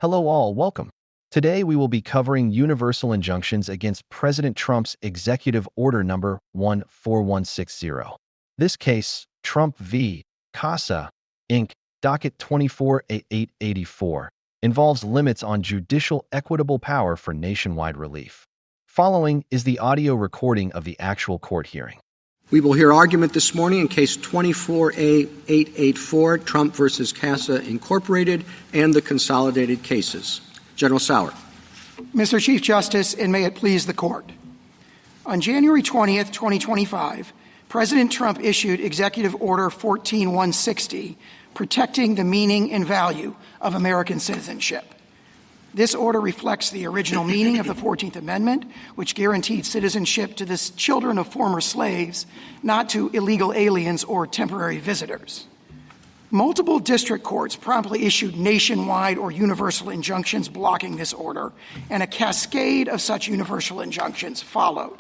Hello all, welcome. Today we will be covering universal injunctions against President Trump's Executive Order number 14160. This case, Trump v. CASA, Inc., docket 248884, involves limits on judicial equitable power for nationwide relief. Following is the audio recording of the actual court hearing. We will hear argument this morning in Case 24A884, Trump v. CASA, Incorporated, and the consolidated cases. General Sauer. Mr. Chief Justice, and may it please the Court. On January 20th, 2025, President Trump issued Executive Order 14160, protecting the meaning and value of American citizenship. This order reflects the original meaning of the 14th Amendment, which guaranteed citizenship to the children of former slaves, not to illegal aliens or temporary visitors. Multiple district courts promptly issued nationwide or universal injunctions blocking this order, and a cascade of such universal injunctions followed.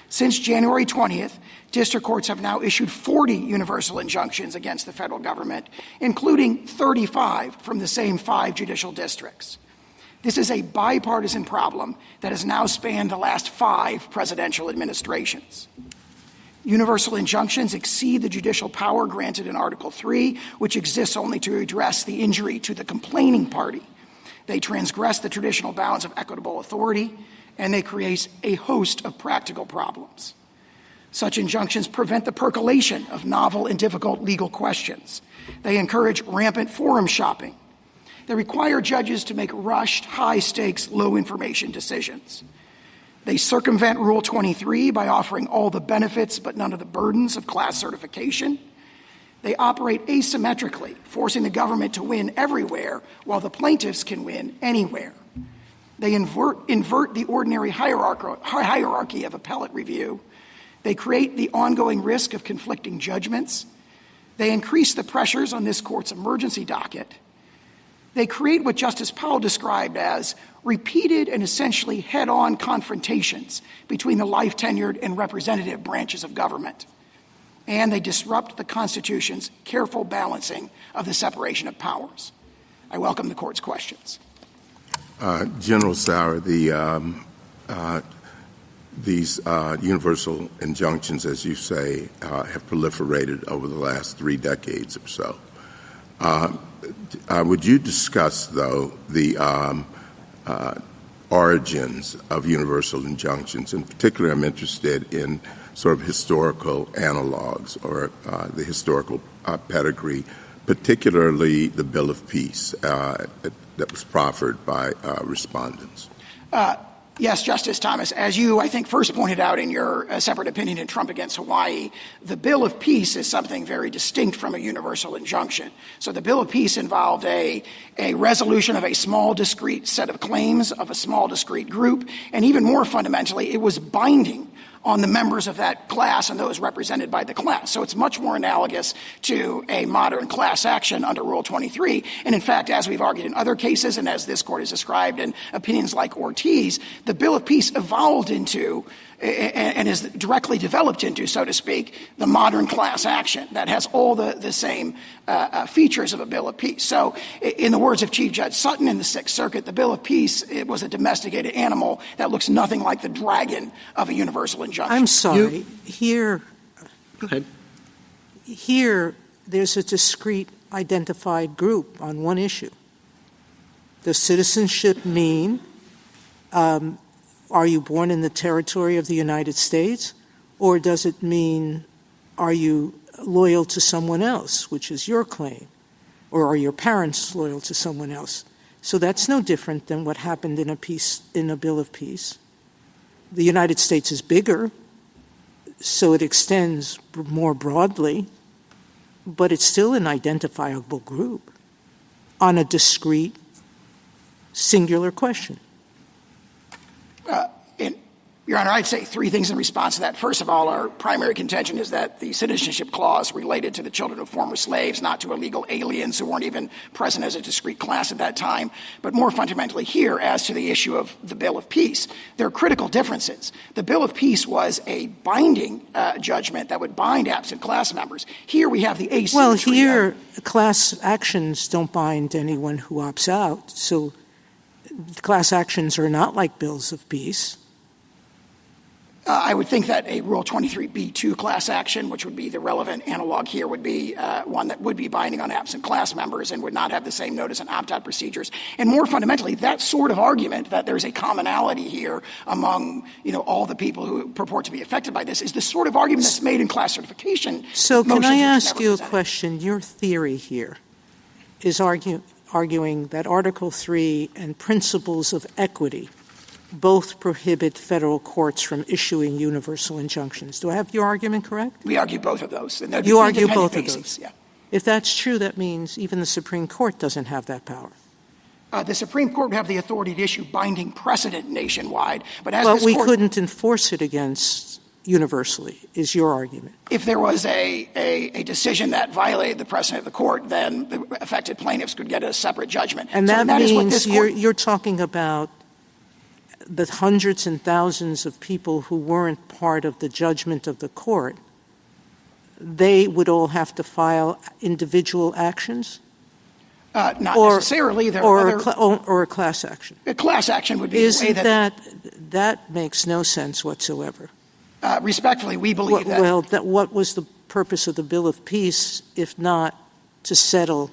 Since January 20th, district courts have now issued 40 universal injunctions against the federal government, including 35 from the same 5 judicial districts. This is a bipartisan problem that has now spanned the last 5 presidential administrations. Universal injunctions exceed the judicial power granted in Article 3, which exists only to address the injury to the complaining party. They transgress the traditional bounds of equitable authority, and they create a host of practical problems. Such injunctions prevent the percolation of novel and difficult legal questions. They encourage rampant forum shopping. They require judges to make rushed, high-stakes, low-information decisions. They circumvent Rule 23 by offering all the benefits but none of the burdens of class certification. They operate asymmetrically, forcing the government to win everywhere while the plaintiffs can win anywhere. They invert the ordinary hierarchy of appellate review. They create the ongoing risk of conflicting judgments. They increase the pressures on this court's emergency docket. They create what Justice Powell described as repeated and essentially head-on confrontations between the life-tenured and representative branches of government. And they disrupt the Constitution's careful balancing of the separation of powers. I welcome the Court's questions. General Sauer, these universal injunctions, as you say, have proliferated over the last 3 decades or so. Would you discuss, though, the origins of universal injunctions? In particular, I'm interested in sort of historical analogs or the historical pedigree, particularly the Bill of Peace that was proffered by respondents. Yes, Justice Thomas. As you, I think, first pointed out in your separate opinion in Trump against Hawaii, the Bill of Peace is something very distinct from a universal injunction. So the Bill of Peace involved a resolution of a small, discrete set of claims of a small, discrete group, and even more fundamentally, it was binding on the members of that class and those represented by the class. So it's much more analogous to a modern class action under Rule 23. And in fact, as we've argued in other cases and as this court has described in opinions like Ortiz, the Bill of Peace evolved into and is directly developed into, so to speak, the modern class action that has all the same features of a Bill of Peace. So in the words of Chief Judge Sutton in the Sixth Circuit, the Bill of Peace, it was a domesticated animal that looks nothing like the dragon of a universal injunction. I'm sorry. Here, Go ahead. Here, there's a discrete identified group on one issue. Does citizenship mean are you born in the territory of the United States, or does it mean are you loyal to someone else, which is your claim, or are your parents loyal to someone else? So that's no different than what happened in a Bill of Peace. The United States is bigger, so it extends more broadly, but it's still an identifiable group on a discrete, singular question. Your Honor, I'd say 3 things in response to that. First of all, our primary contention is that the citizenship clause related to the children of former slaves, not to illegal aliens who weren't even present as a discrete class at that time. But more fundamentally here, as to the issue of the Bill of Peace, there are critical differences. The Bill of Peace was a binding judgment that would bind absent class members. Here we have the asymmetry. Well, here class actions don't bind anyone who opts out. So class actions are not like bills of peace. I would think that a Rule 23b2 class action, which would be the relevant analog here, would be one that would be binding on absent class members and would not have the same notice and opt-out procedures. And more fundamentally, that sort of argument that there's a commonality here among, all the people who purport to be affected by this is the sort of argument that's made in class certification. So can I ask you a presented. question? Your theory here is arguing that Article 3 and principles of equity both prohibit federal courts from issuing universal injunctions. Do I have your argument correct? We argue both of those. And you argue both bases. of those? Yeah. If that's true, that means even the Supreme Court doesn't have that power. The Supreme Court would have the authority to issue binding precedent nationwide, but we couldn't enforce it against universally, is your argument. If there was a decision that violated the precedent of the court, then the affected plaintiffs could get a separate judgment. And that means you're talking about the hundreds and thousands of people who weren't part of the judgment of the court. They would all have to file individual actions? Not necessarily. Or a class action. A class action would be Isn't the way that makes no sense whatsoever. Respectfully, we believe that. Well, what was the purpose of the Bill of Peace if not to settle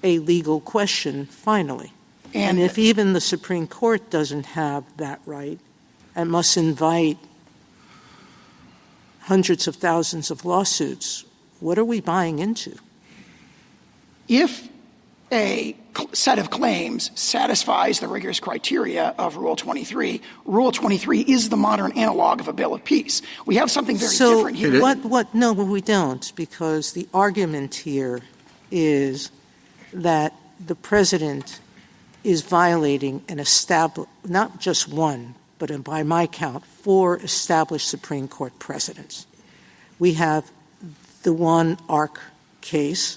a legal question finally? And if even the Supreme Court doesn't have that right and must invite hundreds of thousands of lawsuits, what are we buying into? If a set of claims satisfies the rigorous criteria of Rule 23, Rule 23 is the modern analog of a Bill of Peace. We have something very different here. No, we don't, because the argument here is that the president is violating not just one, but by my count, 4 established Supreme Court precedents. We have the one ARC case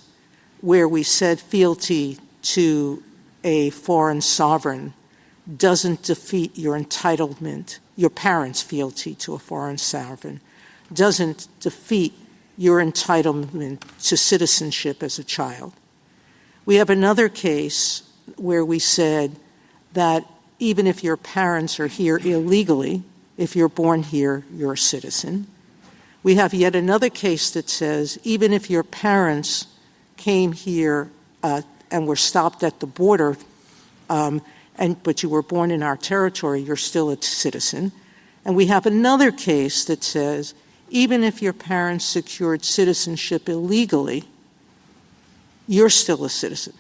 where we said fealty to a foreign sovereign doesn't defeat your entitlement, your parents' fealty to a foreign sovereign doesn't defeat your entitlement to citizenship as a child. We have another case where we said that even if your parents are here illegally, if you're born here, you're a citizen. We have yet another case that says even if your parents came here and were stopped at the border, but you were born in our territory, you're still a citizen. And we have another case that says even if your parents secured citizenship illegally, you're still a citizen.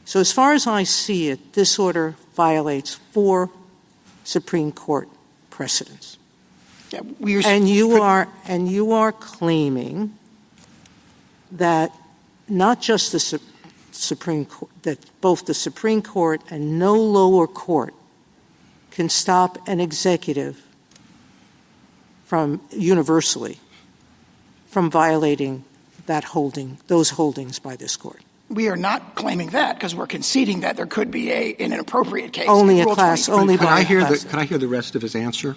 So as far as I see it, this order violates 4 Supreme Court precedents. Yeah, and you are claiming that not just the Supreme Court, that both the Supreme Court and no lower court can stop an executive from universally from violating those holdings by this court. We are not claiming that because we're conceding that there could be an inappropriate case. Only a class. Only by a class. Could I hear the rest of his answer?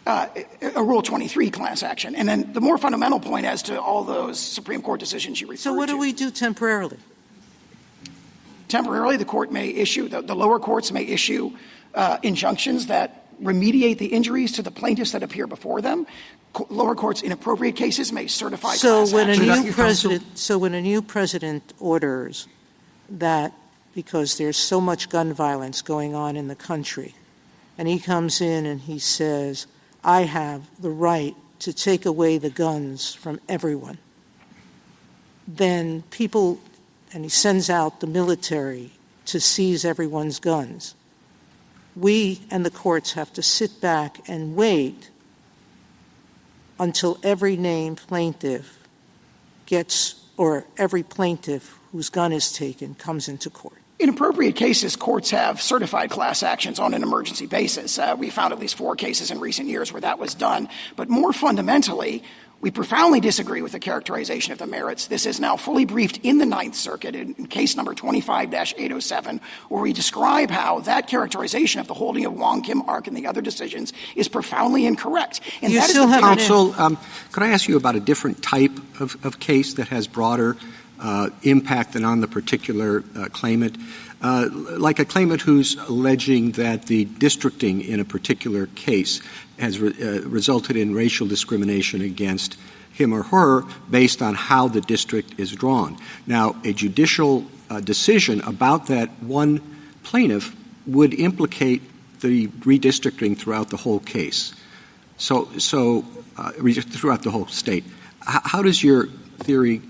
A Rule 23 class action. And then the more fundamental point as to all those Supreme Court decisions you referred to. So what do we do temporarily? Temporarily, the lower courts may issue injunctions that remediate the injuries to the plaintiffs that appear before them. Lower courts in appropriate cases may certify class action. So when a new president orders that because there's so much gun violence going on in the country, and he comes in and he says, I have the right to take away the guns from everyone, then and he sends out the military to seize everyone's guns. We and the courts have to sit back and wait until every named plaintiff or every plaintiff whose gun is taken comes into court. In appropriate cases, courts have certified class actions on an emergency basis. We found at least 4 cases in recent years where that was done. But more fundamentally, we profoundly disagree with the characterization of the merits. This is now fully briefed in the Ninth Circuit in case number 25-807, where we describe how that characterization of the holding of Wong Kim Ark and the other decisions is profoundly incorrect. And you still have counsel. Could I ask you about a different type of case that has broader impact than on the particular claimant. Like a claimant who's alleging that the districting in a particular case has resulted in racial discrimination against him or her based on how the district is drawn. Now, a judicial decision about that one plaintiff would implicate the redistricting throughout the whole case, throughout the whole state. How does your theory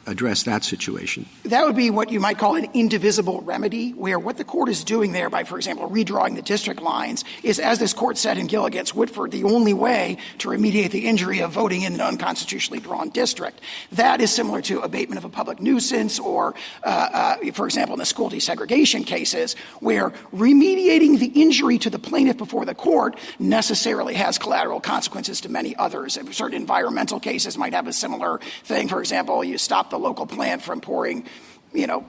address that situation? That would be what you might call an indivisible remedy, where what the court is doing there by, for example, redrawing the district lines is, as this court said in Gill against Whitford, the only way to remediate the injury of voting in an unconstitutionally drawn district. That is similar to abatement of a public nuisance or, for example, in the school desegregation cases, where remediating the injury to the plaintiff before the court necessarily has collateral consequences to many others. Certain environmental cases might have a similar thing. For example, you stop the local plant from pouring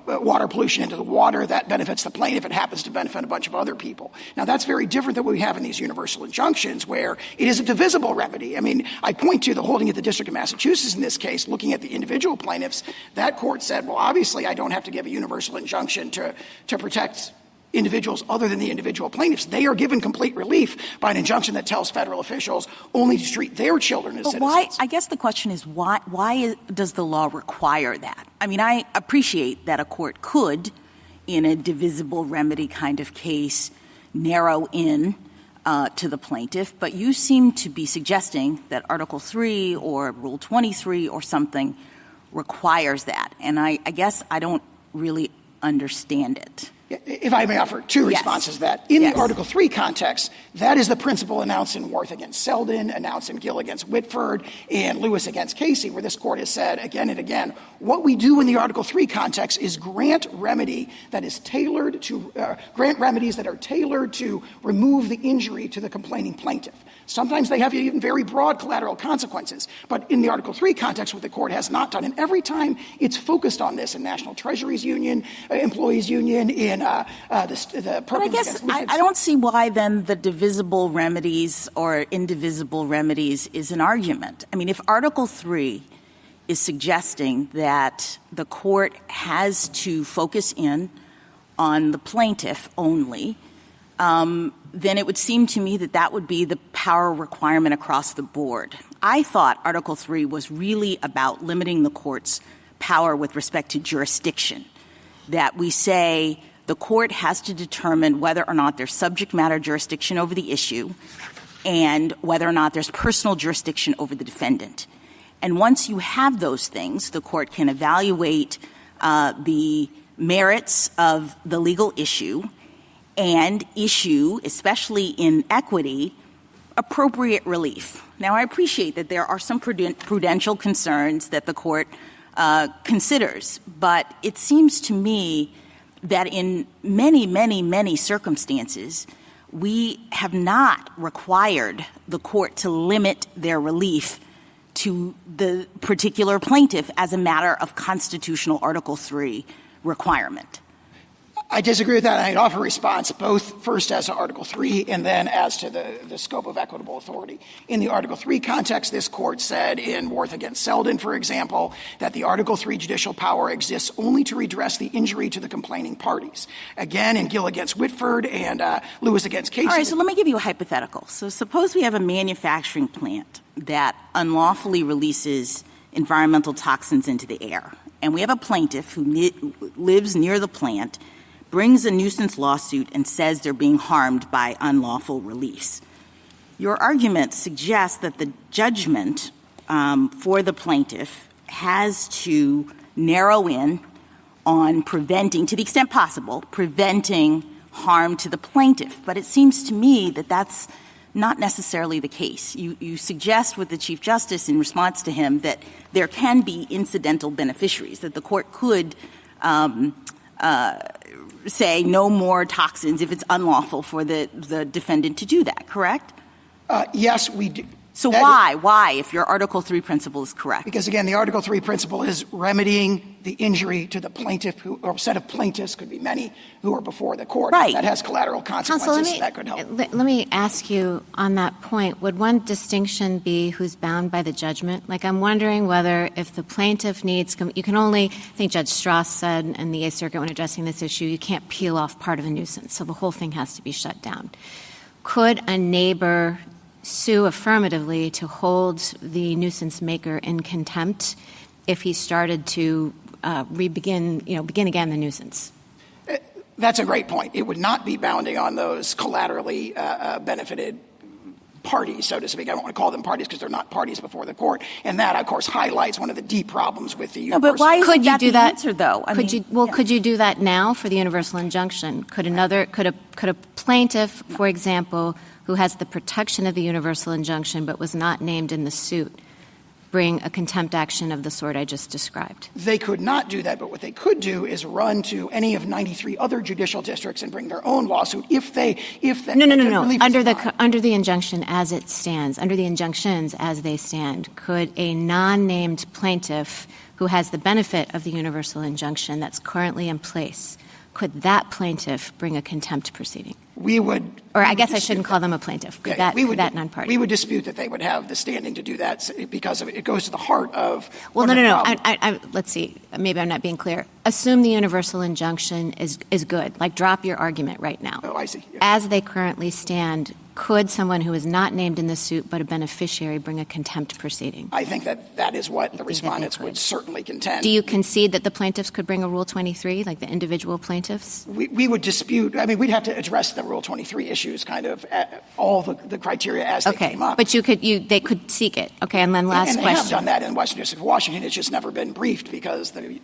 water pollution into the water. That benefits the plaintiff. It happens to benefit a bunch of other people. Now, that's very different than what we have in these universal injunctions, where it is a divisible remedy. I mean, I point to the holding of the District of Massachusetts in this case, looking at the individual plaintiffs. That court said, well, obviously, I don't have to give a universal injunction to protect individuals other than the individual plaintiffs. They are given complete relief by an injunction that tells federal officials only to treat their children as citizens. Why? I guess the question is why does the law require that? I mean, I appreciate that a court could, in a divisible remedy kind of case, narrow in to the plaintiff, but you seem to be suggesting that Article 3 or Rule 23 or something requires that. And I guess I don't really understand it. If I may offer two responses to that. In the Article 3 context, that is the principle announced in Worth against Selden, announced in Gill against Whitford, and Lewis against Casey, where this court has said again and again, what we do in the Article 3 context is grant remedies that are tailored to remove the injury to the complaining plaintiff. Sometimes they have even very broad collateral consequences. But in the Article 3 context, what the court has not done, and every time it's focused on this in National Treasuries Union, Employees Union, in the But I guess I don't see why then the divisible remedies or indivisible remedies is an argument. I mean, if Article 3 is suggesting that the court has to focus in on the plaintiff only, then it would seem to me that that would be the power requirement across the board. I thought Article 3 was really about limiting the court's power with respect to jurisdiction, that we say the court has to determine whether or not there's subject matter jurisdiction over the issue and whether or not there's personal jurisdiction over the defendant. And once you have those things, the court can evaluate the merits of the legal issue and issue, especially in equity, appropriate relief. Now, I appreciate that there are some prudential concerns that the court considers, but it seems to me that in many, many, many circumstances, we have not required the court to limit their relief to the particular plaintiff as a matter of constitutional Article 3 requirement. I disagree with that. I'd offer a response both first as to Article 3 and then as to the scope of equitable authority. In the Article 3 context, this court said in Worth against Selden, for example, that the Article 3 judicial power exists only to redress the injury to the complaining parties. Again, in Gill against Whitford and Lewis against Casey. All right, so let me give you a hypothetical. So suppose we have a manufacturing plant that unlawfully releases environmental toxins into the air, and we have a plaintiff who lives near the plant, brings a nuisance lawsuit and says they're being harmed by unlawful release. Your argument suggests that the judgment for the plaintiff has to narrow in on preventing, to the extent possible, preventing harm to the plaintiff. But it seems to me that that's not necessarily the case. You suggest with the Chief Justice in response to him that there can be incidental beneficiaries, that the court could say no more toxins if it's unlawful for the defendant to do that, correct? Yes, we do. So why, if your Article 3 principle is correct? Because, again, the Article 3 principle is remedying the injury to the plaintiff or set of plaintiffs, could be many, who are before the court. Right. That has collateral consequences. Counsel, that could help. Let me ask you on that point, would one distinction be who's bound by the judgment? Like, I'm wondering whether if the plaintiff needs, you can only, I think Judge Strauss said in the Eighth Circuit when addressing this issue, you can't peel off part of a nuisance, so the whole thing has to be shut down. Could a neighbor sue affirmatively to hold the nuisance maker in contempt if he started to begin again the nuisance? That's a great point. It would not be bounding on those collaterally benefited parties, so to speak. I don't want to call them parties because they're not parties before the court. And that, of course, highlights one of the deep problems with the universal. No, but why isn't could you that do the that? answer, though? Could you do that now for the universal injunction? Could a plaintiff, for example, who has the protection of the universal injunction but was not named in the suit, bring a contempt action of the sort I just described? They could not do that, but what they could do is run to any of 93 other judicial districts and bring their own lawsuit if that. No. Under the injunction as it stands, under the injunctions as they stand, could a non-named plaintiff who has the benefit of the universal injunction that's currently in place, could that plaintiff bring a contempt proceeding? We would. Or I guess I shouldn't call them a plaintiff. Could that non-party? We would dispute that they would have the standing to do that because it goes to the heart of. Well, no. Let's see. Maybe I'm not being clear. Assume the universal injunction is good. Like, drop your argument right now. Oh, I see. Yeah. As they currently stand, could someone who is not named in the suit but a beneficiary bring a contempt proceeding? I think that is what the respondents would certainly contend. Do you concede that the plaintiffs could bring a Rule 23, like the individual plaintiffs? We would dispute. I mean, we'd have to address the Rule 23 issues, kind of all the criteria as they came up. But they could seek it. Okay, and then last and question. They have done that in Western District of Washington. It's just never been briefed because they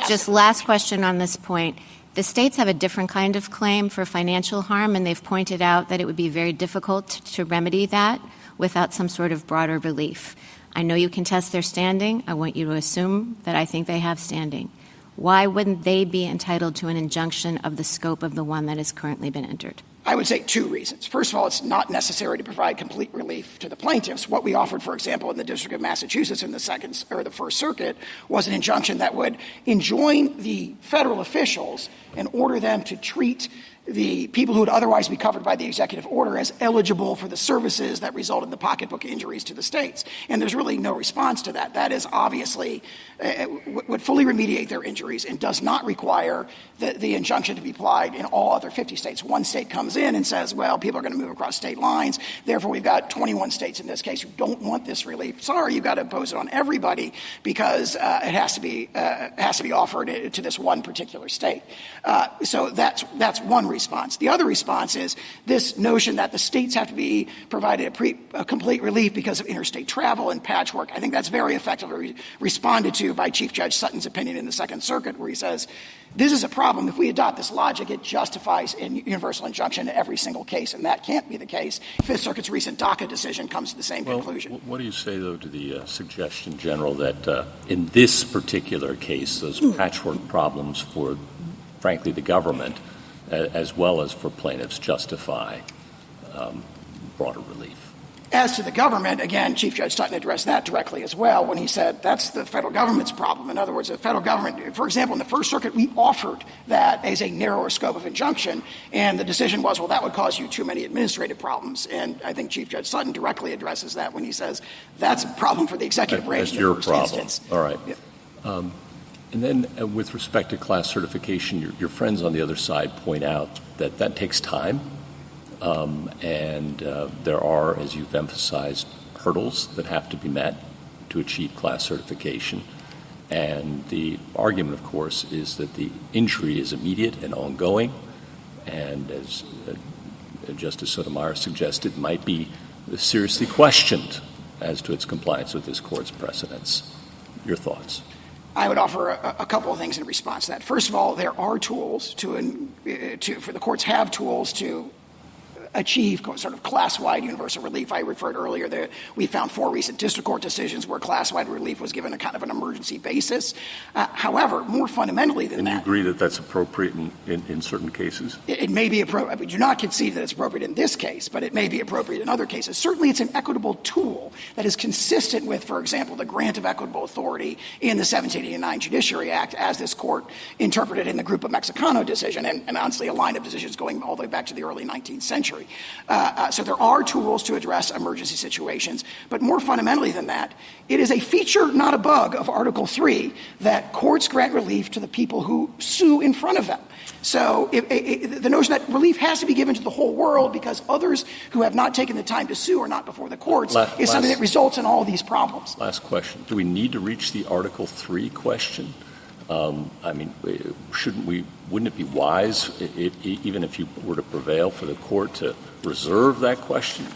just last question on this point. The states have a different kind of claim for financial harm, and they've pointed out that it would be very difficult to remedy that without some sort of broader relief. I know you contest their standing. I want you to assume that I think they have standing. Why wouldn't they be entitled to an injunction of the scope of the one that has currently been entered? I would say two reasons. First of all, it's not necessary to provide complete relief to the plaintiffs. What we offered, for example, in the District of Massachusetts in the First Circuit was an injunction that would enjoin the federal officials and order them to treat the people who would otherwise be covered by the executive order as eligible for the services that result in the pocketbook injuries to the states. And there's really no response to that. That is obviously would fully remediate their injuries and does not require the injunction to be applied in all other 50 states. One state comes in and says, well, people are going to move across state lines. Therefore, we've got 21 states in this case who don't want this relief. Sorry, you've got to impose it on everybody because it has to be offered to this one particular state. So that's one response. The other response is this notion that the states have to be provided a complete relief because of interstate travel and patchwork. I think that's very effectively responded to by Chief Judge Sutton's opinion in the Second Circuit, where he says, this is a problem. If we adopt this logic, it justifies a universal injunction in every single case, and that can't be the case. Fifth Circuit's recent docket decision comes to the same conclusion. What do you say, though, to the suggestion, General, that in this particular case, those patchwork problems for, frankly, the government, as well as for plaintiffs, justify broader relief? As to the government, again, Chief Judge Sutton addressed that directly as well when he said that's the federal government's problem. In other words, the federal government, for example, in the First Circuit, we offered that as a narrower scope of injunction, and the decision was, well, that would cause you too many administrative problems. And I think Chief Judge Sutton directly addresses that when he says that's a problem for the executive branch. That's your problem. Instance. All right. Yeah. And then with respect to class certification, your friends on the other side point out that takes time. And there are, as you've emphasized, hurdles that have to be met to achieve class certification. And the argument, of course, is that the injury is immediate and ongoing, and as Justice Sotomayor suggested, might be seriously questioned as to its compliance with this Court's precedents. Your thoughts? I would offer a couple of things in response to that. First of all, there are tools for the courts have tools to achieve sort of class-wide universal relief. I referred earlier that we found 4 recent district court decisions where class-wide relief was given a kind of an emergency basis. However, more fundamentally than that. And you agree that that's appropriate in certain cases? It may be appropriate. We do not concede that it's appropriate in this case, but it may be appropriate in other cases. Certainly it's an equitable tool that is consistent with, for example, the grant of equitable authority in the 1789 Judiciary Act, as this court interpreted in the Grupo Mexicano decision, and honestly a line of decisions going all the way back to the early 19th century. So there are tools to address emergency situations, but more fundamentally than that, it is a feature, not a bug, of Article 3 that courts grant relief to the people who sue in front of them. So the notion that relief has to be given to the whole world because others who have not taken the time to sue are not before the courts is something that results in all these problems. Last question. Do we need to reach the Article 3 question? Wouldn't it be wise, even if you were to prevail, for the court to reserve that question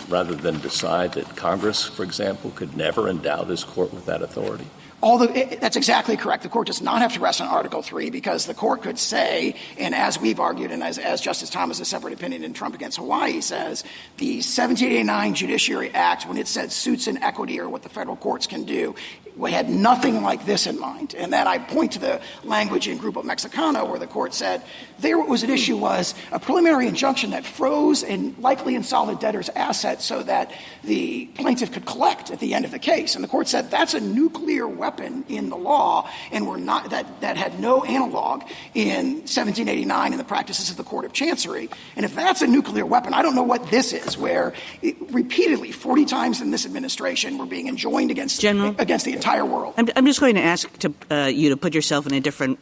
rather than decide that Congress, for example, could never endow this court with that authority? That's exactly correct. The court does not have to rest on Article 3 because the court could say, and as we've argued and as Justice Thomas' separate opinion in Trump against Hawaii says, the 1789 Judiciary Act, when it said suits in equity or what the federal courts can do, we had nothing like this in mind. And then I point to the language in Grupo Mexicano where the court said there what was at issue was a preliminary injunction that froze a likely insolvent debtor's assets so that the plaintiff could collect at the end of the case. And the court said that's a nuclear weapon in the law and that had no analog in 1789 in the practices of the Court of Chancery. And if that's a nuclear weapon, I don't know what this is, where repeatedly 40 times in this administration we're being enjoined against the entire world. I'm just going to ask you to put yourself in a different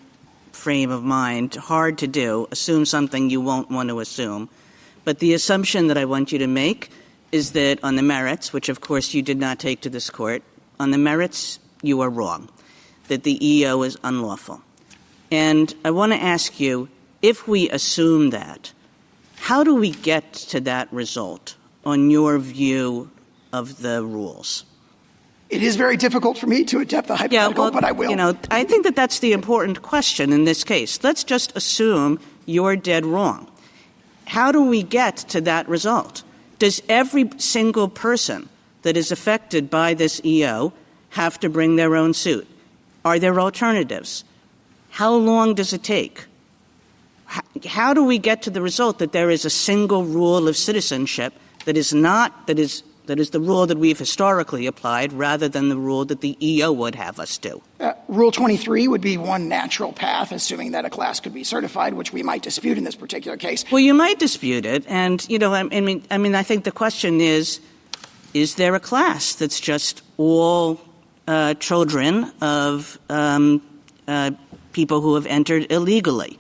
frame of mind. Hard to do. Assume something you won't want to assume. But the assumption that I want you to make is that on the merits, which of course you did not take to this court, on the merits you are wrong, that the EO is unlawful. And I want to ask you, if we assume that, how do we get to that result on your view of the rules? It is very difficult for me to attempt the hypothetical, but I will. I think that that's the important question in this case. Let's just assume you're dead wrong. How do we get to that result? Does every single person that is affected by this EO have to bring their own suit? Are there alternatives? How long does it take? How do we get to the result that there is a single rule of citizenship that is the rule that we've historically applied rather than the rule that the EO would have us do? Rule 23 would be one natural path, assuming that a class could be certified, which we might dispute in this particular case. Well, you might dispute it. And, I think the question is there a class that's just all children of people who have entered illegally?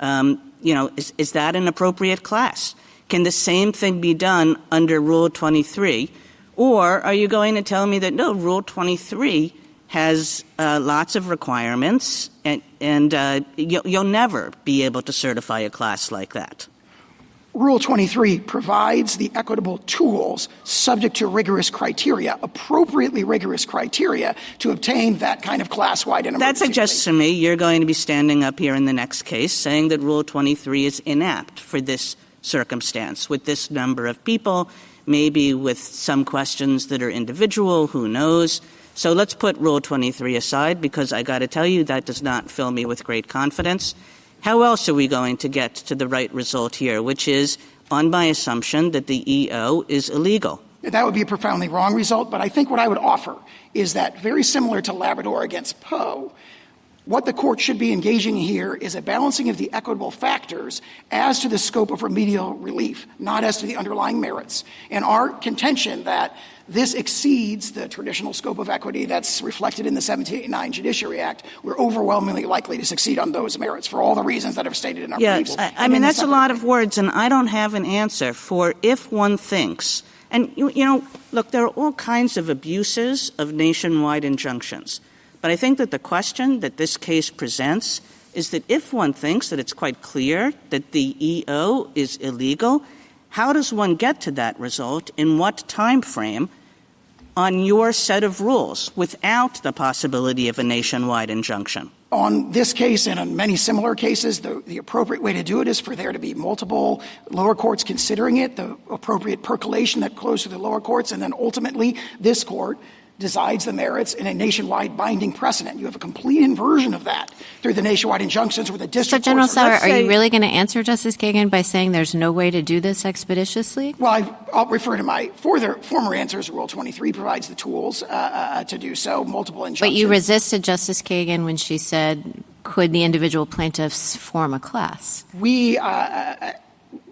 Is that an appropriate class? Can the same thing be done under Rule 23? Or are you going to tell me that, no, Rule 23 has lots of requirements and you'll never be able to certify a class like that? Rule 23 provides the equitable tools subject to rigorous criteria, appropriately rigorous criteria, to obtain that kind of class-wide and emergency. That suggests to me you're going to be standing up here in the next case saying that Rule 23 is inapt for this circumstance, with this number of people, maybe with some questions that are individual, who knows. So let's put Rule 23 aside, because I got to tell you that does not fill me with great confidence. How else are we going to get to the right result here, which is on my assumption that the EO is illegal? That would be a profoundly wrong result, but I think what I would offer is that, very similar to Labrador against Poe, what the court should be engaging here is a balancing of the equitable factors as to the scope of remedial relief, not as to the underlying merits. And our contention that this exceeds the traditional scope of equity that's reflected in the 1789 Judiciary Act, we're overwhelmingly likely to succeed on those merits for all the reasons that I've stated in our briefs. I mean, that's a lot of words, and I don't have an answer for if one thinks. And, look, there are all kinds of abuses of nationwide injunctions. But I think that the question that this case presents is that if one thinks that it's quite clear that the EO is illegal, how does one get to that result, in what time frame, on your set of rules, without the possibility of a nationwide injunction? On this case and on many similar cases, the appropriate way to do it is for there to be multiple lower courts considering it, the appropriate percolation that flows through the lower courts, and then ultimately this court decides the merits in a nationwide binding precedent. You have a complete inversion of that through the nationwide injunctions where the district So, General courts Sauer, are you really going to answer Justice Kagan by saying there's no way to do this expeditiously? Well, I'll refer to my former answers. Rule 23 provides the tools to do so, multiple injunctions. But you resisted Justice Kagan when she said, could the individual plaintiffs form a class?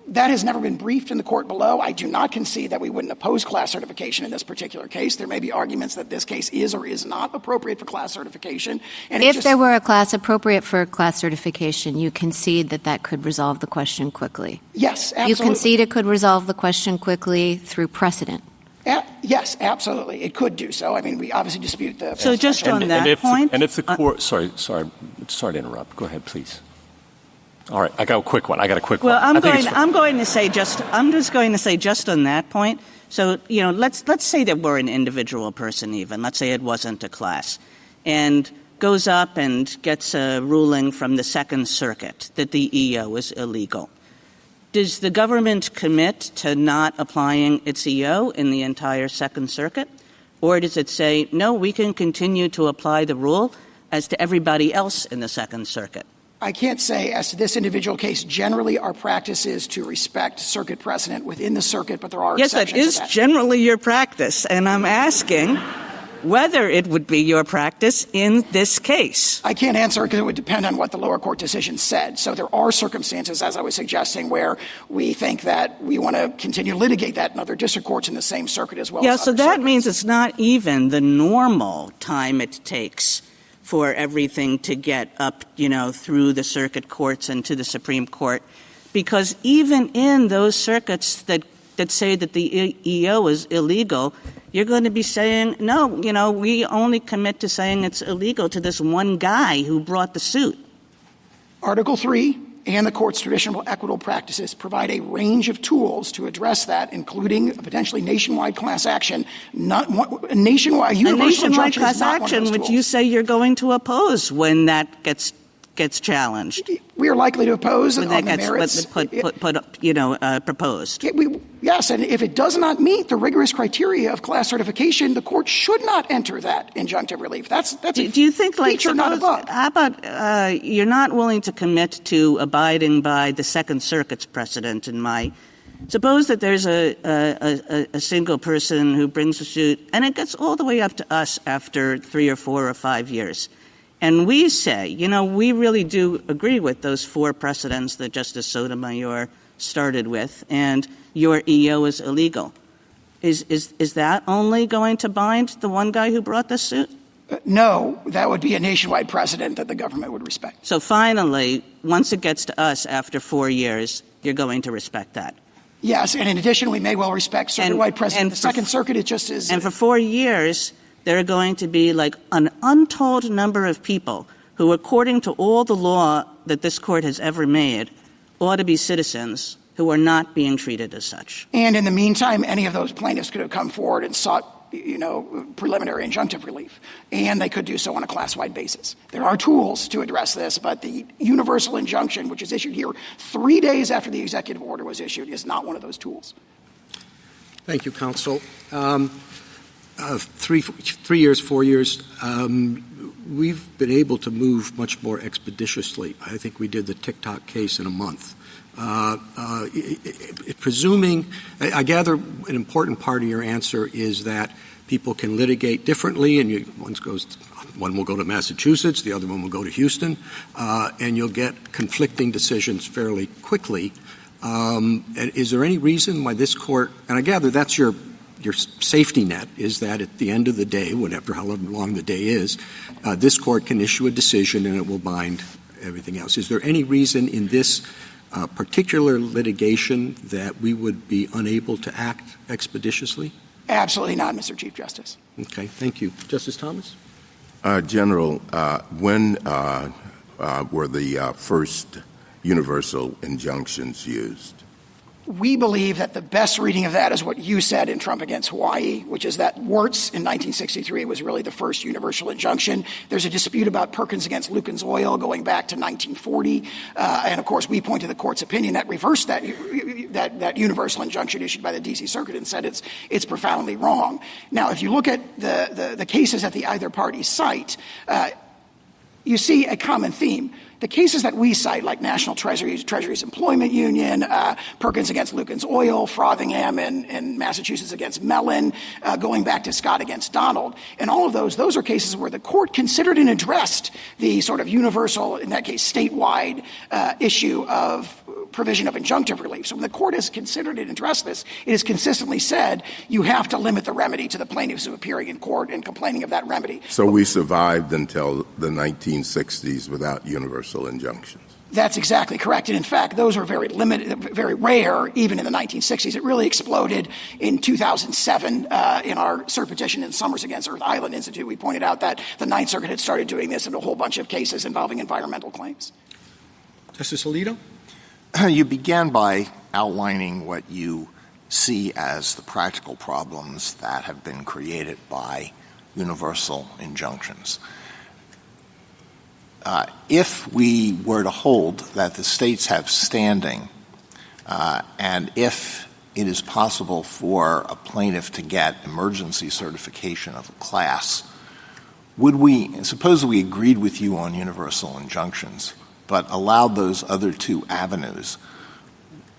That has never been briefed in the court below. I do not concede that we wouldn't oppose class certification in this particular case. There may be arguments that this case is or is not appropriate for class certification. And if there were a class appropriate for class certification, you concede that could resolve the question quickly? Yes, absolutely. You concede it could resolve the question quickly through precedent? Yes, absolutely. It could do so. I mean, we obviously dispute the... So just on that point... And if the court... Sorry to interrupt. Go ahead, please. All right, I got a quick one. Well, I'm just going to say just on that point. So, let's say that we're an individual person even. Let's say it wasn't a class. And goes up and gets a ruling from the Second Circuit that the EO is illegal. Does the government commit to not applying its EO in the entire Second Circuit? Or does it say, no, we can continue to apply the rule as to everybody else in the Second Circuit? I can't say as to this individual case. Generally, our practice is to respect circuit precedent within the circuit, but there are exceptions to that. Yes, that is generally your practice, and I'm asking whether it would be your practice in this case. I can't answer because it would depend on what the lower court decision said. So there are circumstances, as I was suggesting, where we think that we want to continue to litigate that in other district courts in the same circuit as well. Yeah, so that means it's not even the normal time it takes for everything to get up, through the circuit courts and to the Supreme Court. Because even in those circuits that say that the EO is illegal, you're going to be saying, no, we only commit to saying it's illegal to this one guy who brought the suit. Article 3 and the court's traditional equitable practices provide a range of tools to address that, including a potentially nationwide class action, not a nationwide class action, which you say you're going to oppose when that gets challenged. We are likely to oppose when on that the merits. Proposed. Yes, and if it does not meet the rigorous criteria of class certification, the court should not enter that injunctive relief. That's do you think, feature, not a bug. How about you're not willing to commit to abiding by the Second Circuit's precedent suppose that there's a single person who brings a suit, and it gets all the way up to us after 3 or 4 or 5 years. And we say, we really do agree with those 4 precedents that Justice Sotomayor started with, and your EO is illegal. Is that only going to bind the one guy who brought the suit? No, that would be a nationwide precedent that the government would respect. So finally, once it gets to us after 4 years, you're going to respect that? Yes, and in addition, we may well respect circuit-wide precedent. The Second Circuit, it just is... And for 4 years... there are going to be an untold number of people who, according to all the law that this court has ever made, ought to be citizens who are not being treated as such. And in the meantime, any of those plaintiffs could have come forward and sought, preliminary injunctive relief. And they could do so on a class-wide basis. There are tools to address this, but the universal injunction, which is issued here 3 days after the executive order was issued, is not one of those tools. Thank you, counsel. 3 years, 4 years, we've been able to move much more expeditiously. I think we did the TikTok case in a month. Presuming, I gather an important part of your answer is that people can litigate differently, and one will go to Massachusetts, the other one will go to Houston, and you'll get conflicting decisions fairly quickly. Is there any reason why this court, and I gather that's your safety net, is that at the end of the day, however long the day is, this court can issue a decision and it will bind everything else. Is there any reason in this particular litigation that we would be unable to act expeditiously? Absolutely not, Mr. Chief Justice. Okay, thank you. Justice Thomas? General, when were the first universal injunctions used? We believe that the best reading of that is what you said in Trump against Hawaii, which is that Wirtz in 1963 was really the first universal injunction. There's a dispute about Perkins against Lucas Oil going back to 1940. And, of course, we point to the court's opinion that reversed that universal injunction issued by the D.C. Circuit and said it's profoundly wrong. Now, if you look at the cases that the either party cite, you see a common theme. The cases that we cite, like National Treasury's Employment Union, Perkins against Lucas Oil, Frothingham in Massachusetts against Mellon, going back to Scott against Donald, and all of those are cases where the court considered and addressed the sort of universal, in that case, statewide issue of provision of injunctive relief. So when the court has considered and addressed this, it has consistently said you have to limit the remedy to the plaintiffs who are appearing in court and complaining of that remedy. So we survived until the 1960s without universal injunctions. That's exactly correct. And in fact, those were very limited, very rare, even in the 1960s. It really exploded in 2007 in our cert petition in Summers against Earth Island Institute. We pointed out that the Ninth Circuit had started doing this in a whole bunch of cases involving environmental claims. Justice Alito? You began by outlining what you see as the practical problems that have been created by universal injunctions. If we were to hold that the states have standing, and if it is possible for a plaintiff to get emergency certification of a class, suppose we agreed with you on universal injunctions, but allowed those other two avenues,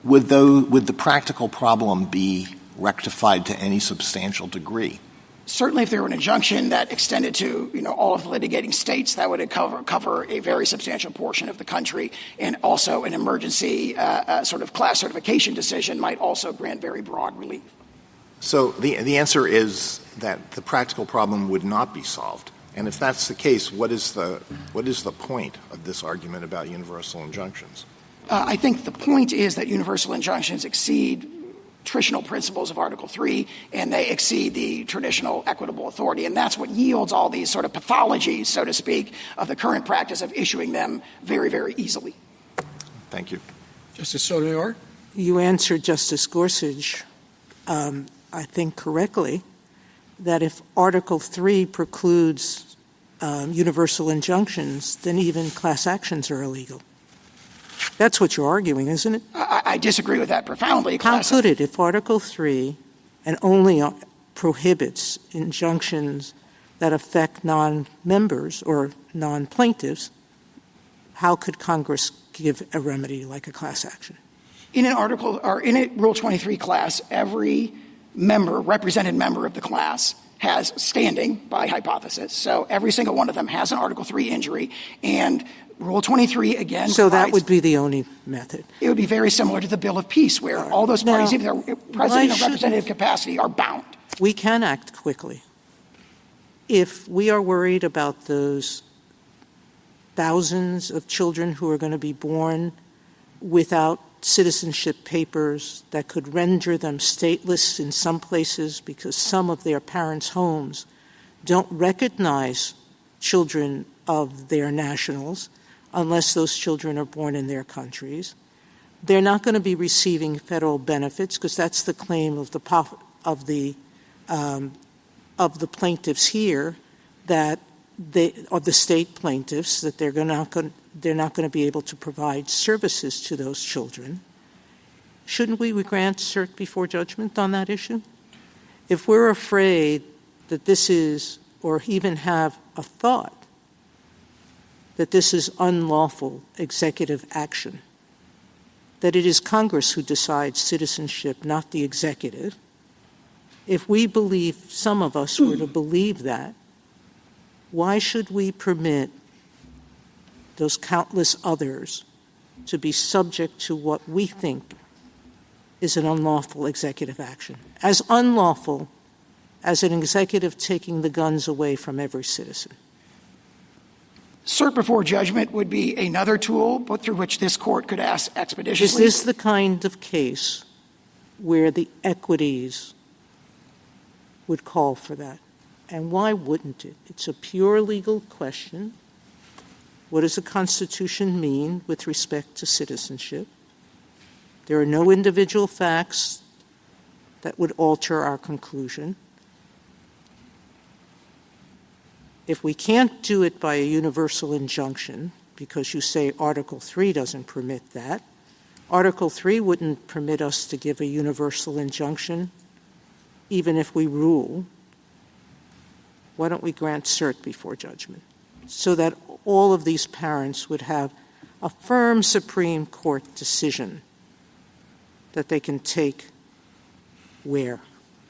would the practical problem be rectified to any substantial degree? Certainly, if there were an injunction that extended to, all of the litigating states, that would cover a very substantial portion of the country, and also an emergency sort of class certification decision might also grant very broad relief. So the answer is that the practical problem would not be solved. And if that's the case, what is the point of this argument about universal injunctions? I think the point is that universal injunctions exceed traditional principles of Article III, and they exceed the traditional equitable authority. And that's what yields all these sort of pathologies, so to speak, of the current practice of issuing them very, very easily. Thank you. Justice Sotomayor? You answered Justice Gorsuch, I think correctly, that if Article III precludes universal injunctions, then even class actions are illegal. That's what you're arguing, isn't it? I disagree with that profoundly. How could it, if Article III and only prohibits injunctions that affect non-members or non-plaintiffs, how could Congress give a remedy like a class action? In an article or in a Rule 23 class, every represented member of the class has standing by hypothesis. So every single one of them has an Article III injury, and Rule 23 again. So that would be the only method. It would be very similar to the Bill of Peace, where all those parties, if they're present in a representative capacity, are bound. We can act quickly. If we are worried about those thousands of children who are going to be born without citizenship papers that could render them stateless in some places because some of their parents' homes don't recognize children of their nationals unless those children are born in their countries. They're not going to be receiving federal benefits because that's the claim of the plaintiffs here, that of the state plaintiffs, that they're not going to be able to provide services to those children. Shouldn't we grant cert before judgment on that issue? If we're afraid that this is, or even have a thought that this is unlawful executive action, that it is Congress who decides citizenship, not the executive, if we believe, some of us were to believe that, why should we permit those countless others to be subject to what we think is an unlawful executive action? As unlawful as an executive taking the guns away from every citizen. Cert before judgment would be another tool, but through which this court could act expeditiously. Is this the kind of case where the equities would call for that? And why wouldn't it? It's a pure legal question. What does the Constitution mean with respect to citizenship? There are no individual facts that would alter our conclusion. If we can't do it by a universal injunction, because you say Article 3 doesn't permit that, Article 3 wouldn't permit us to give a universal injunction, even if we rule. Why don't we grant cert before judgment, so that all of these parents would have a firm Supreme Court decision that they can take where?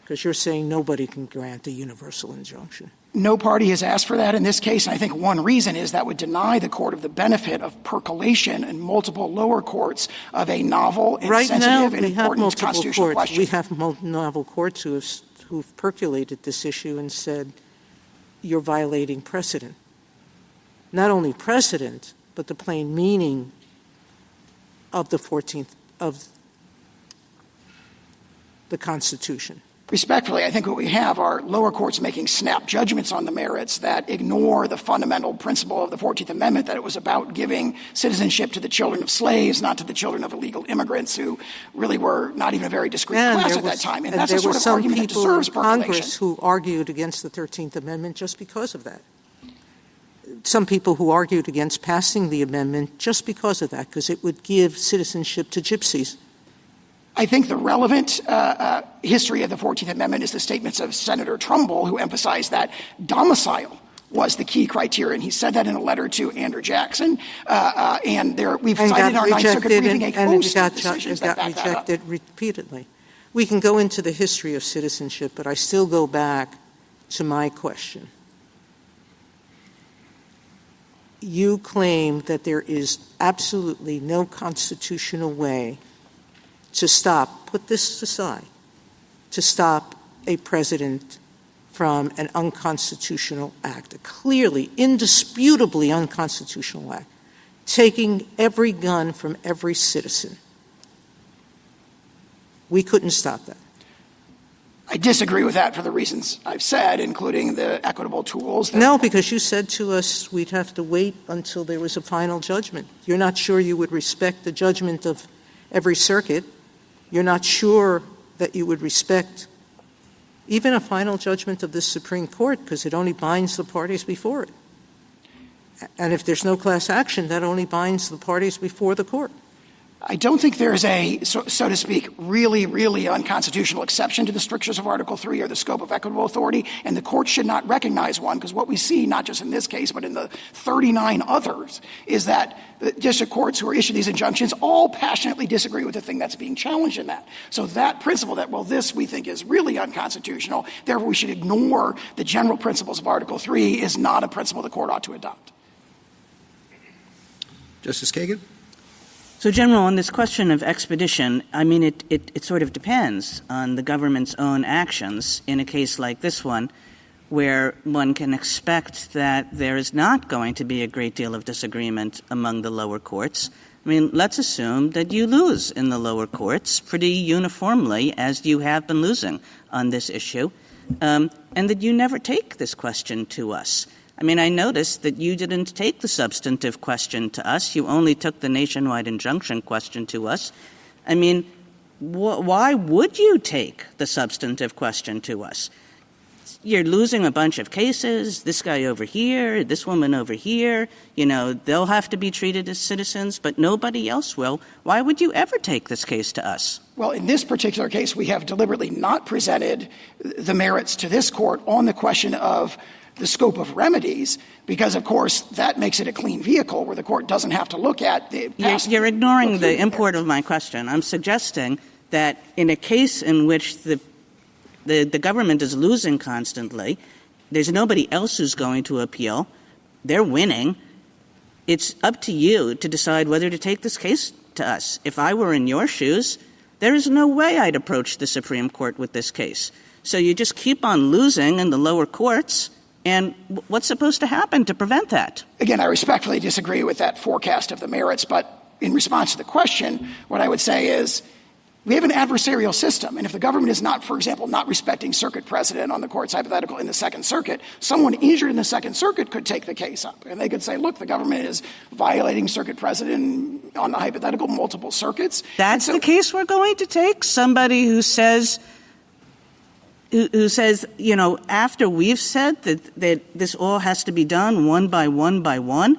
Because you're saying nobody can grant a universal injunction. No party has asked for that in this case, and I think one reason is that would deny the court of the benefit of percolation in multiple lower courts of a novel and sensitive and important constitutional question. We have novel courts who've percolated this issue and said, you're violating precedent. Not only precedent, but the plain meaning of the 14th of the Constitution. Respectfully, I think what we have are lower courts making snap judgments on the merits that ignore the fundamental principle of the 14th Amendment, that it was about giving citizenship to the children of slaves, not to the children of illegal immigrants who really were not even a very discrete class at that time. And that's a sort of argument that deserves percolation. Congress who argued against the 13th Amendment just because of that. Some people who argued against passing the amendment just because of that, because it would give citizenship to gypsies. I think the relevant history of the 14th Amendment is the statements of Senator Trumbull, who emphasized that domicile was the key criteria, and he said that in a letter to Andrew Jackson. We've cited in our Ninth Circuit briefing a host of decisions that back that up. It got rejected repeatedly. We can go into the history of citizenship, but I still go back to my question. You claim that there is absolutely no constitutional way to stop, put this aside, to stop a president from an unconstitutional act, a clearly, indisputably unconstitutional act, taking every gun from every citizen. We couldn't stop that. I disagree with that for the reasons I've said, including the equitable tools. No, because you said to us we'd have to wait until there was a final judgment. You're not sure you would respect the judgment of every circuit. You're not sure that you would respect even a final judgment of the Supreme Court, because it only binds the parties before it. And if there's no class action, that only binds the parties before the court. I don't think there's a, so to speak, really, really unconstitutional exception to the strictures of Article 3 or the scope of equitable authority, and the court should not recognize one, because what we see, not just in this case, but in the 39 others, is that the district courts who are issued these injunctions all passionately disagree with the thing that's being challenged in that. So that principle that, well, this we think is really unconstitutional, therefore we should ignore the general principles of Article 3 is not a principle the court ought to adopt. Justice Kagan? So, General, on this question of expedition, I mean, it sort of depends on the government's own actions in a case like this one, where one can expect that there is not going to be a great deal of disagreement among the lower courts. I mean, let's assume that you lose in the lower courts pretty uniformly, as you have been losing on this issue, and that you never take this question to us. I mean, I noticed that you didn't take the substantive question to us. You only took the nationwide injunction question to us. I mean, why would you take the substantive question to us? You're losing a bunch of cases, this guy over here, this woman over here, they'll have to be treated as citizens, but nobody else will. Why would you ever take this case to us? Well, in this particular case, we have deliberately not presented the merits to this court on the question of the scope of remedies, because, of course, that makes it a clean vehicle where the court doesn't have to look at the past. You're ignoring the import of my question. I'm suggesting that in a case in which the government is losing constantly, there's nobody else who's going to appeal, they're winning, it's up to you to decide whether to take this case to us. If I were in your shoes, there is no way I'd approach the Supreme Court with this case. So you just keep on losing in the lower courts. And what's supposed to happen to prevent that? Again, I respectfully disagree with that forecast of the merits, but in response to the question, what I would say is We have an adversarial system, and if the government is not, for example, not respecting circuit precedent on the court's hypothetical in the Second Circuit, someone injured in the Second Circuit could take the case up. And they could say, look, the government is violating circuit precedent on the hypothetical multiple circuits. That's the case we're going to take? Somebody who says, you know, after we've said that this all has to be done one by one by one,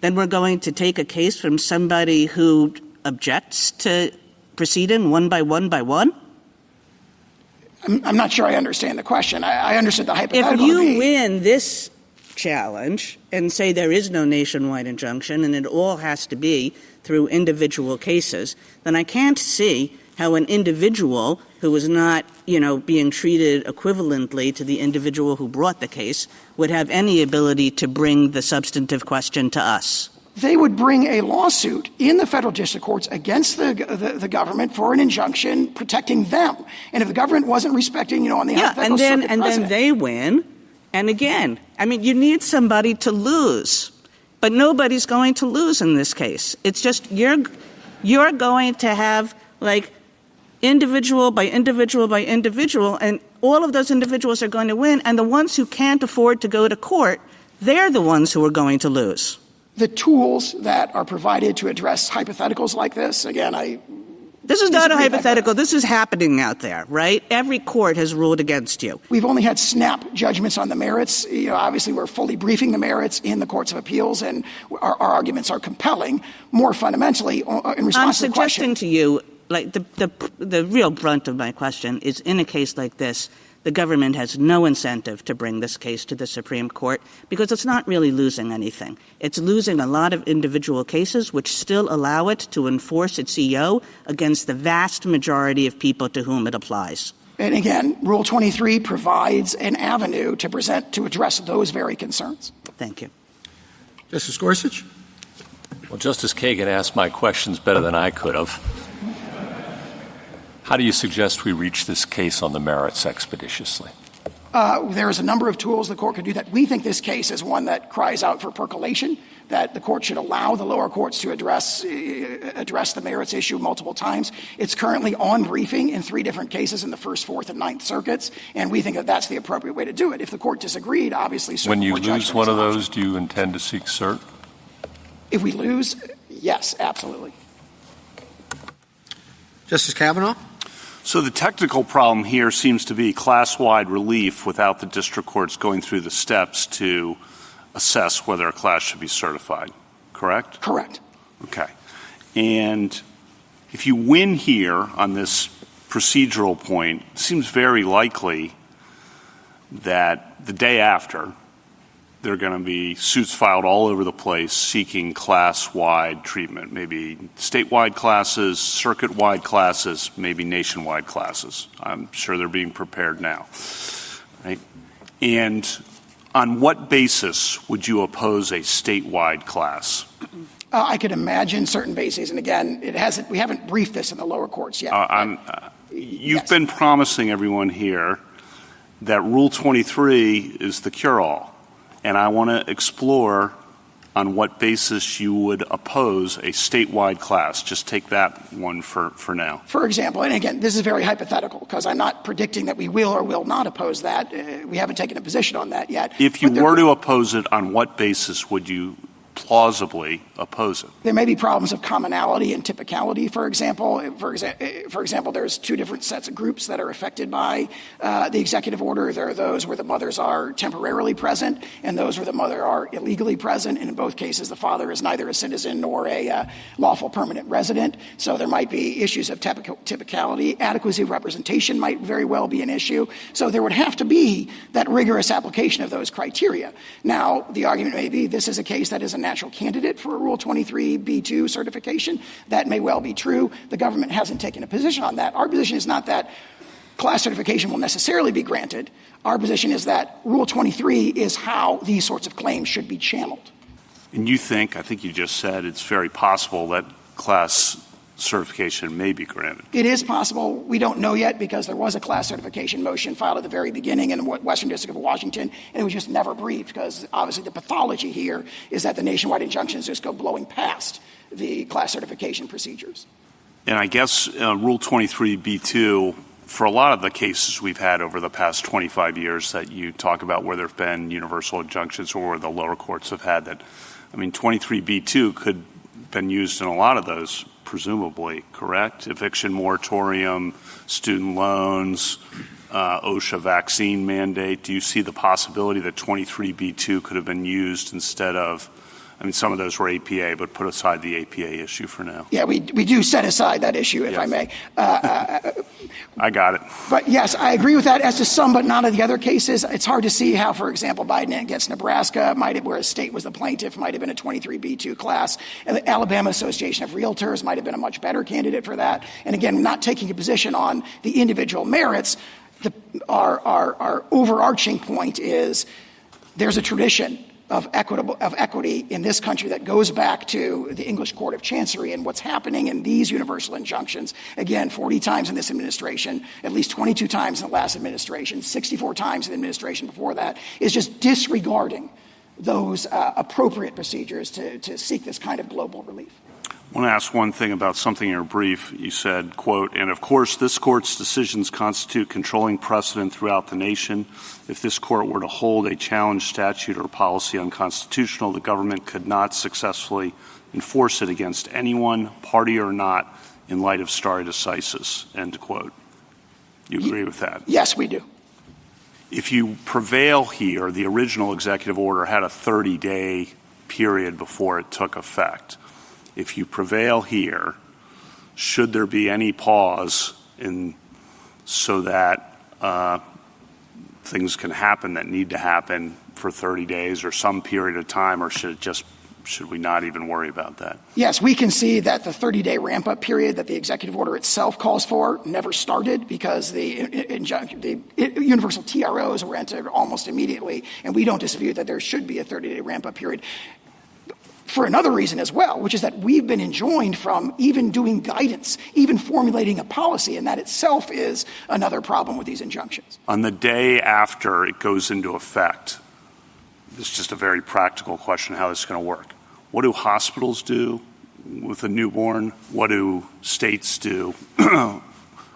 then we're going to take a case from somebody who objects to proceeding one by one by one? I'm not sure I understand the question. I understood the hypothetical. If you win this challenge and say there is no nationwide injunction and it all has to be through individual cases, then I can't see how an individual who is not, you know, being treated equivalently to the individual who brought the case would have any ability to bring the substantive question to us. They would bring a lawsuit in the federal district courts against the government for an injunction protecting them. And if the government wasn't respecting, you know, on the hypothetical circuit precedent. Then they win. And again, I mean, you need somebody to lose. But nobody's going to lose in this case. It's just you're going to have, like, individual by individual by individual, and all of those individuals are going to win. And the ones who can't afford to go to court, they're the ones who are going to lose. The tools that are provided to address hypotheticals like this, again, This is not a hypothetical. This is happening out there, right? Every court has ruled against you. We've only had snap judgments on the merits. You know, obviously, we're fully briefing the merits in the courts of appeals, and our arguments are compelling. More fundamentally, in response to the question. I'm suggesting to you, like, the real brunt of my question is, in a case like this, the government has no incentive to bring this case to the Supreme Court because it's not really losing anything. It's losing a lot of individual cases which still allow it to enforce its EO against the vast majority of people to whom it applies. And again, Rule 23 provides an avenue to address those very concerns. Thank you. Justice Gorsuch? Well, Justice Kagan asked my questions better than I could have. How do you suggest we reach this case on the merits expeditiously? There is a number of tools the court could do that. We think this case is one that cries out for percolation, that the court should allow the lower courts to address the merits issue multiple times. It's currently on briefing in 3 different cases in the First, Fourth, and Ninth Circuits, and we think that that's the appropriate way to do it. If the court disagreed, obviously, when you lose one of those, do you intend to seek cert? If we lose, yes, absolutely. Justice Kavanaugh? So the technical problem here seems to be class-wide relief without the district courts going through the steps to assess whether a class should be certified, correct? Correct. Okay. And if you win here on this procedural point, it seems very likely that the day after, there are going to be suits filed all over the place seeking class-wide treatment, maybe statewide classes, circuit-wide classes, maybe nationwide classes. I'm sure they're being prepared now. Right? And on what basis would you oppose a statewide class? I could imagine certain bases, and again, we haven't briefed this in the lower courts yet. You've been promising everyone here that Rule 23 is the cure-all. And I want to explore on what basis you would oppose a statewide class. Just take that one for now. For example, and again, this is very hypothetical because I'm not predicting that we will or will not oppose that. We haven't taken a position on that yet. If you were to oppose it, on what basis would you plausibly oppose it? There may be problems of commonality and typicality, for example. For example, there's 2 different sets of groups that are affected by the executive order. There are those where the mothers are temporarily present and those where the mother are illegally present. And in both cases, the father is neither a citizen nor a lawful permanent resident. So there might be issues of typicality. Adequacy of representation might very well be an issue. So there would have to be that rigorous application of those criteria. Now, the argument may be this is a case that is a natural candidate for a Rule 23b2 certification. That may well be true. The government hasn't taken a position on that. Our position is not that class certification will necessarily be granted. Our position is that Rule 23 is how these sorts of claims should be channeled. And you think, I think you just said, it's very possible that class certification may be granted. It is possible. We don't know yet because there was a class certification motion filed at the very beginning in the Western District of Washington, and it was just never briefed because obviously the pathology here is that the nationwide injunctions just go blowing past the class certification procedures. And I guess Rule 23b2, for a lot of the cases we've had over the past 25 years that you talk about where there have been universal injunctions or where the lower courts have had that, 23b2 could have been used in a lot of those, presumably, correct? Eviction moratorium, student loans, OSHA vaccine mandate. Do you see the possibility that 23b2 could have been used instead of, some of those were APA, but put aside the APA issue for now. Yeah, we do set aside that issue, if I may. I got it. But yes, I agree with that as to some, but not of the other cases. It's hard to see how, for example, Biden against Nebraska where a state was the plaintiff, might have been a 23b2 class. And the Alabama Association of Realtors might have been a much better candidate for that. And again, not taking a position on the individual merits, our overarching point is there's a tradition of equity in this country that goes back to the English Court of Chancery, and what's happening in these universal injunctions, again, 40 times in this administration, at least 22 times in the last administration, 64 times in the administration before that, is just disregarding those appropriate procedures to seek this kind of global relief. I want to ask one thing about something in your brief. You said, quote, and of course this court's decisions constitute controlling precedent throughout the nation. If this court were to hold a challenged statute or policy unconstitutional, the government could not successfully enforce it against anyone, party or not, in light of stare decisis, end quote. You agree with that? Yes, we do. If you prevail here, the original executive order had a 30-day period before it took effect. If you prevail here, should there be any pause so that things can happen that need to happen for 30 days or some period of time, or should we not even worry about that? Yes, we can see that the 30-day ramp-up period that the executive order itself calls for never started because the universal TROs were entered almost immediately, and we don't dispute that there should be a 30-day ramp-up period. For another reason as well, which is that we've been enjoined from even doing guidance, even formulating a policy, and that itself is another problem with these injunctions. On the day after it goes into effect, this is just a very practical question how this is going to work. What do hospitals do with a newborn? What do states do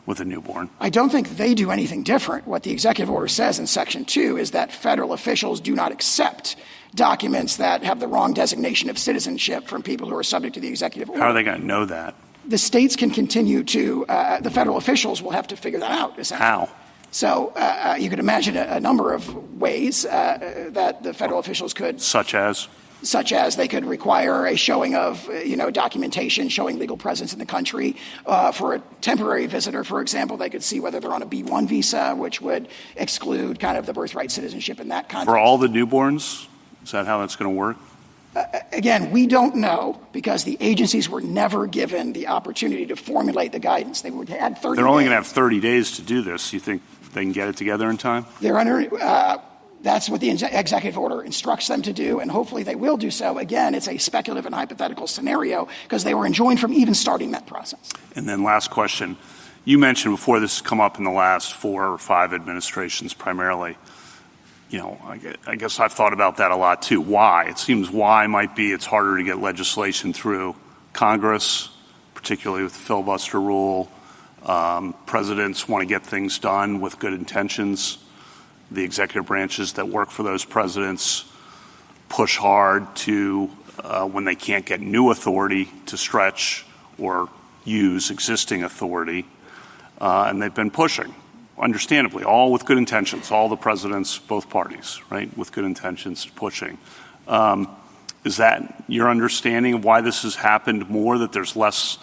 with a newborn? I don't think they do anything different. What the executive order says in Section 2 is that federal officials do not accept documents that have the wrong designation of citizenship from people who are subject to the executive order. How are they going to know that? The states can continue to, the federal officials will have to figure that out, essentially. How? So you could imagine a number of ways that the federal officials could. Such as they could require a showing of, documentation showing legal presence in the country. For a temporary visitor, for example, they could see whether they're on a B-1 visa, which would exclude kind of the birthright citizenship in that context. For all the newborns? Is that how that's going to work? Again, we don't know because the agencies were never given the opportunity to formulate the guidance. They would have 30 They're only days. going to have 30 days to do this. You think they can get it together in time? They're under. That's what the executive order instructs them to do, and hopefully they will do so. Again, it's a speculative and hypothetical scenario because they were enjoined from even starting that process. And then last question. You mentioned before this has come up in the last 4 or 5 administrations primarily. I guess I've thought about that a lot too. Why? It seems why might be it's harder to get legislation through Congress, particularly with the filibuster rule. Presidents want to get things done with good intentions. The executive branches that work for those presidents push hard to, when they can't get new authority, to stretch or use existing authority. And they've been pushing. Understandably, all with good intentions, all the presidents, both parties, right, with good intentions pushing. Is that your understanding of why this has happened more, that there's less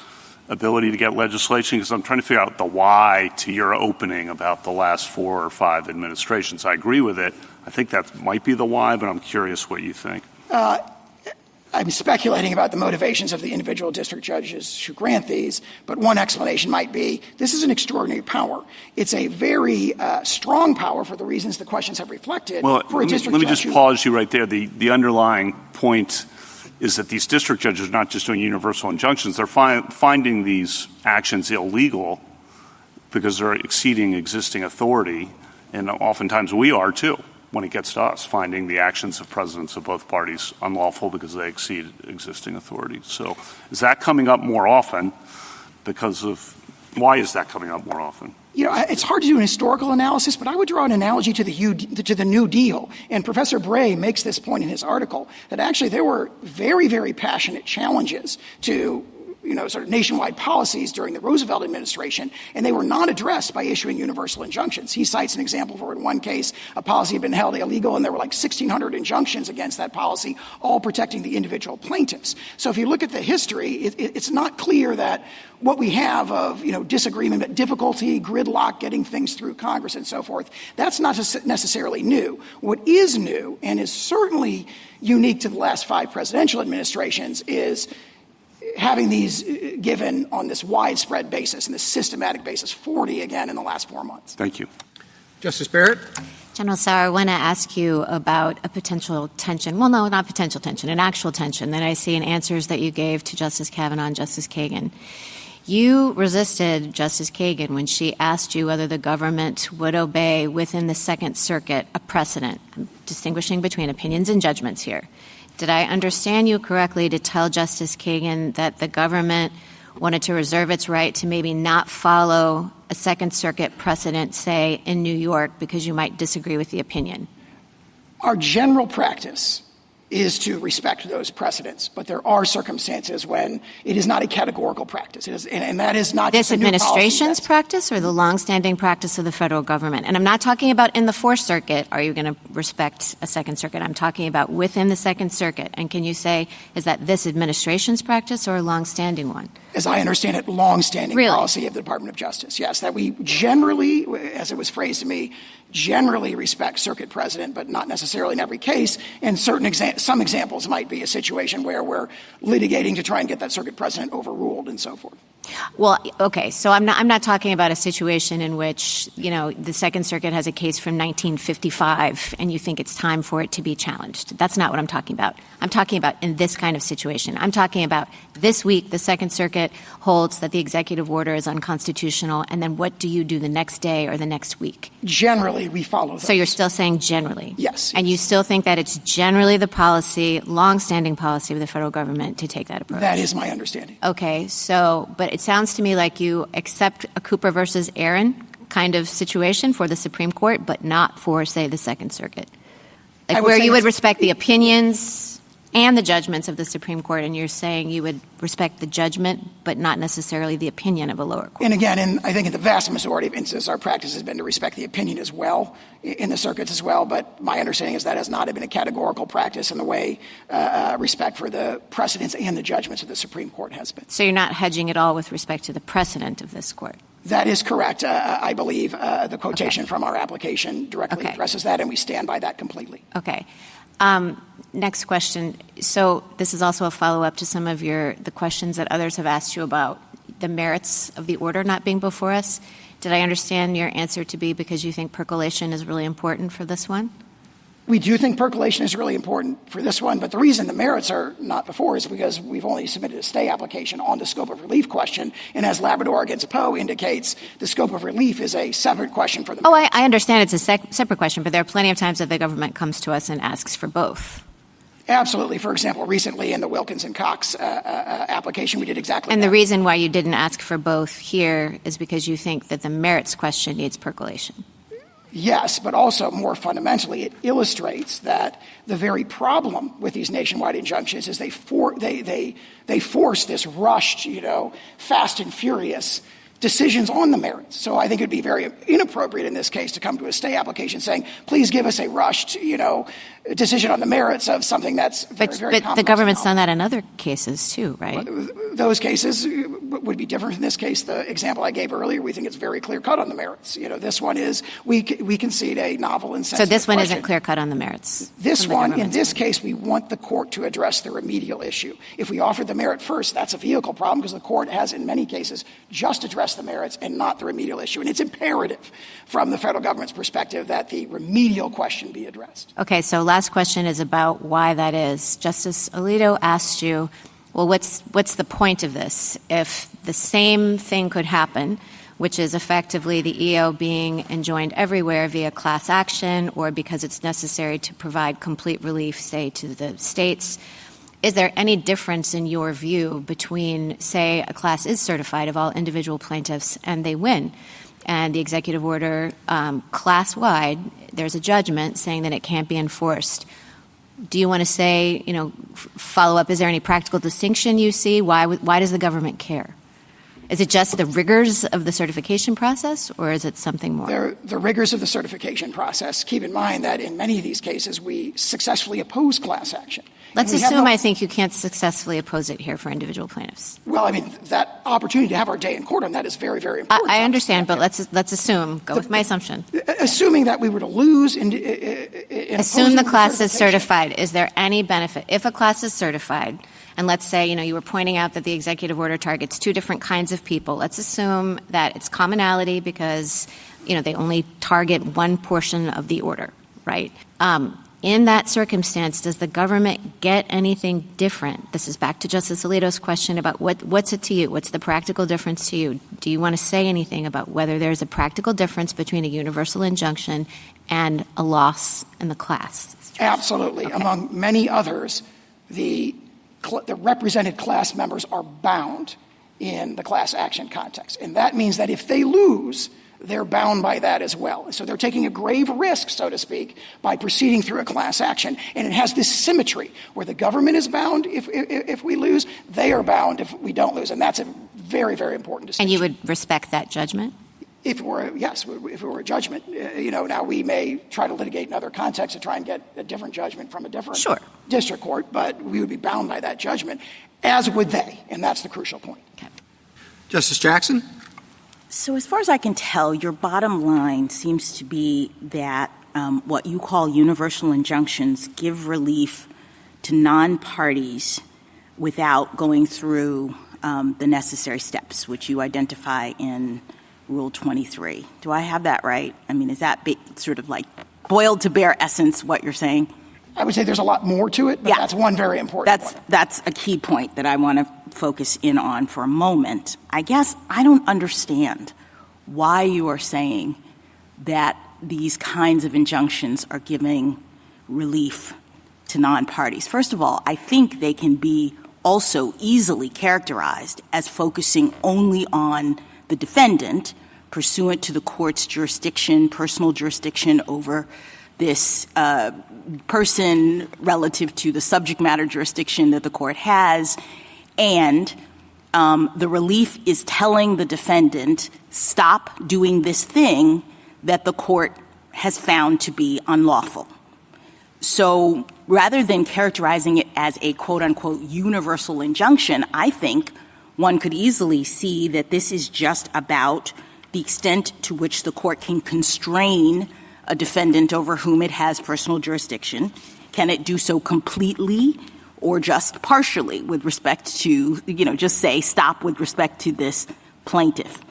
ability to get legislation? Because I'm trying to figure out the why to your opening about the last 4 or 5 administrations. I agree with it. I think that might be the why, but I'm curious what you think. I'm speculating about the motivations of the individual district judges who grant these, but one explanation might be this is an extraordinary power. It's a very strong power for the reasons the questions have reflected. Well, for a district let me judge just pause you right there. The underlying point is that these district judges are not just doing universal injunctions. They're finding these actions illegal because they're exceeding existing authority, and oftentimes we are too. When it gets to us, finding the actions of presidents of both parties unlawful because they exceed existing authority. So is that coming up more often because of why is that coming up more often? It's hard to do an historical analysis, but I would draw an analogy to the New Deal. And Professor Bray makes this point in his article that actually there were very, very passionate challenges to sort of nationwide policies during the Roosevelt administration, and they were not addressed by issuing universal injunctions. He cites an example where in one case a policy had been held illegal and there were like 1,600 injunctions against that policy, all protecting the individual plaintiffs. So if you look at the history, it's not clear that what we have of disagreement, difficulty, gridlock, getting things through Congress and so forth, that's not necessarily new. What is new and is certainly unique to the last 5 presidential administrations is having these given on this widespread basis and this systematic basis, 40 again in the last 4 months. Thank you. Justice Barrett? General Sauer, I want to ask you about a potential tension. Well, no, not potential tension, an actual tension that I see in answers that you gave to Justice Kavanaugh and Justice Kagan. You resisted Justice Kagan when she asked you whether the government would obey within the Second Circuit a precedent. I'm distinguishing between opinions and judgments here. Did I understand you correctly to tell Justice Kagan that the government wanted to reserve its right to maybe not follow a Second Circuit precedent, say, in New York, because you might disagree with the opinion? Our general practice is to respect those precedents, but there are circumstances when it is not a categorical practice, and that is not this just a new administration's policy. practice or the longstanding practice of the federal government. And I'm not talking about in the Fourth Circuit, are you going to respect a Second Circuit? I'm talking about within the Second Circuit. And can you say, is that this administration's practice or a longstanding one? As I understand it, longstanding policy of the Department of Justice. Yes, that we generally, as it was phrased to me, generally respect circuit precedent, but not necessarily in every case. And some examples might be a situation where we're litigating to try and get that circuit precedent overruled and so forth. Well, okay, so I'm not talking about a situation in which, the Second Circuit has a case from 1955 and you think it's time for it to be challenged. That's not what I'm talking about. I'm talking about in this kind of situation. I'm talking about this week, the Second Circuit holds that the executive order is unconstitutional, and then what do you do the next day or the next week? Generally, we follow those. So you're still saying generally? Yes. And you still think that it's generally the policy, longstanding policy of the federal government to take that approach? That is my understanding. Okay, but it sounds to me like you accept a Cooper versus Aaron kind of situation for the Supreme Court, but not for, say, the Second Circuit. Like where you would respect the opinions and the judgments of the Supreme Court, and you're saying you would respect the judgment, but not necessarily the opinion of a lower court. And again, I think in the vast majority of instances, our practice has been to respect the opinion as well, in the circuits as well, but my understanding is that has not been a categorical practice in the way respect for the precedents and the judgments of the Supreme Court has been. So you're not hedging at all with respect to the precedent of this court? That is correct. I believe the quotation from our application directly addresses that, and we stand by that completely. Okay. Next question. So this is also a follow-up to some of the questions that others have asked you about the merits of the order not being before us. Did I understand your answer to be because you think percolation is really important for this one? We do think percolation is really important for this one, but the reason the merits are not before is because we've only submitted a stay application on the scope of relief question, and as Labrador against Poe indicates, the scope of relief is a separate question for the merits. I understand it's a separate question, but there are plenty of times that the government comes to us and asks for both. Absolutely. For example, recently in the Wilkins and Cox application, we did exactly that. And the reason why you didn't ask for both here is because you think that the merits question needs percolation. Yes, but also more fundamentally, it illustrates that the very problem with these nationwide injunctions is they force this rushed, fast and furious decisions on the merits. So I think it would be very inappropriate in this case to come to a stay application saying, please give us a rushed, decision on the merits of something that's very complex. But the government's done that in other cases too, right? Those cases would be different. In this case, the example I gave earlier, we think it's very clear-cut on the merits. This one is, we concede a novel and sensitive So this one question. isn't clear-cut on the merits? This one, in this case, we want the court to address the remedial issue. If we offer the merit first, that's a vehicle problem because the court has, in many cases, just addressed the merits and not the remedial issue. And it's imperative from the federal government's perspective that the remedial question be addressed. Okay, so last question is about why that is. Justice Alito asked you, well, what's the point of this? If the same thing could happen, which is effectively the EO being enjoined everywhere via class action or because it's necessary to provide complete relief, say, to the states, is there any difference in your view between, say, a class is certified of all individual plaintiffs and they win, and the executive order class-wide, there's a judgment saying that it can't be enforced? Do you want to say, follow up, is there any practical distinction you see? Why does the government care? Is it just the rigors of the certification process, or is it something more? The rigors of the certification process. Keep in mind that in many of these cases, we successfully oppose class action. Let's assume I think you can't successfully oppose it here for individual plaintiffs. Well, I mean, that opportunity to have our day in court on that is very, very important. I understand, but let's assume, with my assumption. Assuming that we were to lose in assume the class is certified. Is there any benefit? If a class is certified, and let's say, you were pointing out that the executive order targets two different kinds of people. Let's assume that it's commonality because, they only target one portion of the order, right? In that circumstance, does the government get anything different? This is back to Justice Alito's question about what's it to you? What's the practical difference to you? Do you want to say anything about whether there's a practical difference between a universal injunction and a loss in the class? Absolutely. Okay. Among many others, the represented class members are bound in the class action context. And that means that if they lose, they're bound by that as well. So they're taking a grave risk, so to speak, by proceeding through a class action. And it has this symmetry where the government is bound if we lose, they are bound if we don't lose. And that's a very, very important distinction. And you would respect that judgment? If it were a judgment. Now we may try to litigate in other contexts to try and get a different judgment from a different district court, but we would be bound by that judgment, as would they. And that's the crucial point. Okay. Justice Jackson? So as far as I can tell, your bottom line seems to be that what you call universal injunctions give relief to non-parties without going through the necessary steps, which you identify in Rule 23. Do I have that right? I mean, is that sort of like boiled to bare essence what you're saying? I would say there's a lot more to it, but that's one very important point. That's a key point that I want to focus in on for a moment. I guess I don't understand why you are saying that these kinds of injunctions are giving relief to non-parties. First of all, I think they can be also easily characterized as focusing only on the defendant pursuant to the court's jurisdiction, personal jurisdiction over this person relative to the subject matter jurisdiction that the court has, and the relief is telling the defendant, stop doing this thing that the court has found to be unlawful. So rather than characterizing it as a quote-unquote universal injunction, I think one could easily see that this is just about the extent to which the court can constrain a defendant over whom it has personal jurisdiction. Can it do so completely or just partially with respect to, just say stop with respect to this plaintiff?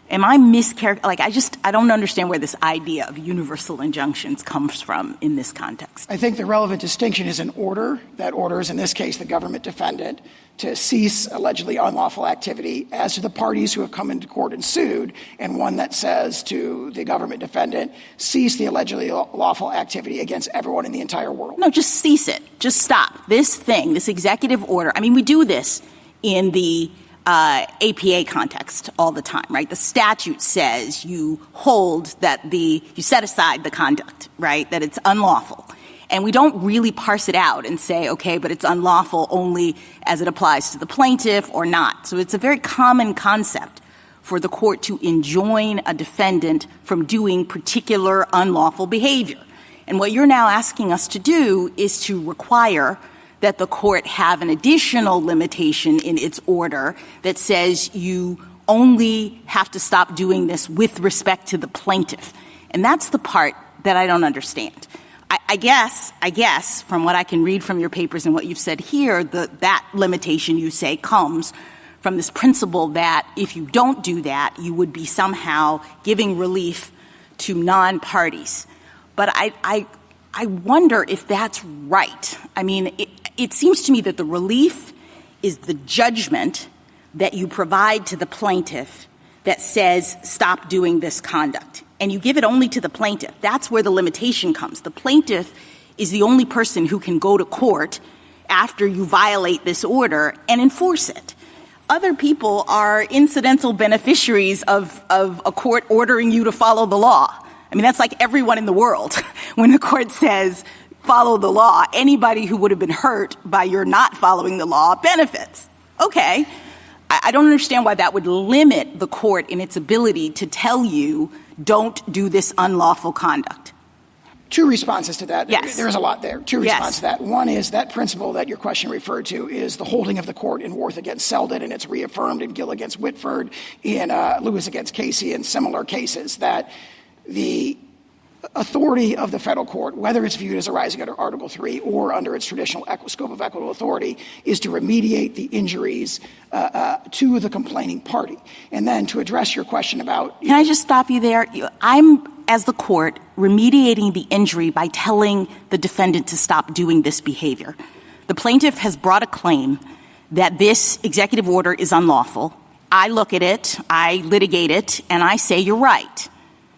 Am I I don't understand where this idea of universal injunctions comes from in this context. I think the relevant distinction is an order that orders, in this case, the government defendant to cease allegedly unlawful activity as to the parties who have come into court and sued, and one that says to the government defendant, cease the allegedly lawful activity against everyone in the entire world. No, just cease it. Just stop. This thing, this executive order, we do this in the APA context all the time, right? The statute says you set aside the conduct, right? That it's unlawful. And we don't really parse it out and say, okay, but it's unlawful only as it applies to the plaintiff or not. So it's a very common concept for the court to enjoin a defendant from doing particular unlawful behavior. And what you're now asking us to do is to require that the court have an additional limitation in its order that says you only have to stop doing this with respect to the plaintiff. And that's the part that I don't understand. I guess, from what I can read from your papers and what you've said here, that limitation, you say, comes from this principle that if you don't do that, you would be somehow giving relief to non-parties. But I wonder if that's right. It seems to me that the relief is the judgment that you provide to the plaintiff that says stop doing this conduct. And you give it only to the plaintiff. That's where the limitation comes. The plaintiff is the only person who can go to court after you violate this order and enforce it. Other people are incidental beneficiaries of a court ordering you to follow the law. I mean, that's like everyone in the world. When the court says, follow the law, anybody who would have been hurt by your not following the law benefits. Okay. I don't understand why that would limit the court in its ability to tell you, don't do this unlawful conduct. Two responses to that. Yes. There's a lot there. Two responses to that. One is that principle that your question referred to is the holding of the court in Worth against Selden, and it's reaffirmed in Gill against Whitford, in Lewis against Casey, and similar cases, that the authority of the federal court, whether it's viewed as arising under Article III or under its traditional scope of equitable authority, is to remediate the injuries to the complaining party. And then to address your question about— Can I just stop you there? I'm, as the court, remediating the injury by telling the defendant to stop doing this behavior. The plaintiff has brought a claim that this executive order is unlawful. I look at it, I litigate it, and I say, you're right.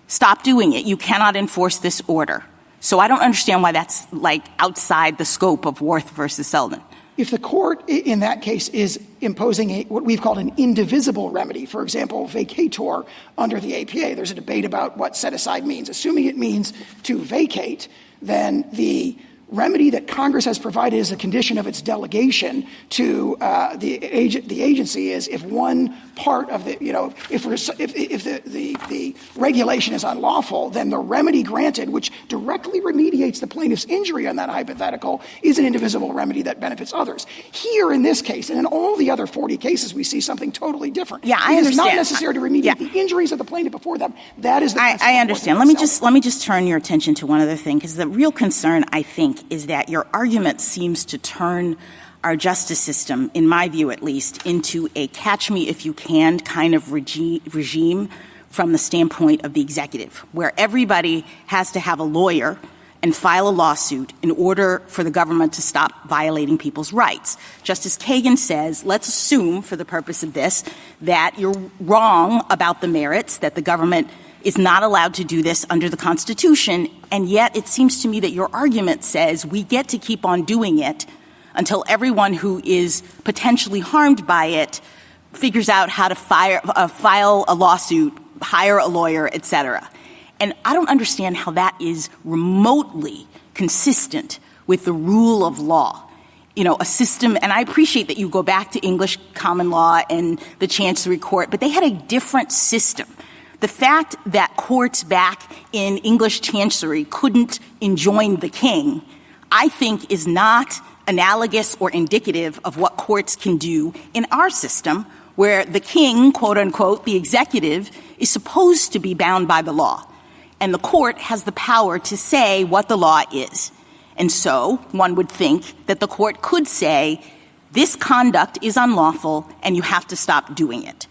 Stop doing it. You cannot enforce this order. So I don't understand why that's like outside the scope of Worth versus Selden. If the court in that case is imposing what we've called an indivisible remedy, for example, vacator under the APA, there's a debate about what set aside means. Assuming it means to vacate, then the remedy that Congress has provided as a condition of its delegation to the agency is if one part of the, if the regulation is unlawful, then the remedy granted, which directly remediates the plaintiff's injury on that hypothetical, is an indivisible remedy that benefits others. Here in this case, and in all the other 40 cases, we see something totally different. Yeah, I understand. It is not necessary to remediate the injuries of the plaintiff before them. That is the I understand. Let me just turn your attention to one other thing, because the real concern, I think, is that your argument seems to turn our justice system, in my view at least, into a catch-me-if-you-can kind of regime from the standpoint of the executive, where everybody has to have a lawyer and file a lawsuit in order for the government to stop violating people's rights. Justice Kagan says, let's assume, for the purpose of this, that you're wrong about the merits, that the government is not allowed to do this under the Constitution, and yet it seems to me that your argument says we get to keep on doing it until everyone who is potentially harmed by it figures out how to file a lawsuit, hire a lawyer, et cetera. And I don't understand how that is remotely consistent with the rule of law. A system, and I appreciate that you go back to English common law and the Chancery Court, but they had a different system. The fact that courts back in English Chancery couldn't enjoin the king, I think, is not analogous or indicative of what courts can do in our system, where the king, quote unquote, the executive, is supposed to be bound by the law. And the court has the power to say what the law is. And so one would think that the court could say, this conduct is unlawful and you have to stop doing it.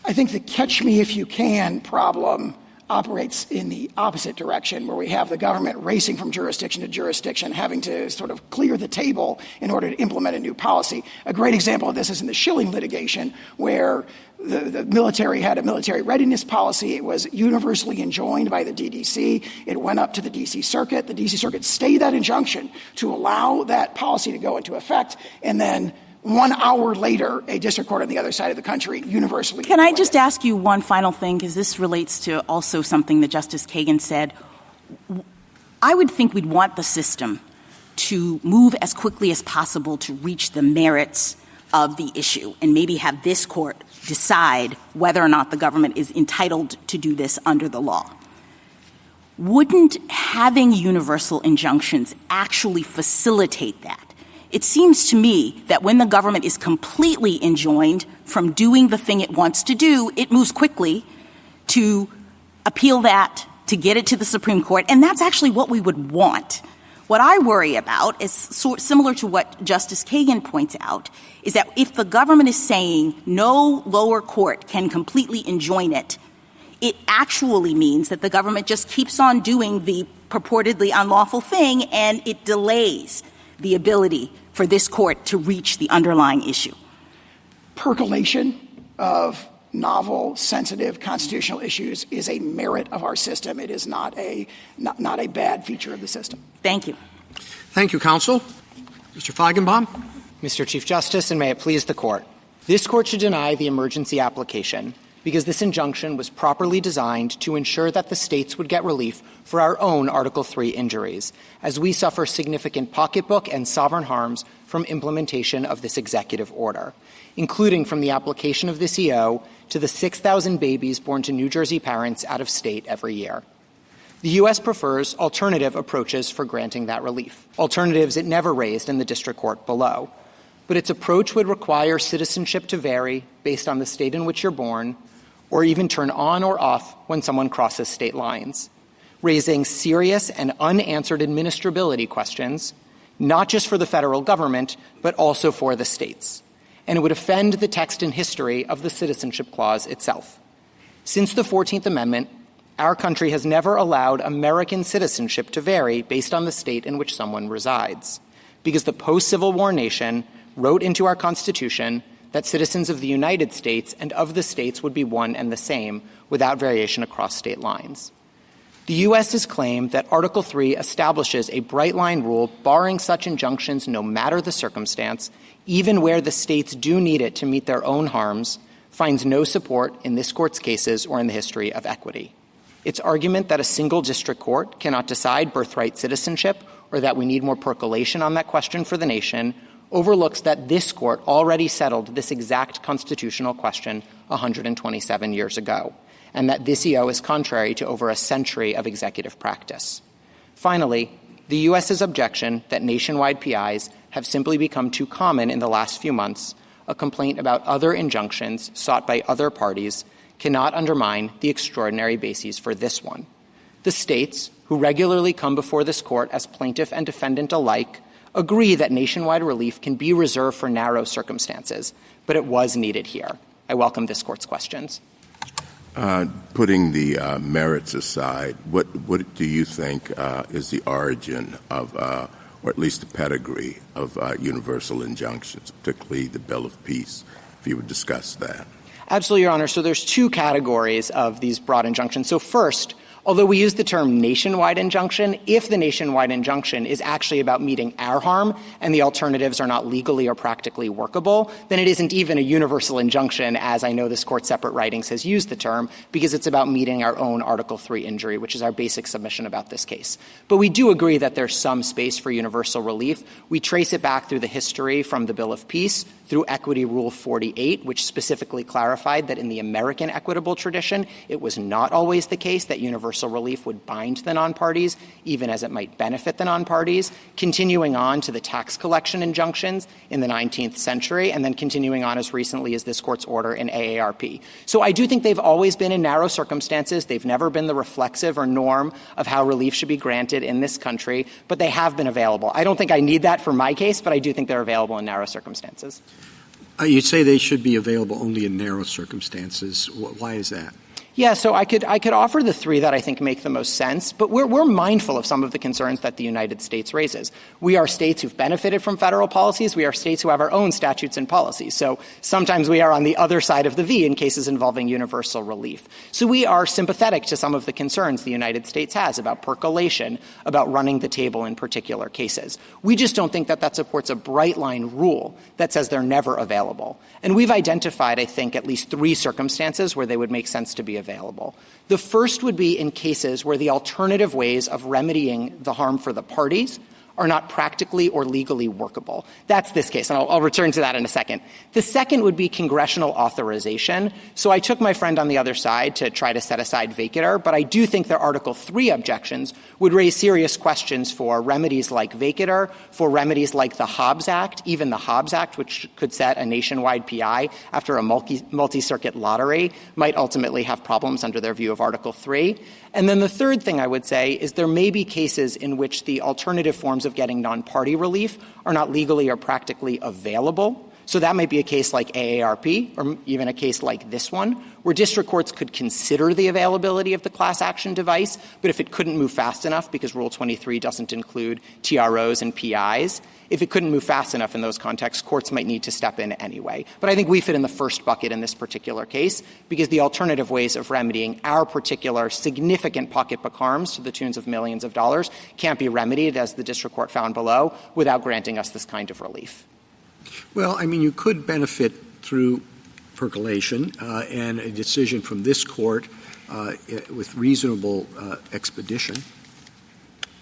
I think the catch-me-if-you-can problem operates in the opposite direction, where we have the government racing from jurisdiction to jurisdiction, having to sort of clear the table in order to implement a new policy. A great example of this is in the Schilling litigation, where the military had a military readiness policy. It was universally enjoined by the DDC. It went up to the D.C. Circuit. The D.C. Circuit stayed that injunction to allow that policy to go into effect, and then 1 hour later, a district court on the other side of the country universally— Can I just ask you one final thing, because this relates to also something that Justice Kagan said. I would think we'd want the system to move as quickly as possible to reach the merits of the issue and maybe have this court decide whether or not the government is entitled to do this under the law. Wouldn't having universal injunctions actually facilitate that? It seems to me that when the government is completely enjoined from doing the thing it wants to do, it moves quickly to appeal that, to get it to the Supreme Court, and that's actually what we would want. What I worry about is similar to what Justice Kagan points out, is that if the government is saying no lower court can completely enjoin it, it actually means that the government just keeps on doing the purportedly unlawful thing, and it delays the ability for this court to reach the underlying issue. Percolation of novel, sensitive constitutional issues is a merit of our system. It is not a bad feature of the system. Thank you. Thank you, counsel. Mr. Feigenbaum? Mr. Chief Justice, and may it please the Court. This Court should deny the emergency application because this injunction was properly designed to ensure that the states would get relief for our own Article III injuries, as we suffer significant pocketbook and sovereign harms from implementation of this executive order, including from the application of this EO to the 6,000 babies born to New Jersey parents out of state every year. The U.S. prefers alternative approaches for granting that relief, alternatives it never raised in the district court below. But its approach would require citizenship to vary based on the state in which you're born, or even turn on or off when someone crosses state lines, raising serious and unanswered administrability questions, not just for the federal government, but also for the states. And it would offend the text and history of the Citizenship Clause itself. Since the 14th Amendment, our country has never allowed American citizenship to vary based on the state in which someone resides, because the post-Civil War nation wrote into our Constitution that citizens of the United States and of the states would be one and the same without variation across state lines. The U.S. has claimed that Article III establishes a bright-line rule barring such injunctions no matter the circumstance, even where the states do need it to meet their own harms, finds no support in this Court's cases or in the history of equity. Its argument that a single district court cannot decide birthright citizenship or that we need more percolation on that question for the nation overlooks that this Court already settled this exact constitutional question 127 years ago, and that this EO is contrary to over a century of executive practice. Finally, the U.S.'s objection that nationwide PIs have simply become too common in the last few months, a complaint about other injunctions sought by other parties, cannot undermine the extraordinary bases for this one. The states, who regularly come before this Court as plaintiff and defendant alike, agree that nationwide relief can be reserved for narrow circumstances, but it was needed here. I welcome this Court's questions. Putting the merits aside, what do you think is the origin of, or at least the pedigree of universal injunctions, particularly the Bill of Peace, if you would discuss that? Absolutely, Your Honor. So there's two categories of these broad injunctions. So first, although we use the term nationwide injunction, if the nationwide injunction is actually about meeting our harm and the alternatives are not legally or practically workable, then it isn't even a universal injunction, as I know this Court's separate writings has used the term, because it's about meeting our own Article III injury, which is our basic submission about this case. But we do agree that there's some space for universal relief. We trace it back through the history from the Bill of Peace, through Equity Rule 48, which specifically clarified that in the American equitable tradition, it was not always the case that universal relief would bind the non-parties, even as it might benefit the non-parties, continuing on to the tax collection injunctions in the 19th century, and then continuing on as recently as this Court's order in AARP. So I do think they've always been in narrow circumstances. They've never been the reflexive or norm of how relief should be granted in this country, but they have been available. I don't think I need that for my case, but I do think they're available in narrow circumstances. You say they should be available only in narrow circumstances. Why is that? Yeah, so I could offer the three that I think make the most sense, but we're mindful of some of the concerns that the United States raises. We are states who've benefited from federal policies. We are states who have our own statutes and policies. So sometimes we are on the other side of the V in cases involving universal relief. So we are sympathetic to some of the concerns the United States has about percolation, about running the table in particular cases. We just don't think that supports a bright-line rule that says they're never available. And we've identified, I think, at least three circumstances where they would make sense to be available. The first would be in cases where the alternative ways of remedying the harm for the parties are not practically or legally workable. That's this case, and I'll return to that in a second. The second would be congressional authorization. So I took my friend on the other side to try to set aside vacatur, but I do think their Article III objections would raise serious questions for remedies like vacatur, for remedies like the Hobbs Act, even the Hobbs Act, which could set a nationwide PI after a multi-circuit lottery, might ultimately have problems under their view of Article III. And then the third thing I would say is there may be cases in which the alternative forms of getting non-party relief are not legally or practically available. So that might be a case like AARP or even a case like this one, where district courts could consider the availability of the class action device, but if it couldn't move fast enough because Rule 23 doesn't include TROs and PIs, if it couldn't move fast enough in those contexts, courts might need to step in anyway. But I think we fit in the first bucket in this particular case because the alternative ways of remedying our particular significant pocketbook harms to the tunes of millions of dollars can't be remedied, as the district court found below, without granting us this kind of relief. Well, I mean, you could benefit through percolation and a decision from this court with reasonable expedition.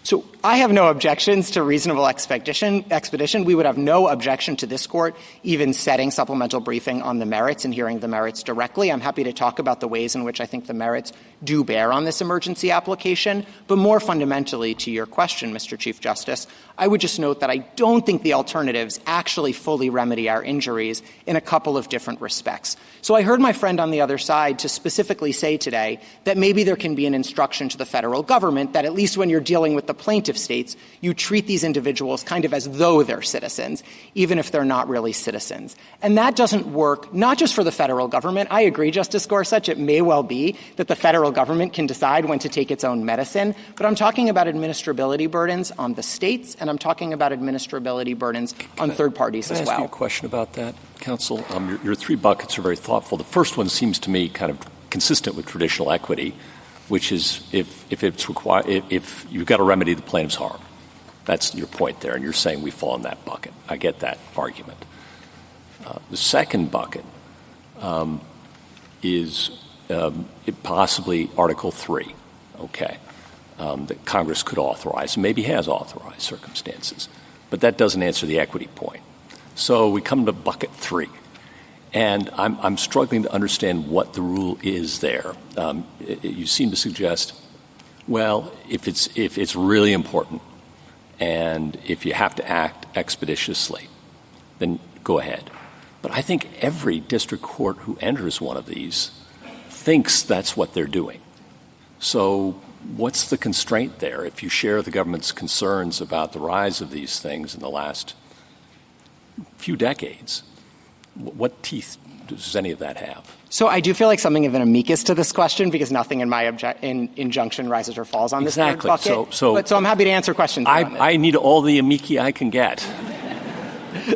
So I have no objections to reasonable expedition. We would have no objection to this court even setting supplemental briefing on the merits and hearing the merits directly. I'm happy to talk about the ways in which I think the merits do bear on this emergency application. But more fundamentally to your question, Mr. Chief Justice, I would just note that I don't think the alternatives actually fully remedy our injuries in a couple of different respects. So I heard my friend on the other side to specifically say today that maybe there can be an instruction to the federal government that at least when you're dealing with the plaintiff states, you treat these individuals kind of as though they're citizens, even if they're not really citizens. And that doesn't work not just for the federal government. I agree, Justice Gorsuch, it may well be that the federal government can decide when to take its own medicine, but I'm talking about administrability burdens on the states, and I'm talking about administrability burdens on third parties as well. Can I ask you a question about that, counsel? Your three buckets are very thoughtful. The first one seems to me kind of consistent with traditional equity, which is if it's required, if you've got to remedy the plaintiff's harm. That's your point there, and you're saying we fall in that bucket. I get that argument. The second bucket is possibly Article 3, okay, that Congress could authorize, and maybe has authorized circumstances. But that doesn't answer the equity point. So we come to bucket 3. And I'm struggling to understand what the rule is there. You seem to suggest, well, if it's really important and if you have to act expeditiously, then go ahead. But I think every district court who enters one of these thinks that's what they're doing. So what's the constraint there? If you share the government's concerns about the rise of these things in the last few decades, what teeth does any of that have? So I do feel like something of an amicus to this question because nothing in my injunction rises or falls on this third bucket. So I'm happy to answer questions. I need all the amici I can get.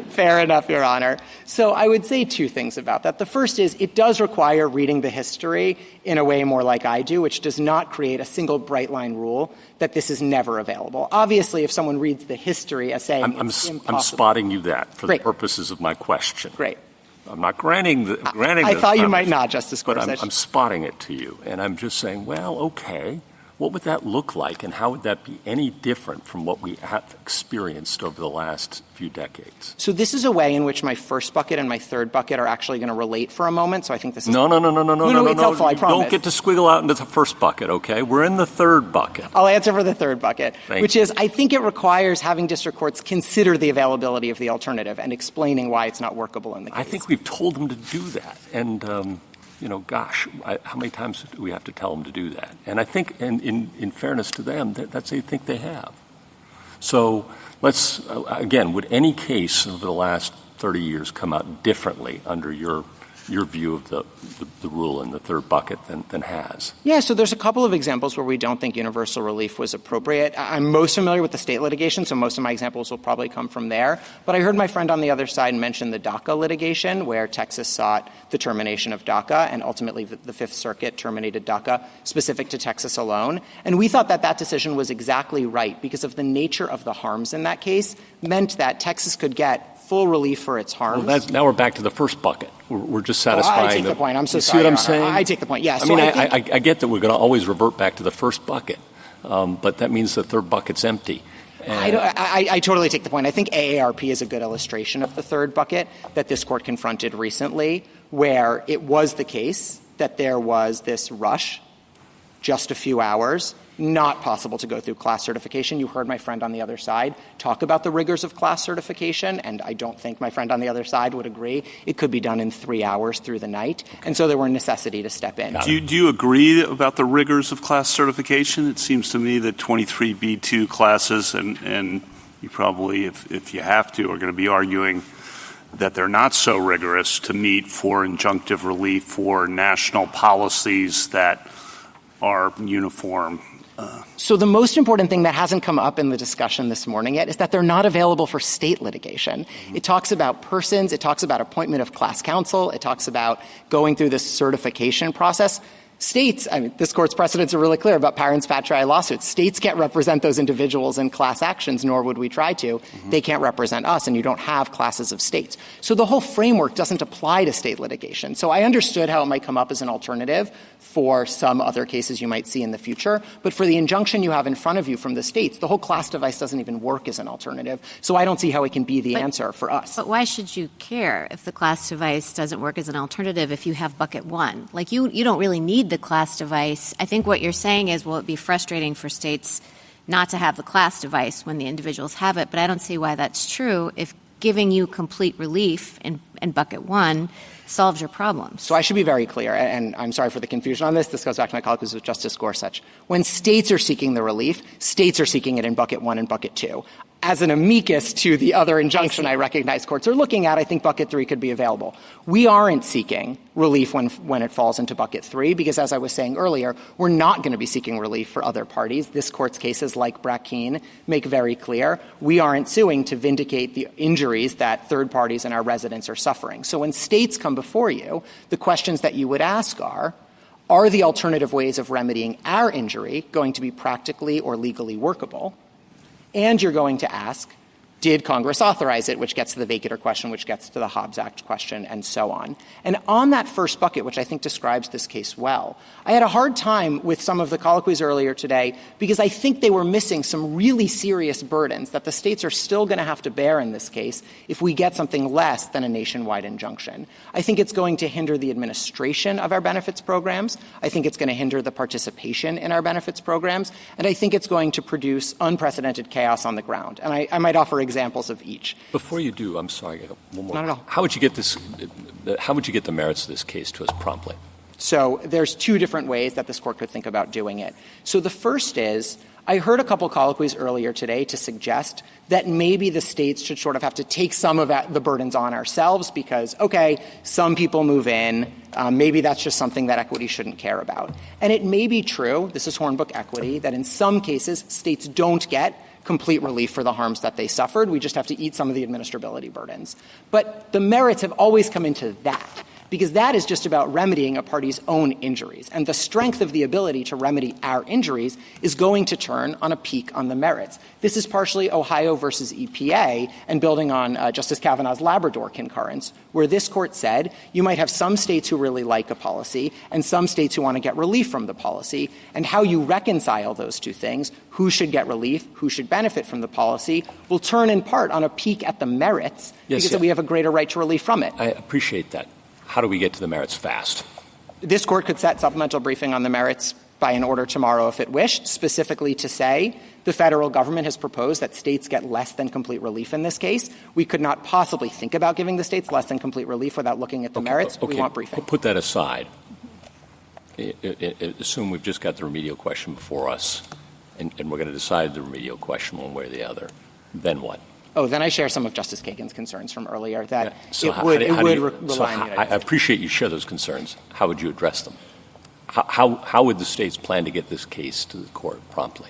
Fair enough, Your Honor. So I would say two things about that. The first is it does require reading the history in a way more like I do, which does not create a single bright line rule that this is never available. Obviously, if someone reads the history as saying I'm spotting you that for Great. the purposes of my question. Great. I'm not granting I thought you might not, Justice Gorsuch. But I'm spotting it to you, and I'm just saying, well, okay, what would that look like, and how would that be any different from what we have experienced over the last few decades? So this is a way in which my first bucket and my third bucket are actually going to relate for a moment. So I think this is No. It's helpful, I promise. Don't get to squiggle out into the first bucket, okay? We're in the third bucket. I'll answer for the third bucket, which is I think it requires having district courts consider the availability of the alternative and explaining why it's not workable in the case. I think we've told them to do that, and how many times do we have to tell them to do that? And I think, in fairness to them, that's they think they have. So let's, again, would any case over the last 30 years come out differently under your view of the rule in the third bucket than has? Yeah, so there's a couple of examples where we don't think universal relief was appropriate. I'm most familiar with the state litigation, so most of my examples will probably come from there. But I heard my friend on the other side mention the DACA litigation, where Texas sought the termination of DACA, and ultimately the Fifth Circuit terminated DACA specific to Texas alone. And we thought that decision was exactly right because of the nature of the harms in that case meant that Texas could get full relief for its harms. Well, now we're back to the first bucket. We're just satisfying I take the point. I'm so you sorry. See what I'm saying? I take the point. Yeah. I get that we're going to always revert back to the first bucket, but that means the third bucket's empty. I totally take the point. I think AARP is a good illustration of the third bucket that this court confronted recently, where it was the case that there was this rush, just a few hours, not possible to go through class certification. You heard my friend on the other side talk about the rigors of class certification, and I don't think my friend on the other side would agree. It could be done in 3 hours through the night, and so there were necessity to step in. Do you agree about the rigors of class certification? It seems to me that 23B2 classes, and you probably, if you have to, are going to be arguing that they're not so rigorous to meet for injunctive relief for national policies that are uniform? So the most important thing that hasn't come up in the discussion this morning yet is that they're not available for state litigation. It talks about persons. It talks about appointment of class counsel. It talks about going through this certification process. States, this court's precedents are really clear about parents patriae lawsuits. States can't represent those individuals in class actions, nor would we try to. They can't represent us, and you don't have classes of states. So the whole framework doesn't apply to state litigation. So I understood how it might come up as an alternative for some other cases you might see in the future. But for the injunction you have in front of you from the states, the whole class device doesn't even work as an alternative. So I don't see how it can be the answer for us. But why should you care if the class device doesn't work as an alternative if you have bucket one? Like you don't really need the class device. I think what you're saying is, well, it'd be frustrating for states not to have the class device when the individuals have it. But I don't see why that's true if giving you complete relief in bucket one solves your problems. So I should be very clear, and I'm sorry for the confusion on this. This goes back to my colleague with Justice Gorsuch. When states are seeking the relief, states are seeking it in bucket one and bucket two. As an amicus to the other injunction I recognize courts are looking at, I think bucket three could be available. We aren't seeking relief when it falls into bucket three because, as I was saying earlier, we're not going to be seeking relief for other parties. This court's cases, like Brackeen, make very clear we aren't suing to vindicate the injuries that third parties and our residents are suffering. So when states come before you, the questions that you would ask are the alternative ways of remedying our injury going to be practically or legally workable? And you're going to ask, did Congress authorize it, which gets to the vacator question, which gets to the Hobbs Act question, and so on. And on that first bucket, which I think describes this case well, I had a hard time with some of the colloquies earlier today because I think they were missing some really serious burdens that the states are still going to have to bear in this case if we get something less than a nationwide injunction. I think it's going to hinder the administration of our benefits programs. I think it's going to hinder the participation in our benefits programs. And I think it's going to produce unprecedented chaos on the ground. And I might offer examples of each. Before you do, I'm sorry, one more. Not at all. How would you get the merits of this case to us promptly? So there's two different ways that this court could think about doing it. So the first is, I heard a couple colloquies earlier today to suggest that maybe the states should sort of have to take some of the burdens on ourselves because, okay, some people move in. Maybe that's just something that equity shouldn't care about. And it may be true, this is Hornbook equity, that in some cases states don't get complete relief for the harms that they suffered. We just have to eat some of the administrability burdens. But the merits have always come into that because that is just about remedying a party's own injuries. And the strength of the ability to remedy our injuries is going to turn on a peak on the merits. This is partially Ohio versus EPA and building on Justice Kavanaugh's Labrador concurrence, where this court said you might have some states who really like a policy and some states who want to get relief from the policy, and how you reconcile those two things, who should get relief, who should benefit from the policy, will turn in part on a peak at the merits because we have a greater right to relief from it. I appreciate that. How do we get to the merits fast? This court could set supplemental briefing on the merits by an order tomorrow if it wished, specifically to say the federal government has proposed that states get less than complete relief in this case. We could not possibly think about giving the states less than complete relief without looking at the merits. Okay. We want briefing. Put that aside. Assume we've just got the remedial question before us, and we're going to decide the remedial question one way or the other. Then what? Oh, then I share some of Justice Kagan's concerns from earlier that So it would rely on the United States. I appreciate you share those concerns. How would you address them? How would the states plan to get this case to the court promptly?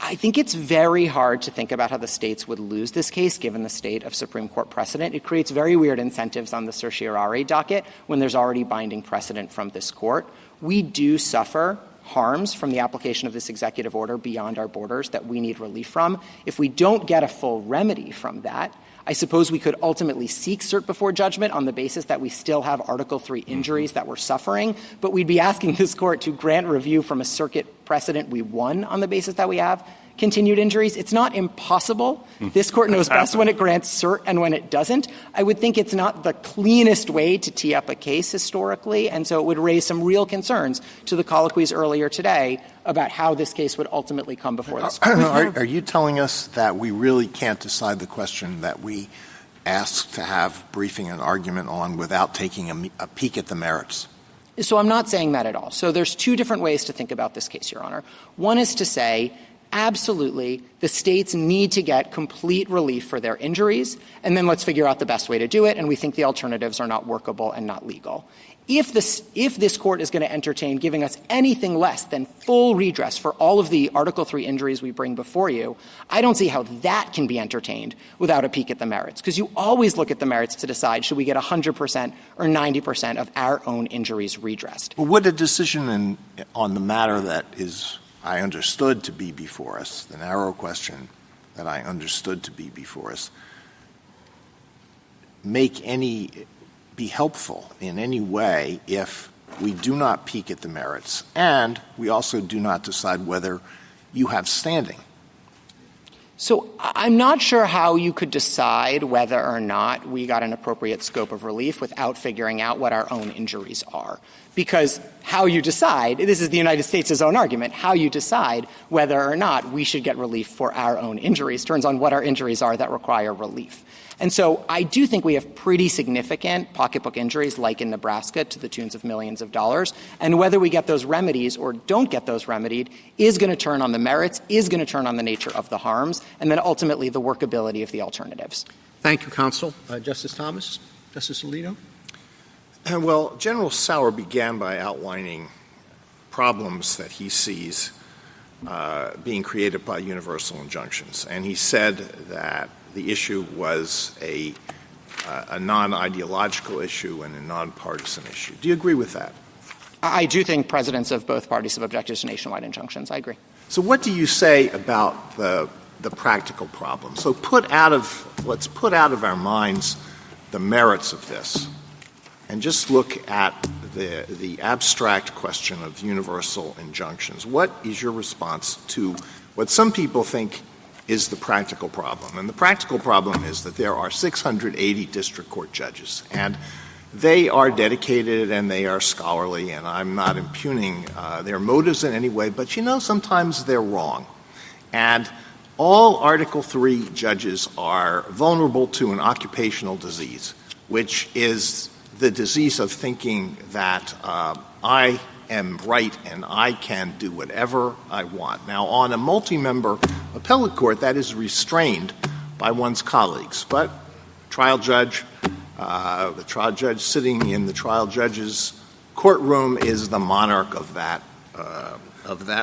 I think it's very hard to think about how the states would lose this case given the state of Supreme Court precedent. It creates very weird incentives on the certiorari docket when there's already binding precedent from this court. We do suffer harms from the application of this executive order beyond our borders that we need relief from. If we don't get a full remedy from that, I suppose we could ultimately seek cert before judgment on the basis that we still have Article III injuries that we're suffering, but we'd be asking this court to grant review from a circuit precedent we won on the basis that we have continued injuries. It's not impossible. This court knows best when it grants cert and when it doesn't. I would think it's not the cleanest way to tee up a case historically, and so it would raise some real concerns to the colloquies earlier today about how this case would ultimately come before this court. Are you telling us that we really can't decide the question that we asked to have briefing and argument on without taking a peek at the merits? So I'm not saying that at all. So there's two different ways to think about this case, Your Honor. One is to say absolutely, the states need to get complete relief for their injuries, and then let's figure out the best way to do it, and we think the alternatives are not workable and not legal. If this court is going to entertain giving us anything less than full redress for all of the Article III injuries we bring before you, I don't see how that can be entertained without a peek at the merits, because you always look at the merits to decide should we get 100% or 90% of our own injuries redressed. Well, would a decision on the matter that I understood to be before us, the narrow question that I understood to be before us, be helpful in any way if we do not peek at the merits and we also do not decide whether you have standing? So I'm not sure how you could decide whether or not we got an appropriate scope of relief without figuring out what our own injuries are. Because how you decide, this is the United States' own argument, how you decide whether or not we should get relief for our own injuries turns on what our injuries are that require relief. And so I do think we have pretty significant pocketbook injuries, like in Nebraska, to the tunes of millions of dollars. And whether we get those remedies or don't get those remedied is going to turn on the merits, is going to turn on the nature of the harms, and then ultimately the workability of the alternatives. Thank you, counsel. Justice Thomas? Justice Alito? Well, General Sauer began by outlining problems that he sees being created by universal injunctions. And he said that the issue was a non-ideological issue and a non-partisan issue. Do you agree with that? I do think presidents of both parties have objected to nationwide injunctions. I agree. So what do you say about the practical problem? So let's put out of our minds the merits of this and just look at the abstract question of universal injunctions. What is your response to what some people think is the practical problem? And the practical problem is that there are 680 district court judges, and they are dedicated and they are scholarly, and I'm not impugning their motives in any way, but sometimes they're wrong. And all Article III judges are vulnerable to an occupational disease, which is the disease of thinking that I am right and I can do whatever I want. Now, on a multi-member appellate court, that is restrained by one's colleagues. But the trial judge sitting in the trial judge's courtroom is the monarch of that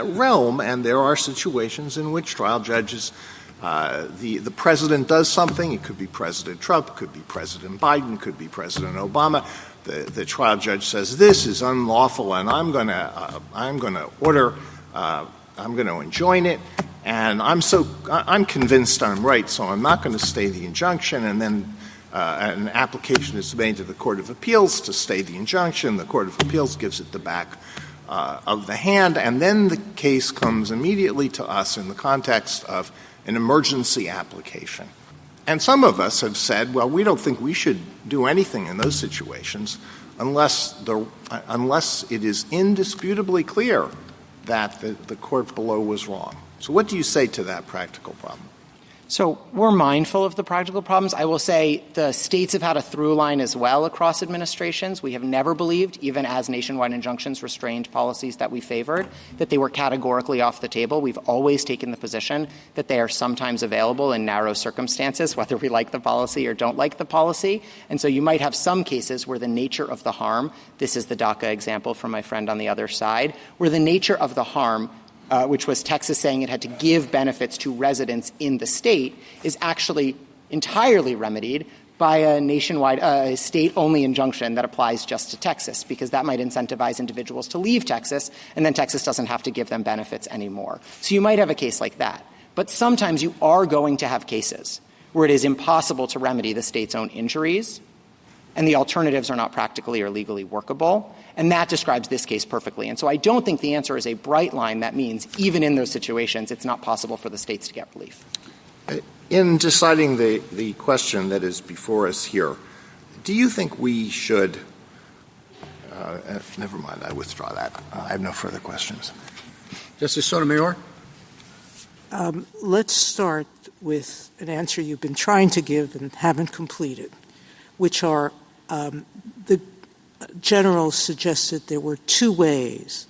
realm, and there are situations in which trial judges, the president does something. It could be President Trump, it could be President Biden, it could be President Obama. The trial judge says this is unlawful, and I'm going to enjoin it, and I'm convinced I'm right, so I'm not going to stay the injunction. And then an application is made to the Court of Appeals to stay the injunction. The Court of Appeals gives it the back of the hand, and then the case comes immediately to us in the context of an emergency application. And some of us have said, well, we don't think we should do anything in those situations unless it is indisputably clear that the court below was wrong. So what do you say to that practical problem? So we're mindful of the practical problems. I will say the states have had a through line as well across administrations. We have never believed, even as nationwide injunctions restrained policies that we favored, that they were categorically off the table. We've always taken the position that they are sometimes available in narrow circumstances, whether we like the policy or don't like the policy. And so you might have some cases where the nature of the harm, this is the DACA example from my friend on the other side, where the nature of the harm which was Texas saying it had to give benefits to residents in the state, is actually entirely remedied by a nationwide state-only injunction that applies just to Texas, because that might incentivize individuals to leave Texas, and then Texas doesn't have to give them benefits anymore. So you might have a case like that. But sometimes you are going to have cases where it is impossible to remedy the state's own injuries, and the alternatives are not practically or legally workable. And that describes this case perfectly. And so I don't think the answer is a bright line that means even in those situations it's not possible for the states to get relief. In deciding the question that is before us here, do you think we should never mind, I withdraw that. I have no further questions. Justice Sotomayor? Let's start with an answer you've been trying to give and haven't completed, which are the general suggested there were two ways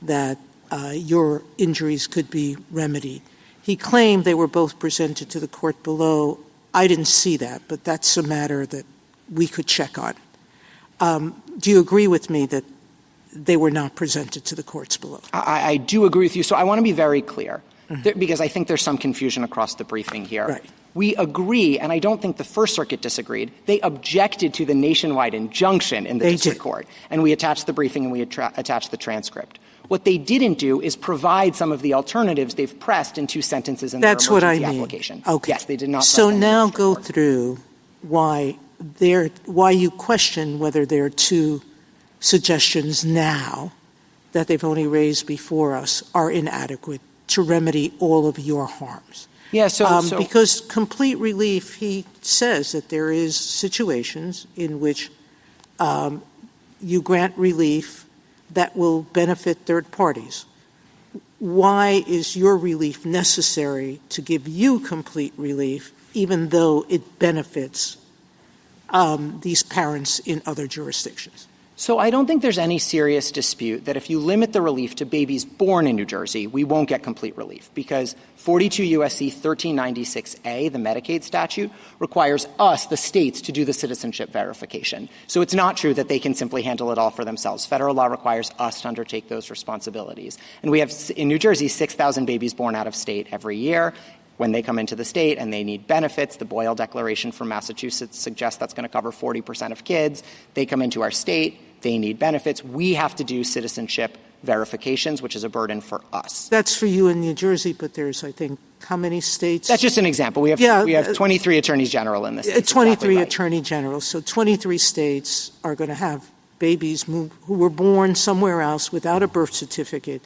that your injuries could be remedied. He claimed they were both presented to the court below. I didn't see that, but that's a matter that we could check on. Do you agree with me that they were not presented to the courts below? I do agree with you. So I want to be very clear, because I think there's some confusion across the briefing here. Right. We agree, and I don't think the First Circuit disagreed. They objected to the nationwide injunction in the district court, and we attached the briefing and we attached the transcript. What they didn't do is provide some of the alternatives they've pressed in two sentences in their emergency application. Okay. Yes, they did not. So now go through why you question whether there are two suggestions now that they've only raised before us are inadequate to remedy all of your harms. Yeah, because complete relief, he says that there is situations in which you grant relief that will benefit third parties. Why is your relief necessary to give you complete relief, even though it benefits these parents in other jurisdictions? So I don't think there's any serious dispute that if you limit the relief to babies born in New Jersey, we won't get complete relief, because 42 U.S.C. 1396A, the Medicaid statute, requires us, the states, to do the citizenship verification. So it's not true that they can simply handle it all for themselves. Federal law requires us to undertake those responsibilities. And we have, in New Jersey, 6,000 babies born out of state every year. When they come into the state and they need benefits, the Boyle Declaration from Massachusetts suggests that's going to cover 40% of kids. They come into our state, they need benefits. We have to do citizenship verifications, which is a burden for us. That's for you in New Jersey, but there's, I think, how many states? That's just an example. We have 23 attorneys general in this state. 23 exactly right. attorney generals. So 23 states are going to have babies who were born somewhere else without a birth certificate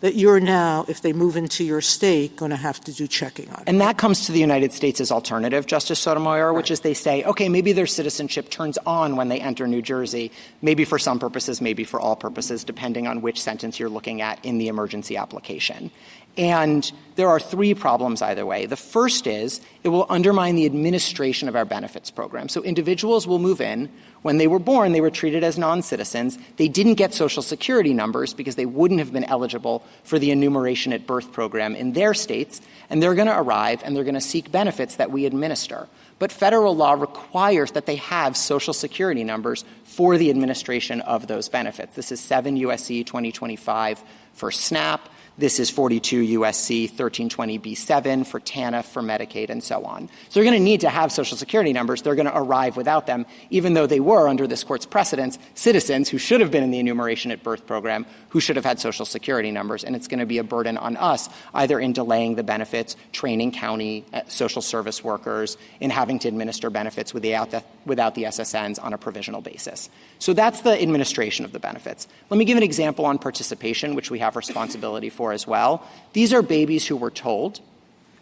that you're now, if they move into your state, going to have to do checking on. And that comes to the United States' alternative, Justice Sotomayor, which is they say, okay, maybe their citizenship turns on when they enter New Jersey, maybe for some purposes, maybe for all purposes, depending on which sentence you're looking at in the emergency application. And there are three problems either way. The first is it will undermine the administration of our benefits program. So individuals will move in. When they were born, they were treated as non-citizens. They didn't get Social Security numbers because they wouldn't have been eligible for the enumeration at birth program in their states. And they're going to arrive and they're going to seek benefits that we administer. But federal law requires that they have Social Security numbers for the administration of those benefits. This is 7 U.S.C. 2025 for SNAP. This is 42 U.S.C. 1320b7 for TANF, for Medicaid, and so on. So they're going to need to have Social Security numbers. They're going to arrive without them, even though they were, under this Court's precedents, citizens who should have been in the enumeration at birth program, who should have had Social Security numbers. And it's going to be a burden on us, either in delaying the benefits, training county social service workers, in having to administer benefits without the SSNs on a provisional basis. So that's the administration of the benefits. Let me give an example on participation, which we have responsibility for as well. These are babies who were told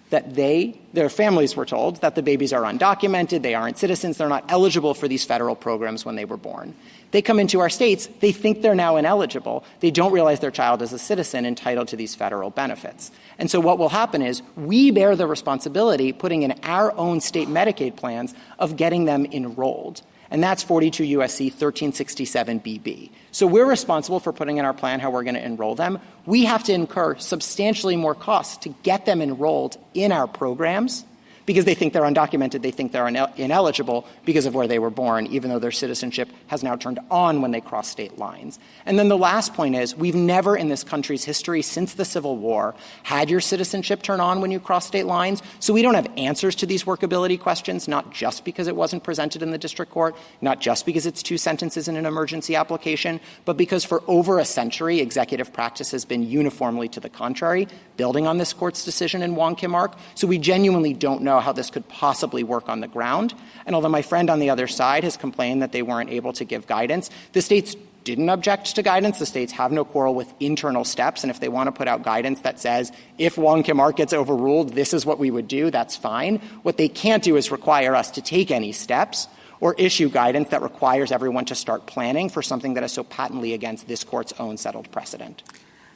that their families were told that the babies are undocumented, they aren't citizens, they're not eligible for these federal programs when they were born. They come into our states, they think they're now ineligible. They don't realize their child is a citizen entitled to these federal benefits. And so what will happen is we bear the responsibility, putting in our own state Medicaid plans, of getting them enrolled. And that's 42 U.S.C. 1367BB. So we're responsible for putting in our plan how we're going to enroll them. We have to incur substantially more costs to get them enrolled in our programs because they think they're undocumented, they think they're ineligible because of where they were born, even though their citizenship has now turned on when they cross state lines. And then the last point is we've never in this country's history since the Civil War had your citizenship turn on when you cross state lines. So we don't have answers to these workability questions, not just because it wasn't presented in the district court, not just because it's two sentences in an emergency application, but because for over a century, executive practice has been uniformly to the contrary, building on this Court's decision in Wong Kim Ark. So we genuinely don't know how this could possibly work on the ground. And although my friend on the other side has complained that they weren't able to give guidance, the states didn't object to guidance. The states have no quarrel with internal steps. And if they want to put out guidance that says, if Wong Kim Ark gets overruled, this is what we would do, that's fine. What they can't do is require us to take any steps or issue guidance that requires everyone to start planning for something that is so patently against this Court's own settled precedent.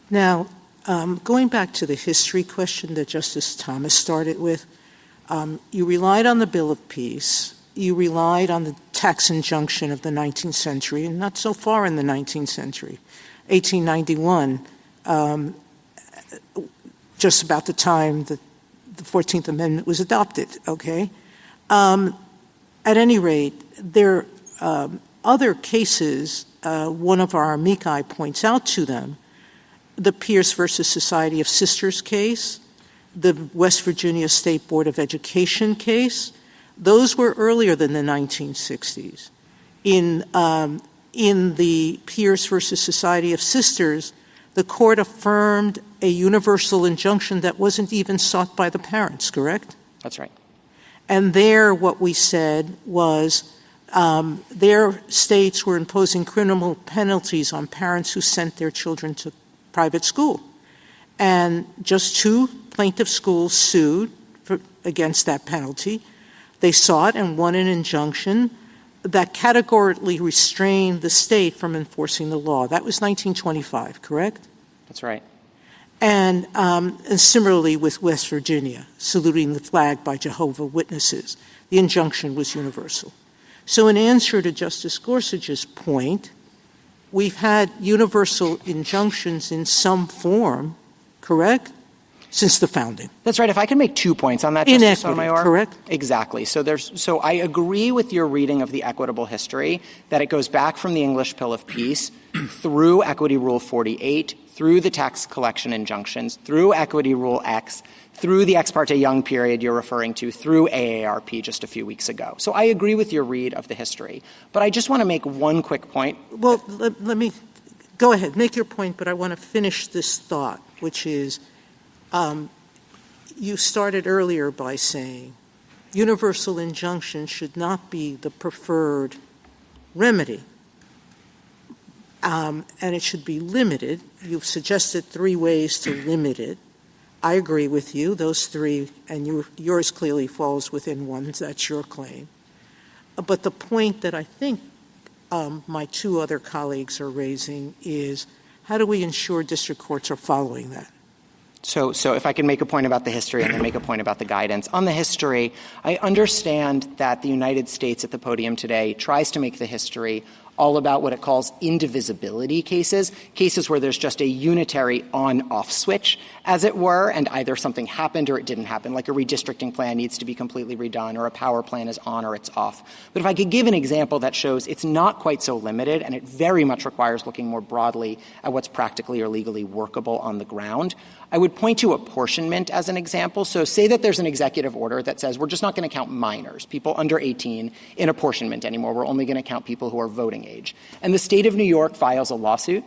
Now, going back to the history question that Justice Thomas started with, you relied on the Bill of Peace. You relied on the tax injunction of the 19th century, and not so far in the 19th century. 1891 just about the time that the 14th Amendment was adopted, okay? At any rate, there are other cases, one of our amici points out to them, the Pierce versus Society of Sisters case, the West Virginia State Board of Education case. Those were earlier than the 1960s. In the Pierce versus Society of Sisters, the court affirmed a universal injunction that wasn't even sought by the parents, correct? That's right. And there what we said was their states were imposing criminal penalties on parents who sent their children to private school. And just 2 plaintiff schools sued against that penalty. They sought and won an injunction that categorically restrained the state from enforcing the law. That was 1925, correct? That's right. And similarly with West Virginia, saluting the flag by Jehovah's Witnesses. The injunction was universal. So in answer to Justice Gorsuch's point, we've had universal injunctions in some form, correct, since the founding. That's right. If I can make 2 points on that, Justice Sotomayor. Correct? Exactly. So I agree with your reading of the equitable history, that it goes back from the English Pill of Peace through Equity Rule 48, through the tax collection injunctions, through Equity Rule X, through the Ex parte Young period you're referring to, through AARP just a few weeks ago. So I agree with your read of the history. But I just want to make one quick point. Well, let me go ahead. Make your point, but I want to finish this thought, which is you started earlier by saying universal injunction should not be the preferred remedy, and it should be limited. You've suggested 3 ways to limit it. I agree with you, those 3, and yours clearly falls within one. That's your claim. But the point that I think my 2 other colleagues are raising is, how do we ensure district courts are following that? So if I can make a point about the history and then make a point about the guidance. On the history, I understand that the United States at the podium today tries to make the history all about what it calls indivisibility cases where there's just a unitary on-off switch, as it were, and either something happened or it didn't happen, like a redistricting plan needs to be completely redone or a power plan is on or it's off. But if I could give an example that shows it's not quite so limited and it very much requires looking more broadly at what's practically or legally workable on the ground, I would point to apportionment as an example. So say that there's an executive order that says we're just not going to count minors, people under 18, in apportionment anymore. We're only going to count people who are voting age. And the state of New York files a lawsuit,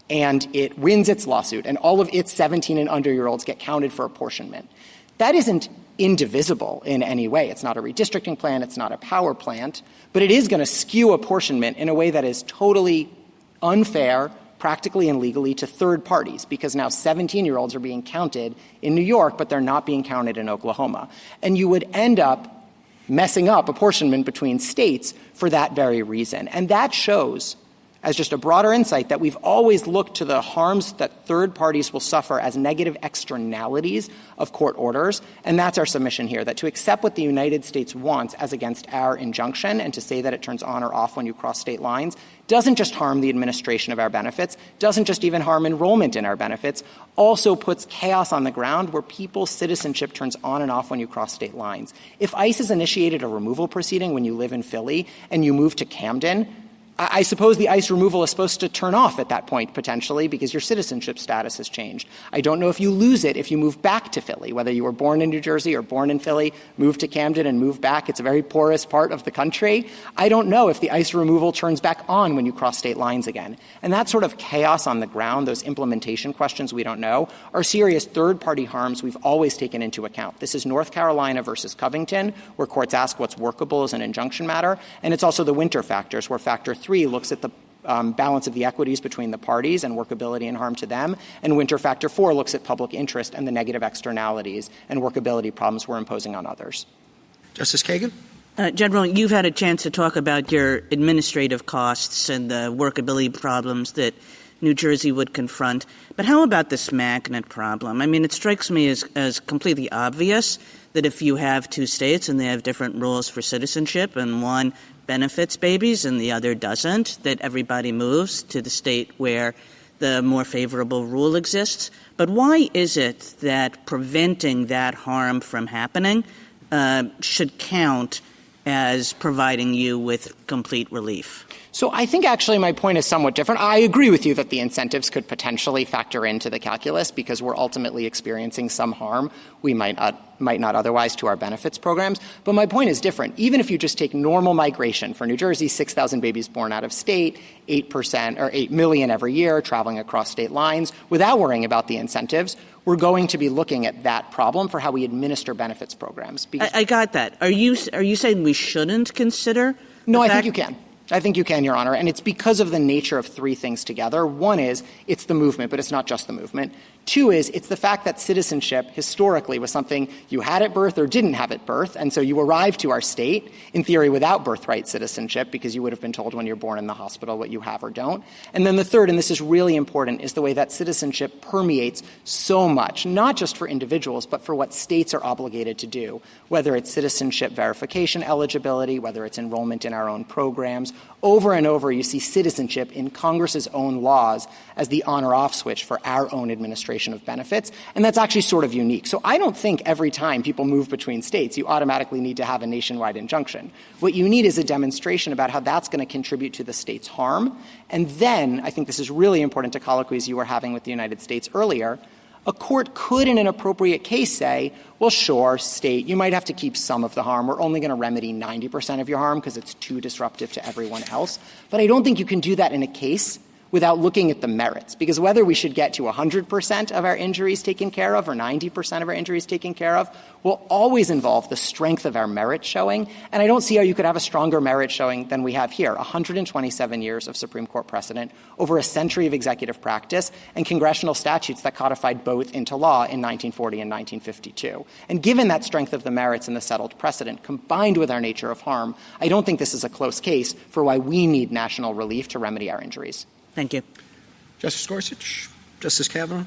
and it wins its lawsuit, and all of its 17 and under-year-olds get counted for apportionment. That isn't indivisible in any way. It's not a redistricting plan. It's not a power plant. But it is going to skew apportionment in a way that is totally unfair, practically and legally, to third parties, because now 17-year-olds are being counted in New York, but they're not being counted in Oklahoma. And you would end up messing up apportionment between states for that very reason. And that shows, as just a broader insight, that we've always looked to the harms that third parties will suffer as negative externalities of court orders. And that's our submission here, that to accept what the United States wants as against our injunction and to say that it turns on or off when you cross state lines doesn't just harm the administration of our benefits, doesn't just even harm enrollment in our benefits, also puts chaos on the ground where people's citizenship turns on and off when you cross state lines. If ICE has initiated a removal proceeding when you live in Philly and you move to Camden, I suppose the ICE removal is supposed to turn off at that point, potentially, because your citizenship status has changed. I don't know if you lose it if you move back to Philly, whether you were born in New Jersey or born in Philly, move to Camden and move back. It's a very porous part of the country. I don't know if the ICE removal turns back on when you cross state lines again. And that sort of chaos on the ground, those implementation questions we don't know, are serious third-party harms we've always taken into account. This is North Carolina versus Covington, where courts ask what's workable as an injunction matter, and it's also the winter factors, where factor 3 looks at the balance of the equities between the parties and workability and harm to them, and winter factor 4 looks at public interest and the negative externalities and workability problems we're imposing on others. Justice Kagan? General, you've had a chance to talk about your administrative costs and the workability problems that New Jersey would confront. But how about this magnet problem? I mean, it strikes me as completely obvious that if you have 2 states and they have different rules for citizenship and one benefits babies and the other doesn't, that everybody moves to the state where the more favorable rule exists. But why is it that preventing that harm from happening should count as providing you with complete relief? So I think actually my point is somewhat different. I agree with you that the incentives could potentially factor into the calculus because we're ultimately experiencing some harm we might not otherwise to our benefits programs. But my point is different. Even if you just take normal migration for New Jersey, 6,000 babies born out of state, 8% or 8 million every year traveling across state lines, without worrying about the incentives, we're going to be looking at that problem for how we administer benefits programs. I got that. Are you saying we shouldn't consider? No, I think you can. I think you can, Your Honor, and it's because of the nature of three things together. One is it's the movement, but it's not just the movement. Two is it's the fact that citizenship historically was something you had at birth or didn't have at birth, and so you arrived to our state, in theory, without birthright citizenship because you would have been told when you're born in the hospital what you have or don't. And then the third, and this is really important, is the way that citizenship permeates so much, not just for individuals, but for what states are obligated to do, whether it's citizenship verification eligibility, whether it's enrollment in our own programs. Over and over, you see citizenship in Congress's own laws as the on or off switch for our own administration of benefits, and that's actually sort of unique. So I don't think every time people move between states, you automatically need to have a nationwide injunction. What you need is a demonstration about how that's going to contribute to the state's harm. And then, I think this is really important to colloquies you were having with the United States earlier, a court could in an appropriate case say, well, sure, state, you might have to keep some of the harm. We're only going to remedy 90% of your harm because it's too disruptive to everyone else. But I don't think you can do that in a case without looking at the merits, because whether we should get to 100% of our injuries taken care of or 90% of our injuries taken care of will always involve the strength of our merit showing. And I don't see how you could have a stronger merit showing than we have here, 127 years of Supreme Court precedent, over a century of executive practice, and congressional statutes that codified both into law in 1940 and 1952. And given that strength of the merits and the settled precedent, combined with our nature of harm, I don't think this is a close case for why we need national relief to remedy our injuries. Thank you. Justice Gorsuch, Justice Kavanaugh,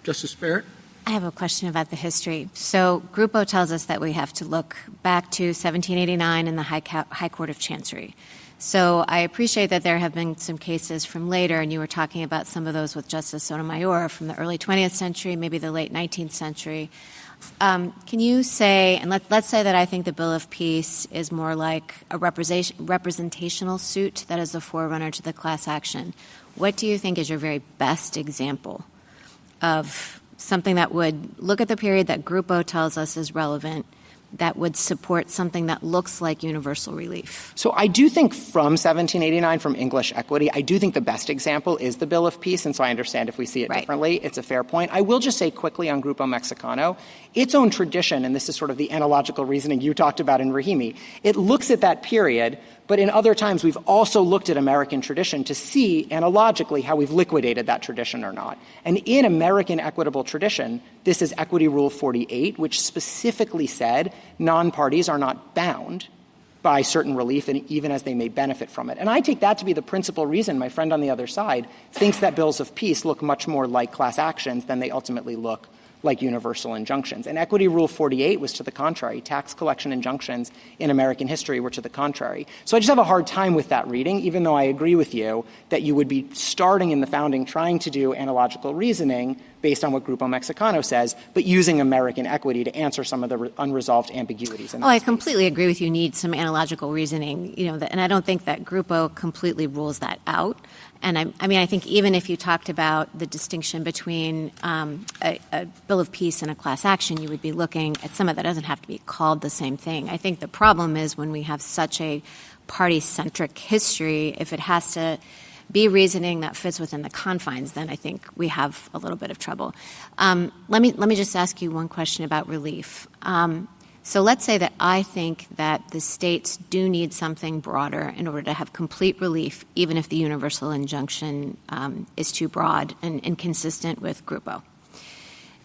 Justice Barrett. I have a question about the history. So Grupo tells us that we have to look back to 1789 in the High Court of Chancery. So I appreciate that there have been some cases from later, and you were talking about some of those with Justice Sotomayor from the early 20th century, maybe the late 19th century. Can you say, and let's say that I think the Bill of Peace is more like a representational suit that is a forerunner to the class action. What do you think is your very best example of something that would look at the period that Grupo tells us is relevant, that would support something that looks like universal relief? So I do think from 1789, from English equity, I do think the best example is the Bill of Peace, and so I understand if we see it differently, it's a fair point. I will just say quickly on Grupo Mexicano, its own tradition, and this is sort of the analogical reasoning you talked about in Rahimi, it looks at that period, but in other times we've also looked at American tradition to see analogically how we've liquidated that tradition or not. And in American equitable tradition, this is Equity Rule 48, which specifically said non-parties are not bound by certain relief, and even as they may benefit from it. And I take that to be the principal reason my friend on the other side thinks that bills of peace look much more like class actions than they ultimately look like universal injunctions. And Equity Rule 48 was to the contrary. Tax collection injunctions in American history were to the contrary. So I just have a hard time with that reading, even though I agree with you that you would be starting in the founding trying to do analogical reasoning based on what Grupo Mexicano says, but using American equity to answer some of the unresolved ambiguities. I completely agree with you. Need some analogical reasoning, and I don't think that Grupo completely rules that out. And I think even if you talked about the distinction between a Bill of Peace and a class action, you would be looking at some of that doesn't have to be called the same thing. I think the problem is when we have such a party-centric history, if it has to be reasoning that fits within the confines, then I think we have a little bit of trouble. Let me just ask you one question about relief. So let's say that I think that the states do need something broader in order to have complete relief, even if the universal injunction is too broad and inconsistent with Grupo.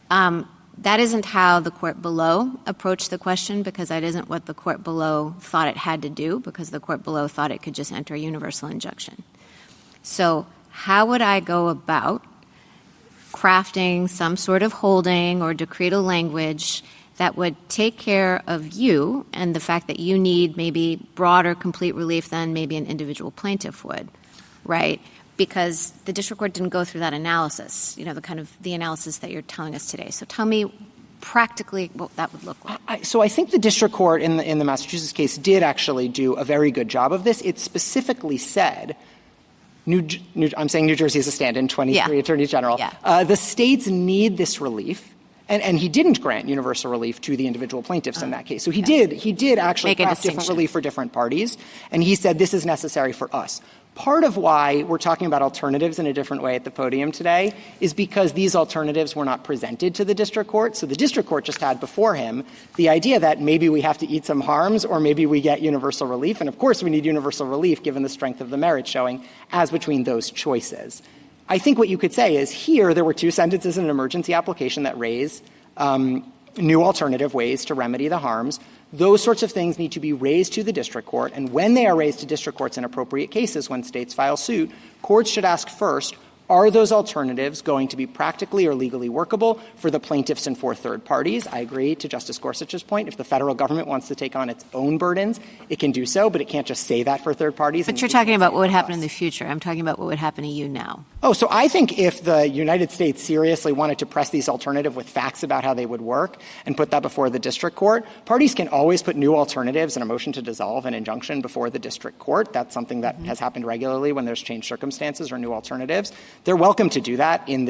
That isn't how the court below approached the question, because that isn't what the court below thought it had to do, because the court below thought it could just enter a universal injunction. So how would I go about crafting some sort of holding or decretal language that would take care of you and the fact that you need maybe broader complete relief than maybe an individual plaintiff would, right? because the district court didn't go through that analysis, the analysis that you're telling us today. So tell me practically what that would look like. So I think the district court in the Massachusetts case did actually do a very good job of this. It specifically said, I'm saying New Jersey as a stand-in, 23 attorneys general. Yeah. The states need this relief. And he didn't grant universal relief to the individual plaintiffs in that case. So he did actually craft different relief for different parties. And he said this is necessary for us. Part of why we're talking about alternatives in a different way at the podium today is because these alternatives were not presented to the district court. So the district court just had before him the idea that maybe we have to eat some harms or maybe we get universal relief. And of course we need universal relief given the strength of the merits showing as between those choices. I think what you could say is here there were two sentences in an emergency application that raise new alternative ways to remedy the harms. Those sorts of things need to be raised to the district court, and when they are raised to district courts in appropriate cases, when states file suit, courts should ask first, are those alternatives going to be practically or legally workable for the plaintiffs and for third parties? I agree to Justice Gorsuch's point. If the federal government wants to take on its own burdens, it can do so, but it can't just say that for third parties. But you're talking about what would happen in the future. I'm talking about what would happen to you now. Oh, so I think if the United States seriously wanted to press these alternatives with facts about how they would work and put that before the district court, parties can always put new alternatives and a motion to dissolve an injunction before the district court. That's something that has happened regularly when there's changed circumstances or new alternatives. They're welcome to do that in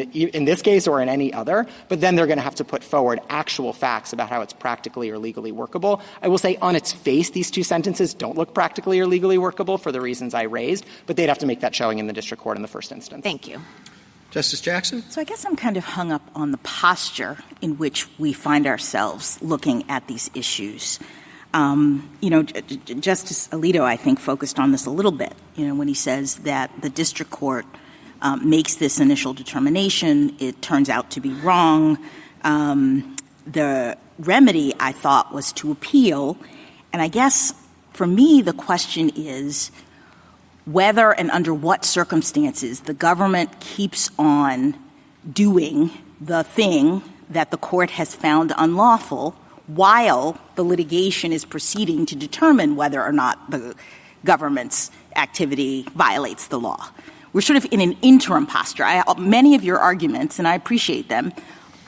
this case or in any other, but then they're going to have to put forward actual facts about how it's practically or legally workable. I will say on its face, these two sentences don't look practically or legally workable for the reasons I raised, but they'd have to make that showing in the district court in the first instance. Thank you. Justice Jackson? So I guess I'm kind of hung up on the posture in which we find ourselves looking at these issues. Justice Alito, I think, focused on this a little bit, when he says that the district court makes this initial determination. It turns out to be wrong. The remedy, I thought, was to appeal. And I guess for me, the question is whether and under what circumstances the government keeps on doing the thing that the court has found unlawful while the litigation is proceeding to determine whether or not the government's activity violates the law. We're sort of in an interim posture. Many of your arguments, and I appreciate them,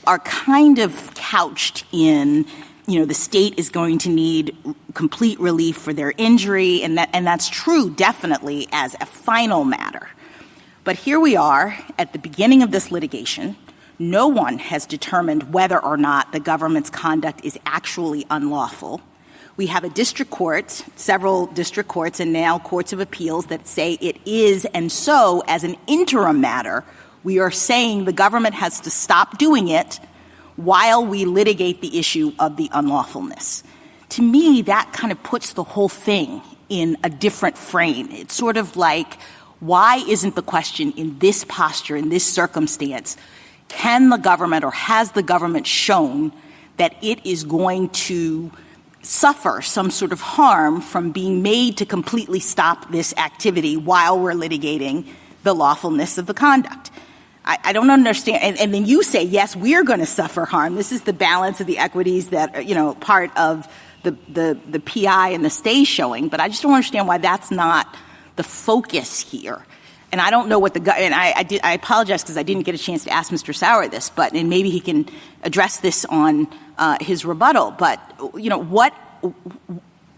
are kind of couched in, the state is going to need complete relief for their injury, and that's true definitely as a final matter. But here we are at the beginning of this litigation. No one has determined whether or not the government's conduct is actually unlawful. We have a district court, several district courts, and now courts of appeals that say it is, and so as an interim matter, we are saying the government has to stop doing it while we litigate the issue of the unlawfulness. To me, that kind of puts the whole thing in a different frame. It's sort of like, why isn't the question in this posture, in this circumstance, can the government or has the government shown that it is going to suffer some sort of harm from being made to completely stop this activity while we're litigating the lawfulness of the conduct? I don't understand. And then you say, yes, we're going to suffer harm. This is the balance of the equities that, part of the PI and the stay showing. But I just don't understand why that's not the focus here. And I don't know what I apologize because I didn't get a chance to ask Mr. Sauer this, and maybe he can address this on his rebuttal. But,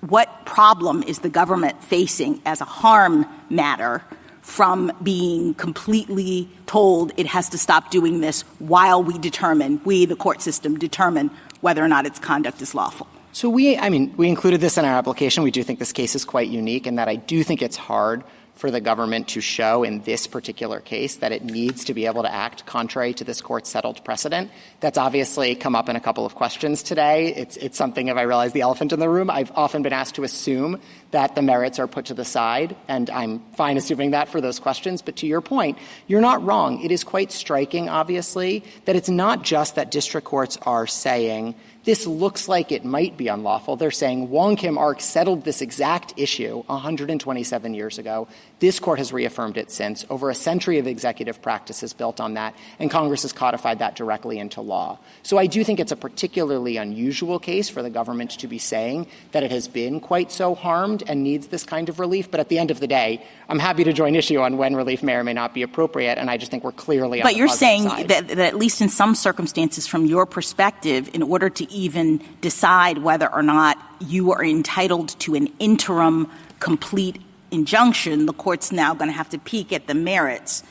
what problem is the government facing as a harm matter from being completely told it has to stop doing this while we, the court system, determine whether or not its conduct is lawful? So we included this in our application. We do think this case is quite unique in that I do think it's hard for the government to show in this particular case that it needs to be able to act contrary to this court's settled precedent. That's obviously come up in a couple of questions today. It's something, if I realize the elephant in the room, I've often been asked to assume that the merits are put to the side, and I'm fine assuming that for those questions. But to your point, you're not wrong. It is quite striking, obviously, that it's not just that district courts are saying this looks like it might be unlawful. They're saying Wong Kim Ark settled this exact issue 127 years ago. This court has reaffirmed it since. Over a century of executive practice is built on that, and Congress has codified that directly into law. So I do think it's a particularly unusual case for the government to be saying that it has been quite so harmed and needs this kind of relief. But at the end of the day, I'm happy to join issue on when relief may or may not be appropriate, and I just think we're clearly on the positive side. But you're saying that at least in some circumstances, from your perspective, in order to even decide whether or not you are entitled to an interim complete injunction, the court's now going to have to peek at the merits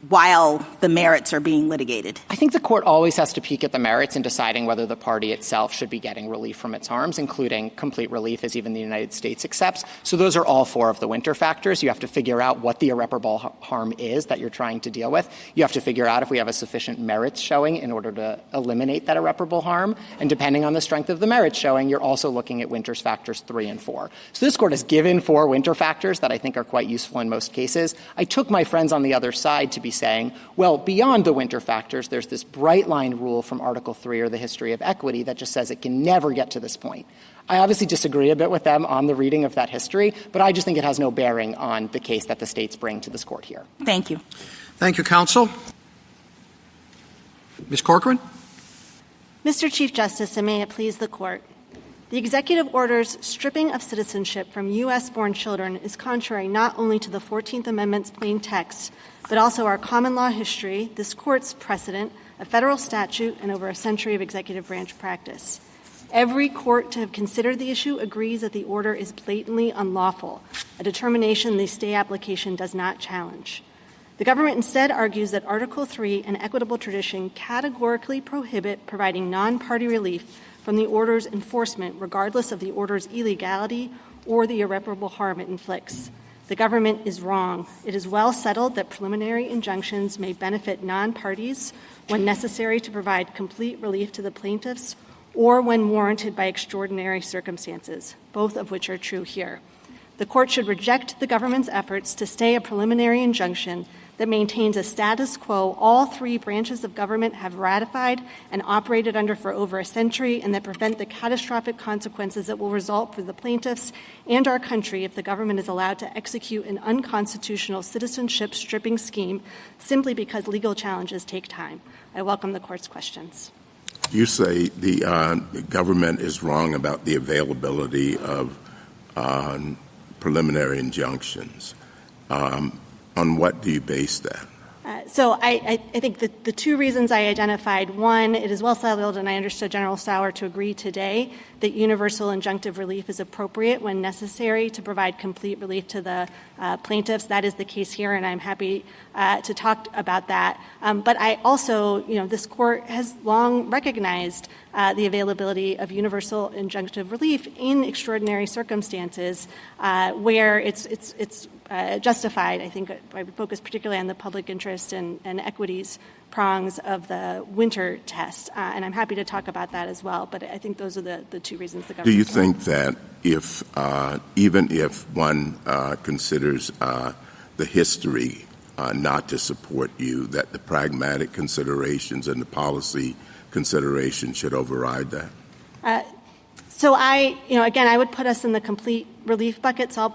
while the merits are being litigated. I think the court always has to peek at the merits in deciding whether the party itself should be getting relief from its harms, including complete relief, as even the United States accepts. So those are all four of the winter factors. You have to figure out what the irreparable harm is that you're trying to deal with. You have to figure out if we have a sufficient merits showing in order to eliminate that irreparable harm. And depending on the strength of the merits showing, you're also looking at winter's factors 3 and 4. So this court has given 4 winter factors that I think are quite useful in most cases. I took my friends on the other side to be saying, well, beyond the winter factors, there's this bright line rule from Article 3 or the history of equity that just says it can never get to this point. I obviously disagree a bit with them on the reading of that history, but I just think it has no bearing on the case that the states bring to this court here. Thank you. Thank you, counsel. Ms. Corcoran? Mr. Chief Justice, and may it please the court. The executive order's stripping of citizenship from U.S.-born children is contrary not only to the 14th Amendment's plain text, but also our common law history, this court's precedent, a federal statute, and over a century of executive branch practice. Every court to have considered the issue agrees that the order is blatantly unlawful, a determination the stay application does not challenge. The government instead argues that Article 3 and equitable tradition categorically prohibit providing non-party relief from the order's enforcement, regardless of the order's illegality or the irreparable harm it inflicts. The government is wrong. It is well settled that preliminary injunctions may benefit non-parties when necessary to provide complete relief to the plaintiffs or when warranted by extraordinary circumstances, both of which are true here. The court should reject the government's efforts to stay a preliminary injunction that maintains a status quo all 3 branches of government have ratified and operated under for over a century, and that prevent the catastrophic consequences that will result for the plaintiffs and our country if the government is allowed to execute an unconstitutional citizenship stripping scheme simply because legal challenges take time. I welcome the court's questions. You say the government is wrong about the availability of preliminary injunctions. On what do you base that? So I think that the 2 reasons I identified, one, it is well settled, and I understood General Sauer to agree today, that universal injunctive relief is appropriate when necessary to provide complete relief to the plaintiffs. That is the case here, and I'm happy to talk about that. But I also, this court has long recognized the availability of universal injunctive relief in extraordinary circumstances where it's justified. I think I would focus particularly on the public interest and equities prongs of the winter test. And I'm happy to talk about that as well. But I think those are the 2 reasons the government. Do you think that if, even if one considers the history not to support you, that the pragmatic considerations and the policy considerations should override that? So again, I would put us in the complete relief bucket. So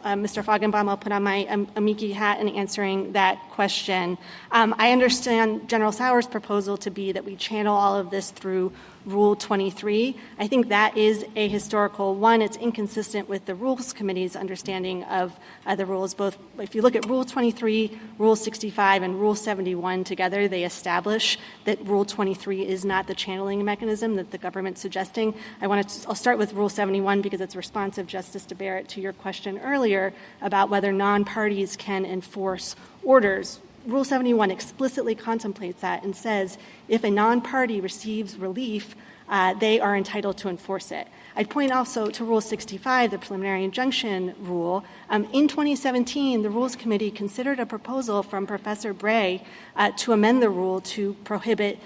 Mr. Feigenbaum, I'll put on my amici hat in answering that question. I understand General Sauer's proposal to be that we channel all of this through Rule 23. I think that is a historical one. It's inconsistent with the Rules Committee's understanding of the rules. Both, if you look at Rule 23, Rule 65, and Rule 71 together, they establish that Rule 23 is not the channeling mechanism that the government's suggesting. I'll start with Rule 71 because it's responsive, Justice DeBarrett, to your question earlier about whether non-parties can enforce orders. Rule 71 explicitly contemplates that and says if a non-party receives relief, they are entitled to enforce it. I'd point also to Rule 65, the preliminary injunction rule. In 2017, the Rules Committee considered a proposal from Professor Bray to amend the rule to prohibit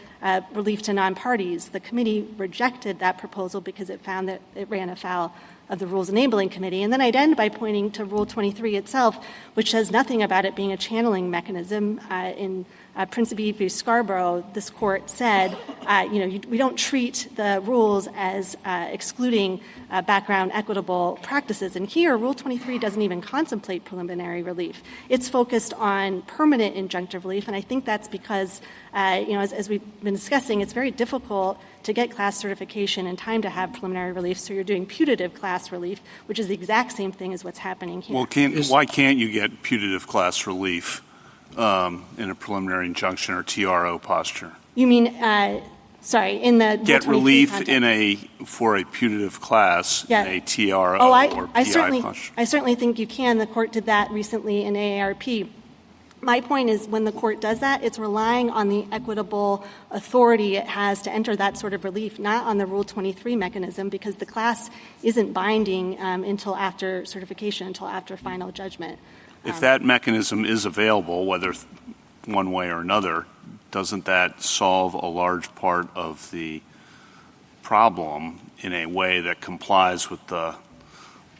relief to non-parties. The committee rejected that proposal because it found that it ran afoul of the Rules Enabling Committee. And then I'd end by pointing to Rule 23 itself, which says nothing about it being a channeling mechanism. In Principe v. Scarborough, this court said, we don't treat the rules as excluding background equitable practices. And here, Rule 23 doesn't even contemplate preliminary relief. It's focused on permanent injunctive relief, and I think that's because, as we've been discussing, it's very difficult to get class certification in time to have preliminary relief, so you're doing putative class relief, which is the exact same thing as what's happening here. Well, why can't you get putative class relief in a preliminary injunction or TRO posture? You mean, in the get relief context. for a putative class in a TRO or PI posture? I certainly think you can. The court did that recently in AARP. My point is when the court does that, it's relying on the equitable authority it has to enter that sort of relief, not on the Rule 23 mechanism, because the class isn't binding until after certification, until after final judgment. If that mechanism is available, whether one way or another, doesn't that solve a large part of the problem in a way that complies with the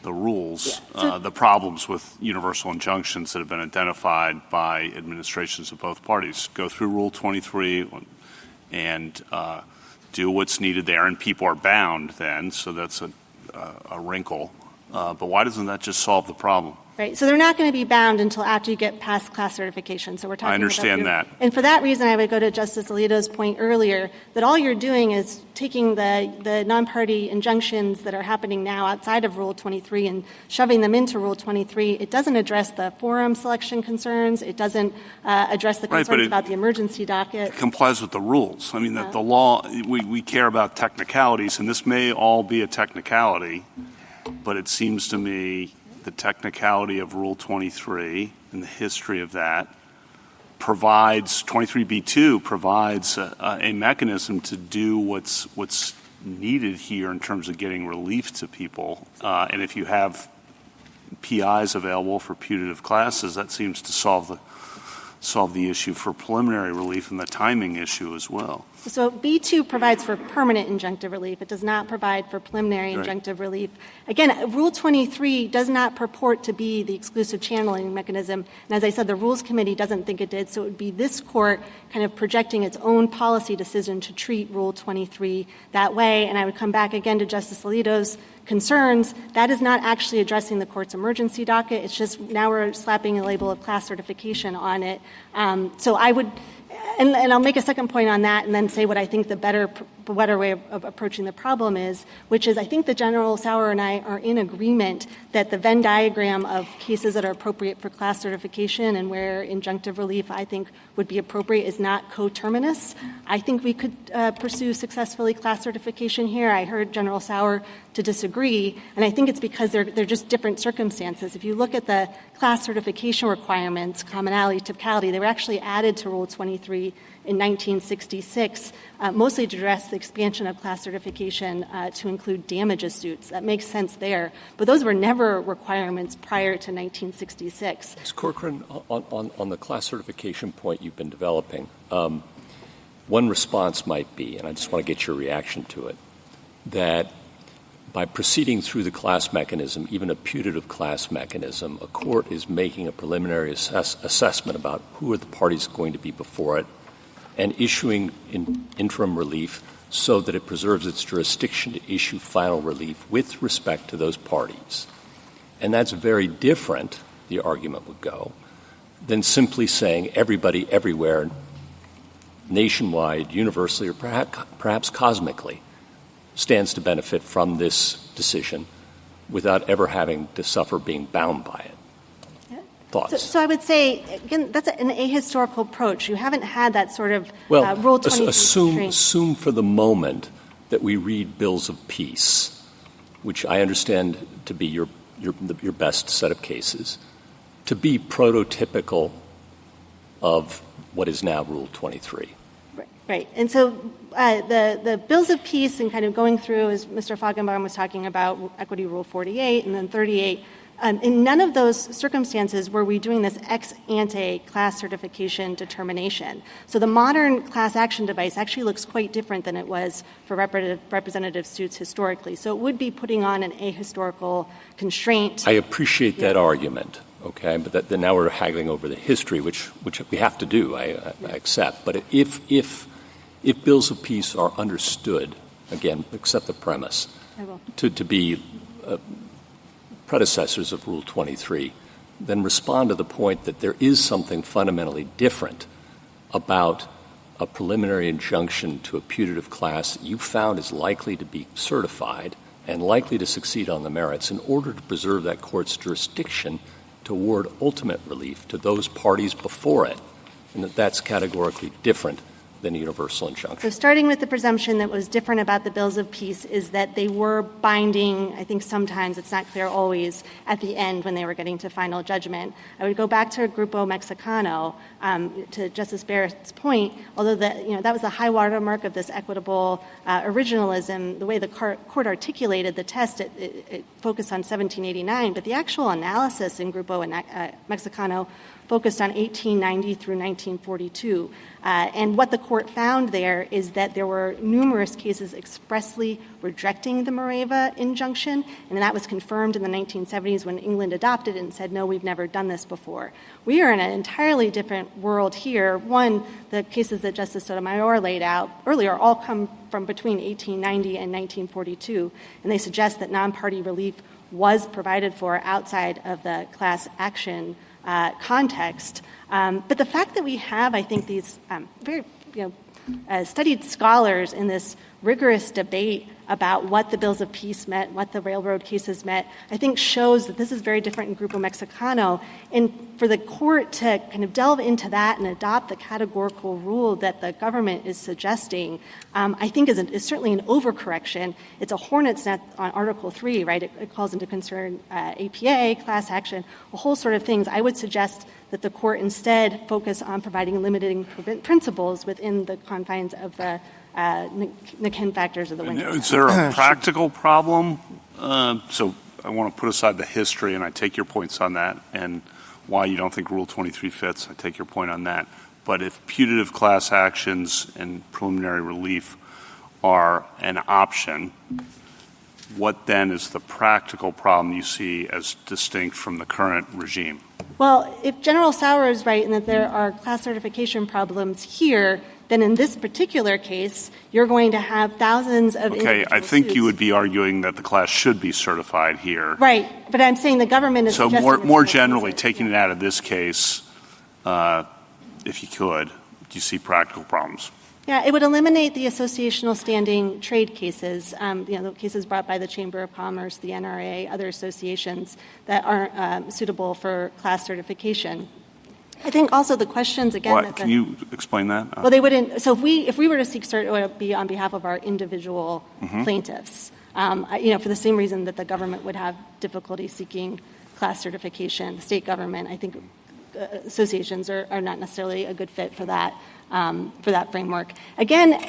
rules, the problems with universal injunctions that have been identified by administrations of both parties? Go through Rule 23 and do what's needed there, and people are bound then, so that's a wrinkle. But why doesn't that just solve the problem? Right. So they're not going to be bound until after you get past class certification. So we're talking I understand that. And for that reason, I would go to Justice Alito's point earlier that all you're doing is taking the non-party injunctions that are happening now outside of Rule 23 and shoving them into Rule 23. It doesn't address the forum selection concerns. It doesn't address the concerns about the emergency docket. It complies with the rules. I mean, that the law, we care about technicalities, and this may all be a technicality, but it seems to me the technicality of Rule 23 and the history of that provides, 23b2 provides a mechanism to do what's needed here in terms of getting relief to people. And if you have PIs available for putative classes, that seems to solve the issue for preliminary relief and the timing issue as well. So B2 provides for permanent injunctive relief. It does not provide for preliminary injunctive relief. Again, Rule 23 does not purport to be the exclusive channeling mechanism. And as I said, the Rules Committee doesn't think it did. So it would be this court kind of projecting its own policy decision to treat Rule 23 that way. And I would come back again to Justice Alito's concerns. That is not actually addressing the court's emergency docket. It's just now we're slapping a label of class certification on it. So I would and I'll make a second point on that and then say what I think the better way of approaching the problem is, which is I think that General Sauer and I are in agreement that the Venn diagram of cases that are appropriate for class certification and where injunctive relief I think would be appropriate is not coterminous. I think we could pursue successfully class certification here. I heard General Sauer to disagree, and I think it's because they're just different circumstances. If you look at the class certification requirements, commonality, typicality, they were actually added to Rule 23 in 1966, mostly to address the expansion of class certification to include damages suits. That makes sense there. But those were never requirements prior to 1966. Ms. Corcoran, on the class certification point you've been developing, one response might be, and I just want to get your reaction to it, that by proceeding through the class mechanism, even a putative class mechanism, a court is making a preliminary assessment about who are the parties going to be before it and issuing interim relief so that it preserves its jurisdiction to issue final relief with respect to those parties. And that's very different, the argument would go, than simply saying everybody everywhere, nationwide, universally, or perhaps cosmically, stands to benefit from this decision without ever having to suffer being bound by it. Thoughts? So I would say, again, that's an ahistorical approach. You haven't had that sort of Rule 23 assume for the moment that we read bills of peace, which I understand to be your best set of cases, to be prototypical of what is now Rule 23. Right. And so the bills of peace and kind of going through, as Mr. Feigenbaum was talking about, Equity Rule 48 and then 38, in none of those circumstances were we doing this ex ante class certification determination. So the modern class action device actually looks quite different than it was for representative suits historically. So it would be putting on an ahistorical constraint. I appreciate that argument, okay? But then now we're haggling over the history, which we have to do, I accept. But if bills of peace are understood, again, accept the premise, to be predecessors of Rule 23, then respond to the point that there is something fundamentally different about a preliminary injunction to a putative class you found is likely to be certified and likely to succeed on the merits in order to preserve that court's jurisdiction to award ultimate relief to those parties before it, and that's categorically different than a universal injunction. So starting with the presumption that was different about the bills of peace is that they were binding, I think sometimes, it's not clear always, at the end when they were getting to final judgment. I would go back to Grupo Mexicano, to Justice Barrett's point, although that was the high watermark of this equitable originalism, the way the court articulated the test, it focused on 1789, but the actual analysis in Grupo Mexicano focused on 1890 through 1942. And what the court found there is that there were numerous cases expressly rejecting the Moreva injunction, and that was confirmed in the 1970s when England adopted it and said, no, we've never done this before. We are in an entirely different world here. One, the cases that Justice Sotomayor laid out earlier all come from between 1890 and 1942, and they suggest that non-party relief was provided for outside of the class action context. But the fact that we have, I think, these very studied scholars in this rigorous debate about what the bills of peace meant, what the railroad cases meant, I think shows that this is very different in Grupo Mexicano. And for the court to kind of delve into that and adopt the categorical rule that the government is suggesting, I think is certainly an overcorrection. It's a hornet's nest on Article 3, right? It calls into concern APA, class action, a whole sort of things. I would suggest that the court instead focus on providing limiting principles within the confines of the Niken factors of the Winter. Is there a practical problem? So I want to put aside the history, and I take your points on that, and why you don't think Rule 23 fits. I take your point on that. But if putative class actions and preliminary relief are an option, what then is the practical problem you see as distinct from the current regime? Well, if General Sauer is right in that there are class certification problems here, then in this particular case, you're going to have thousands of Okay, I think you would be arguing that the class should be certified here. Right, but I'm saying the government is so more generally, taking it out of this case, if you could, do you see practical problems? Yeah, it would eliminate the associational standing trade cases, the cases brought by the Chamber of Commerce, the NRA, other associations that aren't suitable for class certification. I think also the questions again. What? Can you explain that? Well, they wouldn't. So if we were to seek cert, it would be on behalf of our individual plaintiffs. For the same reason that the government would have difficulty seeking class certification. The state government, I think, associations are not necessarily a good fit for that framework. Again,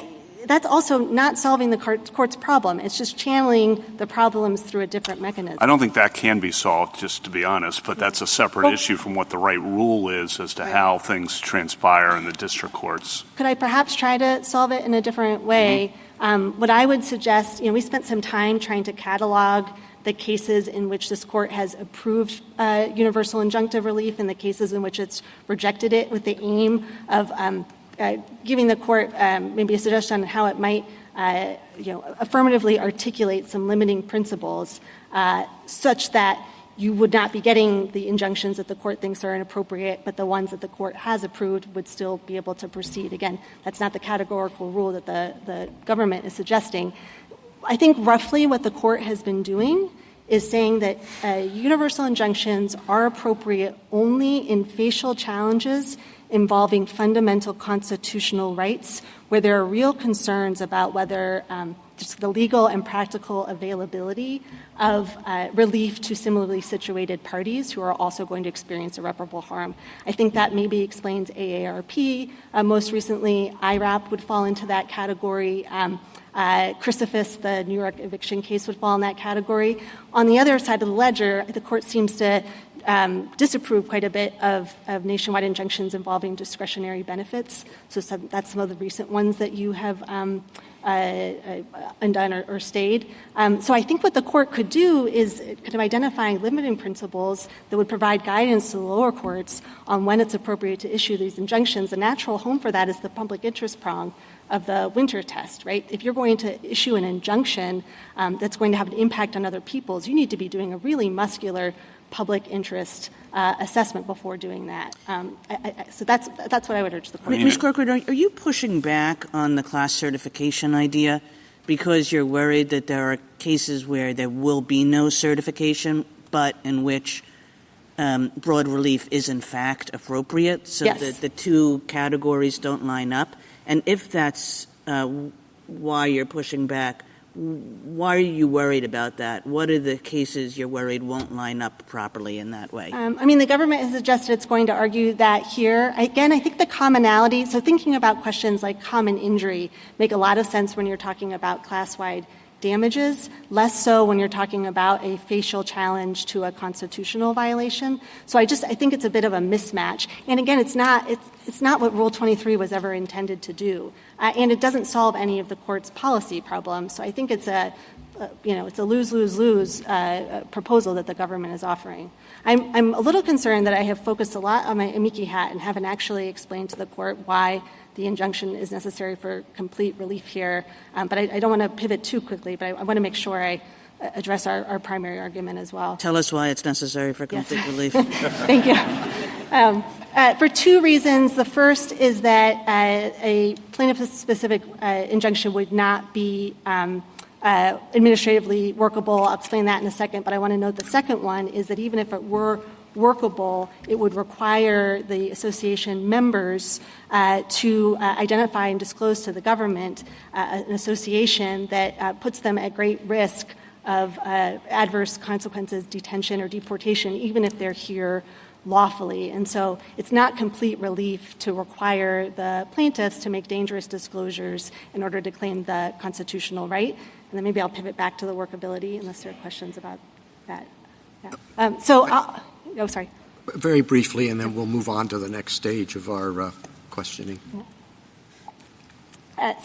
that's also not solving the court's problem. It's just channeling the problems through a different mechanism. I don't think that can be solved, just to be honest, but that's a separate issue from what the right rule is as to how things transpire in the district courts. Could I perhaps try to solve it in a different way? What I would suggest, we spent some time trying to catalog the cases in which this court has approved universal injunctive relief and the cases in which it's rejected it with the aim of giving the court maybe a suggestion on how it might affirmatively articulate some limiting principles such that you would not be getting the injunctions that the court thinks are inappropriate, but the ones that the court has approved would still be able to proceed. Again, that's not the categorical rule that the government is suggesting. I think roughly what the court has been doing is saying that universal injunctions are appropriate only in facial challenges involving fundamental constitutional rights where there are real concerns about whether just the legal and practical availability of relief to similarly situated parties who are also going to experience irreparable harm. I think that maybe explains AARP. Most recently, IRAP would fall into that category. Chrysophus, the New York eviction case, would fall in that category. On the other side of the ledger, the court seems to disapprove quite a bit of nationwide injunctions involving discretionary benefits. So that's some of the recent ones that you have undone or stayed. So I think what the court could do is kind of identifying limiting principles that would provide guidance to the lower courts on when it's appropriate to issue these injunctions. The natural home for that is the public interest prong of the Winter test, right? If you're going to issue an injunction that's going to have an impact on other people's, you need to be doing a really muscular public interest assessment before doing that. So that's what I would urge the court. Ms. Corcoran, are you pushing back on the class certification idea because you're worried that there are cases where there will be no certification, but in which broad relief is in fact appropriate, so yes. that the two categories don't line up? And if that's why you're pushing back, why are you worried about that? What are the cases you're worried won't line up properly in that way? The government has suggested it's going to argue that here. Again, I think the commonality, so thinking about questions like common injury make a lot of sense when you're talking about class-wide damages, less so when you're talking about a facial challenge to a constitutional violation. So I think it's a bit of a mismatch. And again, it's not what Rule 23 was ever intended to do. And it doesn't solve any of the court's policy problems. So I think it's a lose-lose-lose proposal that the government is offering. I'm a little concerned that I have focused a lot on my amici hat and haven't actually explained to the court why the injunction is necessary for complete relief here. But I don't want to pivot too quickly, but I want to make sure I address our primary argument as well. Tell us why it's necessary for complete relief. Thank you. For two reasons. The first is that a plaintiff-specific injunction would not be administratively workable. I'll explain that in a second, but I want to note the second one is that even if it were workable, it would require the association members to identify and disclose to the government an association that puts them at great risk of adverse consequences, detention or deportation, even if they're here lawfully. And so it's not complete relief to require the plaintiffs to make dangerous disclosures in order to claim the constitutional right. And then maybe I'll pivot back to the workability unless there are questions about that. Yeah. Sorry. Very briefly, and then we'll move on to the next stage of our questioning.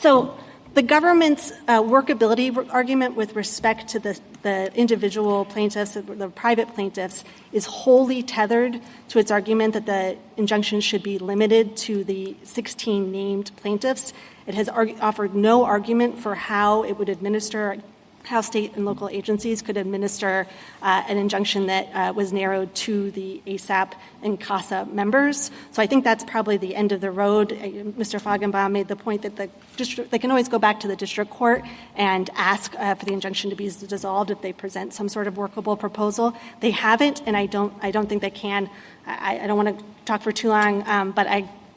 So the government's workability argument with respect to the individual plaintiffs, the private plaintiffs, is wholly tethered to its argument that the injunction should be limited to the 16 named plaintiffs. It has offered no argument for how it would administer, how state and local agencies could administer an injunction that was narrowed to the ASAP and CASA members. So I think that's probably the end of the road. Mr. Feigenbaum made the point that they can always go back to the district court and ask for the injunction to be dissolved if they present some sort of workable proposal. They haven't, and I don't think they can. I don't want to talk for too long, but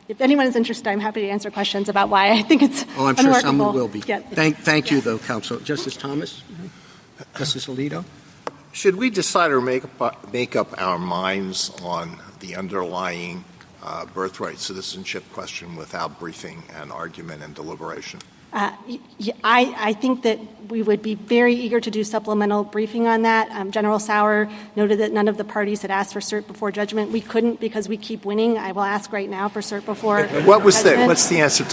if anyone is interested, I'm happy to answer questions about why I think it's I'm unworkable. sure someone will be. Yeah. Thank you, though, Counsel. Justice Thomas? Justice Alito? Should we decide or make up our minds on the underlying birthright citizenship question without briefing and argument and deliberation? I think that we would be very eager to do supplemental briefing on that. General Sauer noted that none of the parties had asked for cert before judgment. We couldn't because we keep winning. I will ask right now for cert before judgment. What's the answer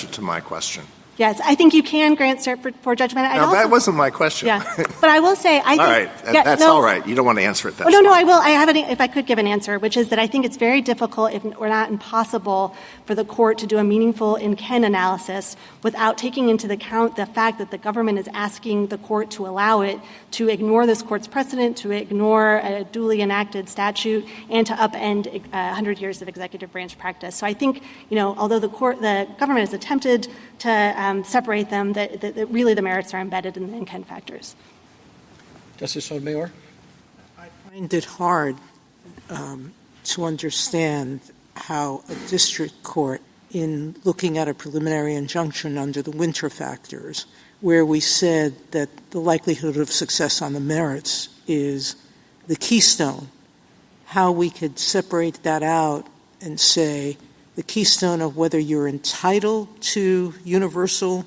to my question? Yes, I think you can grant cert for judgment. That wasn't my question. Yeah, but I will say, I think... All right, that's all right. You don't want to answer it. No, I will. I have if I could give an answer, which is that I think it's very difficult, if or not impossible, for the court to do a meaningful in-Ken analysis without taking into account the fact that the government is asking the court to allow it to ignore this court's precedent, to ignore a duly enacted statute, and to upend 100 years of executive branch practice. So I think, although the government has attempted to separate them, that really the merits are embedded in the in-Ken factors. Justice Sotomayor? I find it hard to understand how a district court, in looking at a preliminary injunction under the Winter factors, where we said that the likelihood of success on the merits is the keystone, how we could separate that out and say the keystone of whether you're entitled to universal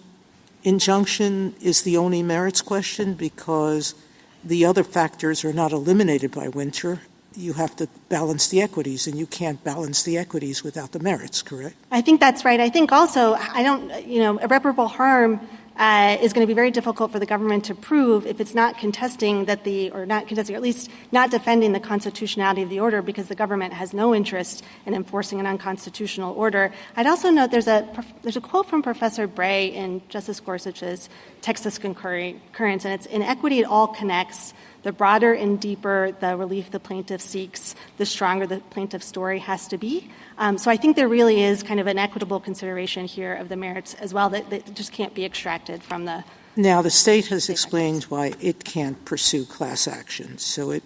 injunction is the only merits question because the other factors are not eliminated by Winter you have to balance the equities, and you can't balance the equities without the merits, correct? I think that's right. I think also, irreparable harm is going to be very difficult for the government to prove if it's not contesting or at least not defending the constitutionality of the order, because the government has no interest in enforcing an unconstitutional order. I'd also note there's a quote from Professor Bray in Justice Gorsuch's Texas Concurrence, and it's, "In equity, it all connects. The broader and deeper the relief the plaintiff seeks, the stronger the plaintiff's story has to be." So I think there really is kind of an equitable consideration here of the merits as well that just can't be extracted from the... Now, the state has explained why it can't pursue class actions. So it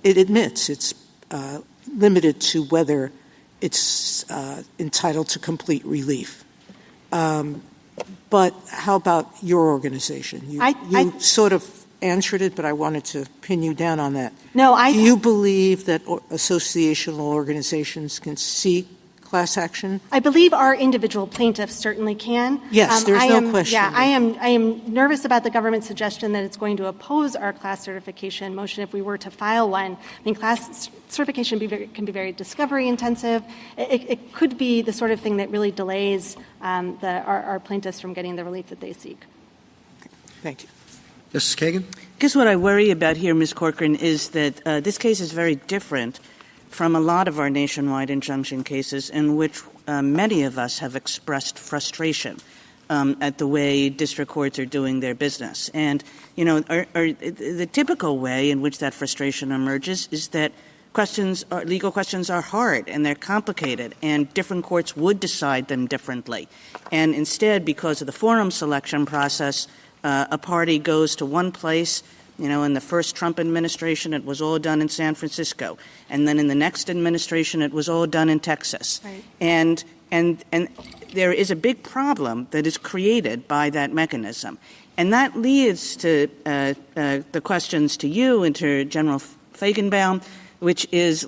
admits it's limited to whether it's entitled to complete relief. But how about your organization? You sort of answered it, but I wanted to pin you down on that. Do you believe that associational organizations can seek class action? I believe our individual plaintiffs certainly can. Yes, there's no question. Yeah, I am nervous about the government's suggestion that it's going to oppose our class certification motion if we were to file one. I mean, class certification can be very discovery intensive. It could be the sort of thing that really delays our plaintiffs from getting the relief that they seek. Thank you. Justice Kagan? Because what I worry about here, Ms. Corcoran, is that this case is very different from a lot of our nationwide injunction cases in which many of us have expressed frustration at the way district courts are doing their business. And, the typical way in which that frustration emerges is that legal questions are hard and they're complicated, and different courts would decide them differently. And instead, because of the forum selection process, a party goes to one place. In the first Trump administration, it was all done in San Francisco. And then in the next administration, it was all done in Texas. Right. And there is a big problem that is created by that mechanism. And that leads to the questions to you and to General Feigenbaum, which is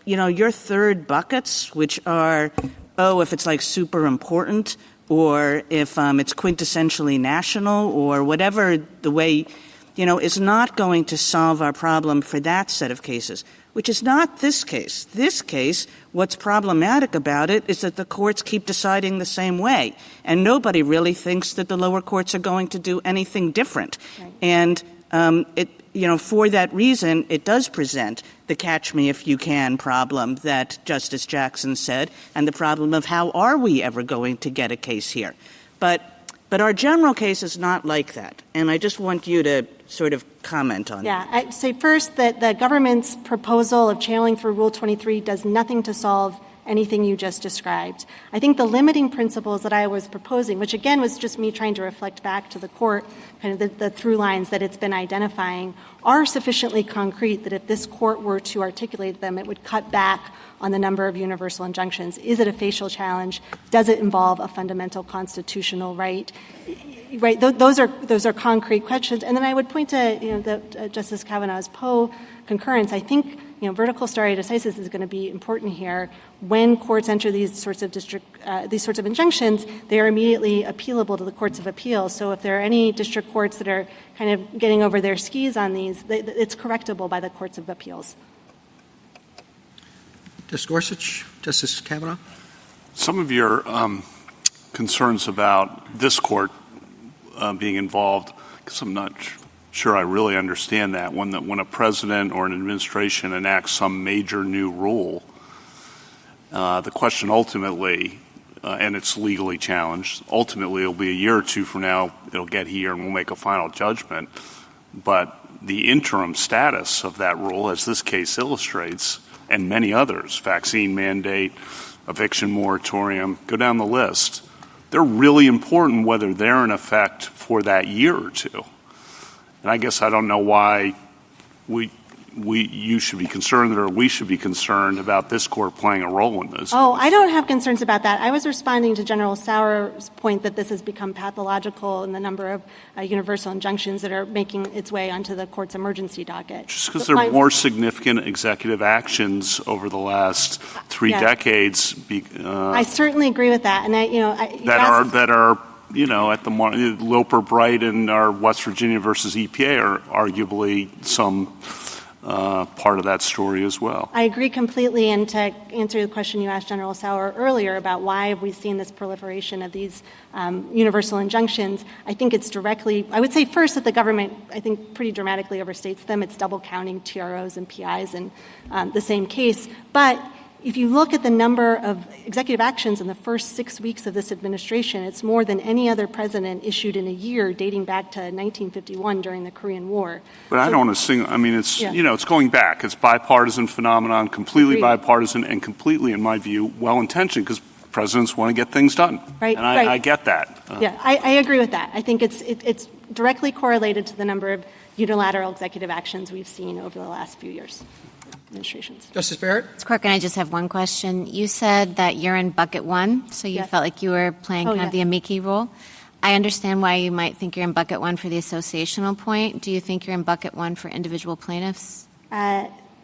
your third buckets, which are, if it's super important, or if it's quintessentially national, or whatever the way, is not going to solve our problem for that set of cases, which is not this case. This case, what's problematic about it is that the courts keep deciding the same way, and nobody really thinks that the lower courts are going to do anything different. Right. And for that reason, it does present the catch-me-if-you-can problem that Justice Jackson said, and the problem of how are we ever going to get a case here. But our general case is not like that, and I just want you to sort of comment on that. Yeah, I'd say first that the government's proposal of channeling through Rule 23 does nothing to solve anything you just described. I think the limiting principles that I was proposing, which again was just me trying to reflect back to the court, kind of the through lines that it's been identifying, are sufficiently concrete that if this court were to articulate them, it would cut back on the number of universal injunctions. Is it a facial challenge? Does it involve a fundamental constitutional right? Right. Those are concrete questions. And then I would point to Justice Kavanaugh's Poe concurrence. I think vertical stare decisis is going to be important here. When courts enter these sorts of injunctions, they are immediately appealable to the courts of appeals. So if there are any district courts that are kind of getting over their skis on these, it's correctable by the courts of appeals. Justice Gorsuch, Justice Kavanaugh? Some of your concerns about this court being involved, because I'm not sure I really understand that. When a president or an administration enacts some major new rule, the question ultimately, and it's legally challenged, ultimately it'll be a year or two from now, it'll get here and we'll make a final judgment. But the interim status of that rule, as this case illustrates, and many others, vaccine mandate, eviction moratorium, go down the list, they're really important whether they're in effect for that year or two. And I guess I don't know why you should be concerned or we should be concerned about this court playing a role in this. Oh, I don't have concerns about that. I was responding to General Sauer's point that this has become pathological in the number of universal injunctions that are making its way onto the court's emergency docket. Just because there are more significant executive actions over the last three decades. I certainly agree with that. And that are at the Loper Bright and our West Virginia versus EPA are arguably some part of that story as well. I agree completely. And to answer the question you asked General Sauer earlier about why have we seen this proliferation of these universal injunctions, I think it's directly, I would say first that the government, I think, pretty dramatically overstates them. It's double counting TROs and PIs in the same case. But if you look at the number of executive actions in the first 6 weeks of this administration, it's more than any other president issued in a year dating back to 1951 during the Korean War. But I don't want to I mean, it's, it's going back. It's bipartisan phenomenon, completely bipartisan and completely, in my view, well-intentioned because presidents want to get things done. Right. And I get that. I agree with that. I think it's directly correlated to the number of unilateral executive actions we've seen over the last few years. Administrations. Justice Barrett? It's quick, and I just have one question. You said that you're in bucket one, so you felt like you were playing kind of the amici role. I understand why you might think you're in bucket one for the associational point. Do you think you're in bucket one for individual plaintiffs?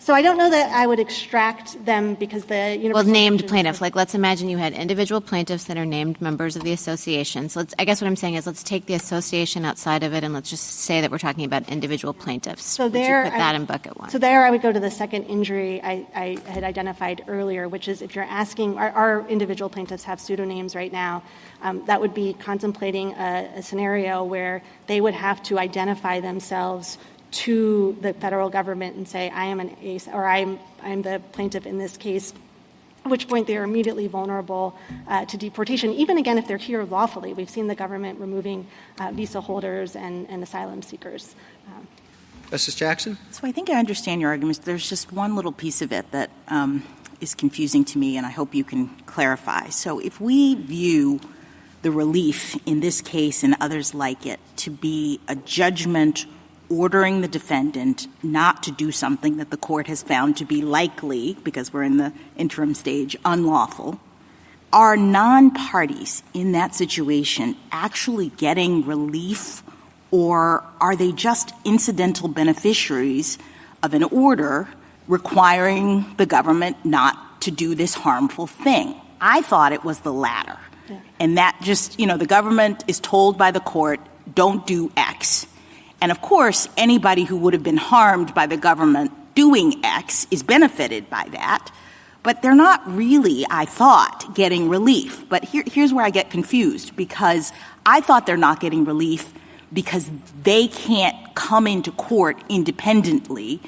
So I don't know that I would extract them because the universal... Well, named plaintiff. Like, let's imagine you had individual plaintiffs that are named members of the association. So I guess what I'm saying is let's take the association outside of it and let's just say that we're talking about individual plaintiffs. So would you put that in bucket one? So there I would go to the second injury I had identified earlier, which is if you're asking, our individual plaintiffs have pseudonyms right now, that would be contemplating a scenario where they would have to identify themselves to the federal government and say, I am an ace, or I'm the plaintiff in this case, at which point they are immediately vulnerable to deportation, even again if they're here lawfully. We've seen the government removing visa holders and asylum seekers. Justice Jackson? So I think I understand your arguments. There's just one little piece of it that is confusing to me, and I hope you can clarify. So if we view the relief in this case and others like it to be a judgment ordering the defendant not to do something that the court has found to be likely, because we're in the interim stage, unlawful, are non-parties in that situation actually getting relief, or are they just incidental beneficiaries of an order requiring the government not to do this harmful thing? I thought it was the latter. Yeah. And that just, the government is told by the court, don't do X. And, of course, anybody who would have been harmed by the government doing X is benefited by that. But they're not really, I thought, getting relief. But here's where I get confused, because I thought they're not getting relief because they can't come into court independently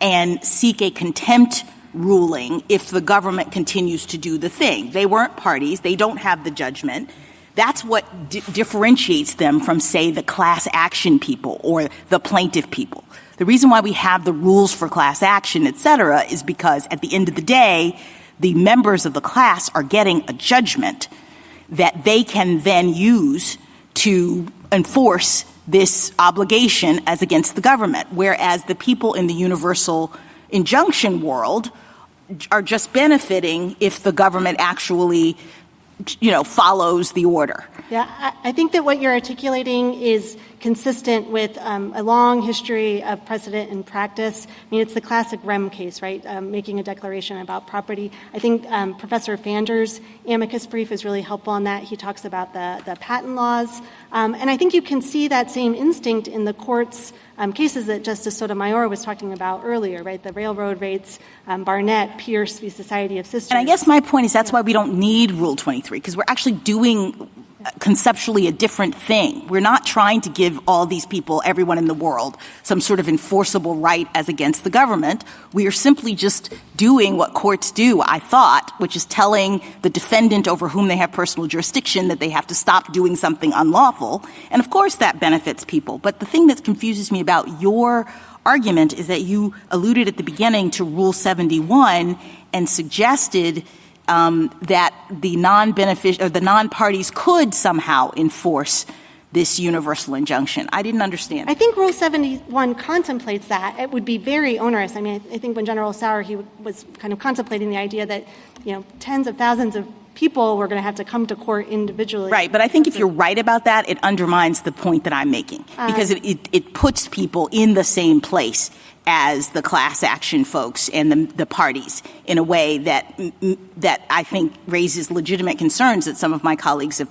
and seek a contempt ruling if the government continues to do the thing. They weren't parties. They don't have the judgment. That's what differentiates them from, say, the class action people or the plaintiff people. The reason why we have the rules for class action, et cetera, is because at the end of the day, the members of the class are getting a judgment that they can then use to enforce this obligation as against the government, whereas the people in the universal injunction world are just benefiting if the government actually follows the order. Yeah, I think that what you're articulating is consistent with a long history of precedent and practice. I mean, it's the classic REM case, right, making a declaration about property. I think Professor Fander's amicus brief is really helpful on that. He talks about the patent laws. And I think you can see that same instinct in the court's cases that Justice Sotomayor was talking about earlier, right, the railroad rates, Barnett, Pierce v. Society of Sisters. And I guess my point is that's why we don't need Rule 23, because we're actually doing conceptually a different thing. We're not trying to give all these people, everyone in the world, some sort of enforceable right as against the government. We are simply just doing what courts do, I thought, which is telling the defendant over whom they have personal jurisdiction that they have to stop doing something unlawful. And, of course, that benefits people. But the thing that confuses me about your argument is that you alluded at the beginning to Rule 71 and suggested that the non-parties could somehow enforce this universal injunction. I didn't understand. I think Rule 71 contemplates that. It would be very onerous. I mean, I think when General Sauer, he was kind of contemplating the idea that, tens of thousands of people were going to have to come to court individually. Right, but I think if you're right about that, it undermines the point that I'm making, because it puts people in the same place as the class action folks and the parties in a way that I think raises legitimate concerns that some of my colleagues have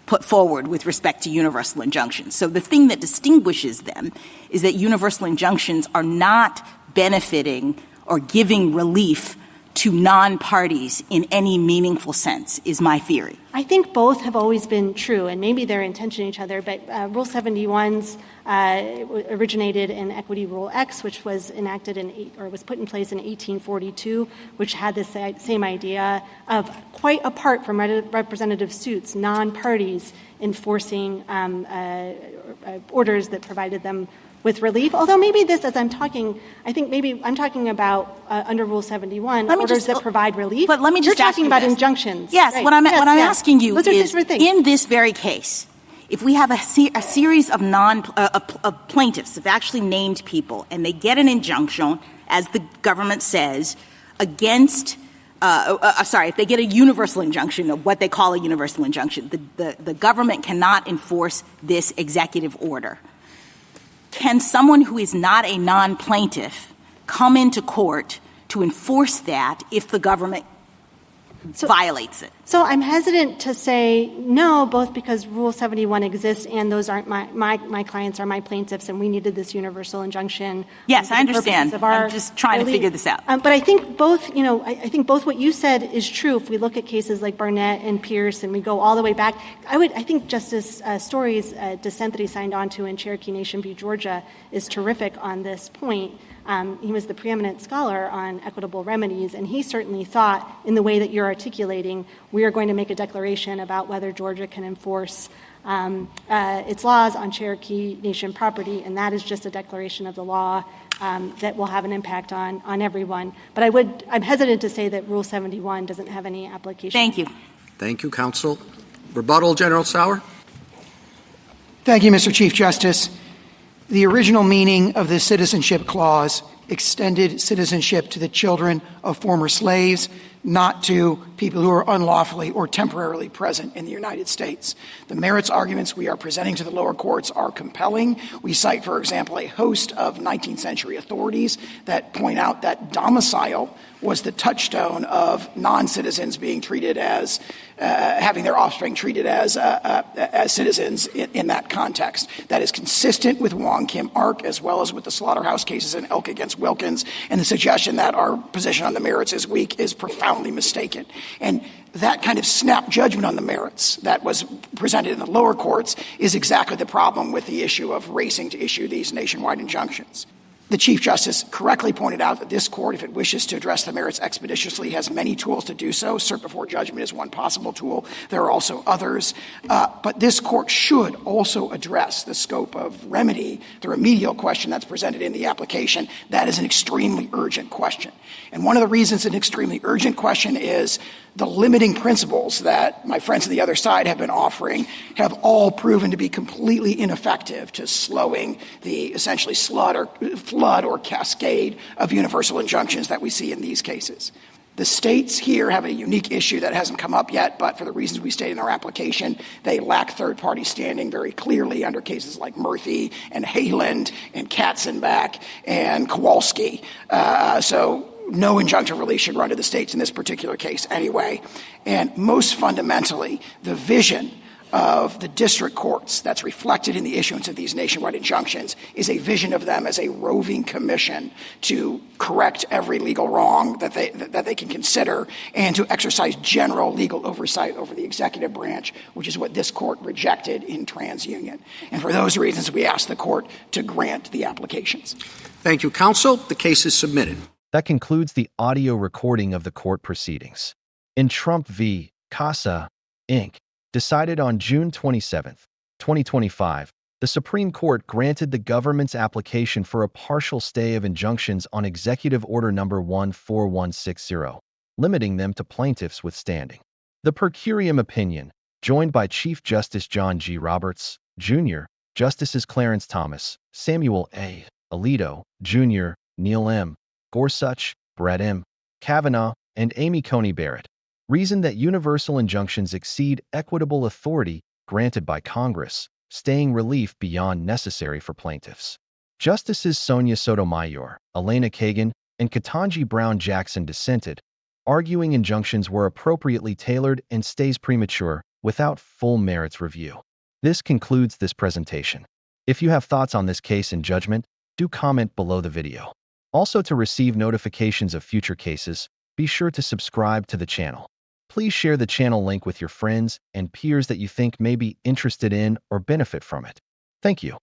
put forward with respect to universal injunctions. So the thing that distinguishes them is that universal injunctions are not benefiting or giving relief to non-parties in any meaningful sense, is my theory. I think both have always been true, and maybe they're in tension with each other, but Rule 71's originated in Equity Rule X, which was enacted was put in place in 1842, which had this same idea of, quite apart from representative suits, non-parties enforcing orders that provided them with relief. Although maybe this, as I'm talking, I think maybe I'm talking about under Rule 71, orders that provide relief. But let me just You're talking about this. injunctions. Yes, right. what I'm asking you Those are is, different things. in this very case, if we have a series of of plaintiffs, of actually named people, and they get an injunction, as the government says, against if they get a universal injunction, of what they call a universal injunction, the government cannot enforce this executive order. Can someone who is not a non-plaintiff come into court to enforce that if the government violates it? So I'm hesitant to say no, both because Rule 71 exists and those aren't my clients are my plaintiffs, and we needed this universal injunction. Yes, I understand. I'm just trying to figure this out. But I think both, I think both what you said is true. If we look at cases like Barnett and Pierce and we go all the way back, I think Justice Story's dissent that he signed on to in Cherokee Nation v. Georgia is terrific on this point. He was the preeminent scholar on equitable remedies, and he certainly thought, in the way that you're articulating, we are going to make a declaration about whether Georgia can enforce its laws on Cherokee Nation property, and that is just a declaration of the law that will have an impact on everyone. But I'm hesitant to say that Rule 71 doesn't have any application. Thank you. Thank you, counsel. Rebuttal, General Sauer. Thank you, Mr. Chief Justice. The original meaning of the Citizenship Clause extended citizenship to the children of former slaves, not to people who are unlawfully or temporarily present in the United States. The merits arguments we are presenting to the lower courts are compelling. We cite, for example, a host of 19th century authorities that point out that domicile was the touchstone of non-citizens being treated as having their offspring treated as citizens in that context. That is consistent with Wong Kim Ark, as well as with the slaughterhouse cases in Elk against Wilkins, and the suggestion that our position on the merits is weak is profoundly mistaken. And that kind of snap judgment on the merits that was presented in the lower courts is exactly the problem with the issue of racing to issue these nationwide injunctions. The Chief Justice correctly pointed out that this court, if it wishes to address the merits expeditiously, has many tools to do so. Cert before judgment is one possible tool. There are also others. But this court should also address the scope of remedy, the remedial question that's presented in the application. That is an extremely urgent question. And one of the reasons it's an extremely urgent question is the limiting principles that my friends on the other side have been offering have all proven to be completely ineffective to slowing the essentially flood or cascade of universal injunctions that we see in these cases. The states here have a unique issue that hasn't come up yet, but for the reasons we state in our application, they lack third-party standing very clearly under cases like Murphy and Hayland and Katzenbach and Kowalski. So no injunctive relief should run to the states in this particular case anyway. And most fundamentally, the vision of the district courts that's reflected in the issuance of these nationwide injunctions is a vision of them as a roving commission to correct every legal wrong that they can consider and to exercise general legal oversight over the executive branch, which is what this court rejected in TransUnion. And for those reasons, we ask the court to grant the applications. Thank you, counsel. The case is submitted. That concludes the audio recording of the court proceedings. In Trump v. CASA, Inc., decided on June 27, 2025, the Supreme Court granted the government's application for a partial stay of injunctions on Executive Order No. 14160, limiting them to plaintiffs with standing. The per curiam opinion, joined by Chief Justice John G. Roberts, Jr., Justices Clarence Thomas, Samuel A. Alito, Jr., Neil M. Gorsuch, Brett M. Kavanaugh, and Amy Coney Barrett, reasoned that universal injunctions exceed equitable authority granted by Congress, staying relief beyond necessary for plaintiffs. Justices Sonia Sotomayor, Elena Kagan, and Ketanji Brown Jackson dissented, arguing injunctions were appropriately tailored and stays premature without full merits review. This concludes this presentation. If you have thoughts on this case and judgment, do comment below the video. Also, to receive notifications of future cases, be sure to subscribe to the channel. Please share the channel link with your friends and peers that you think may be interested in or benefit from it. Thank you.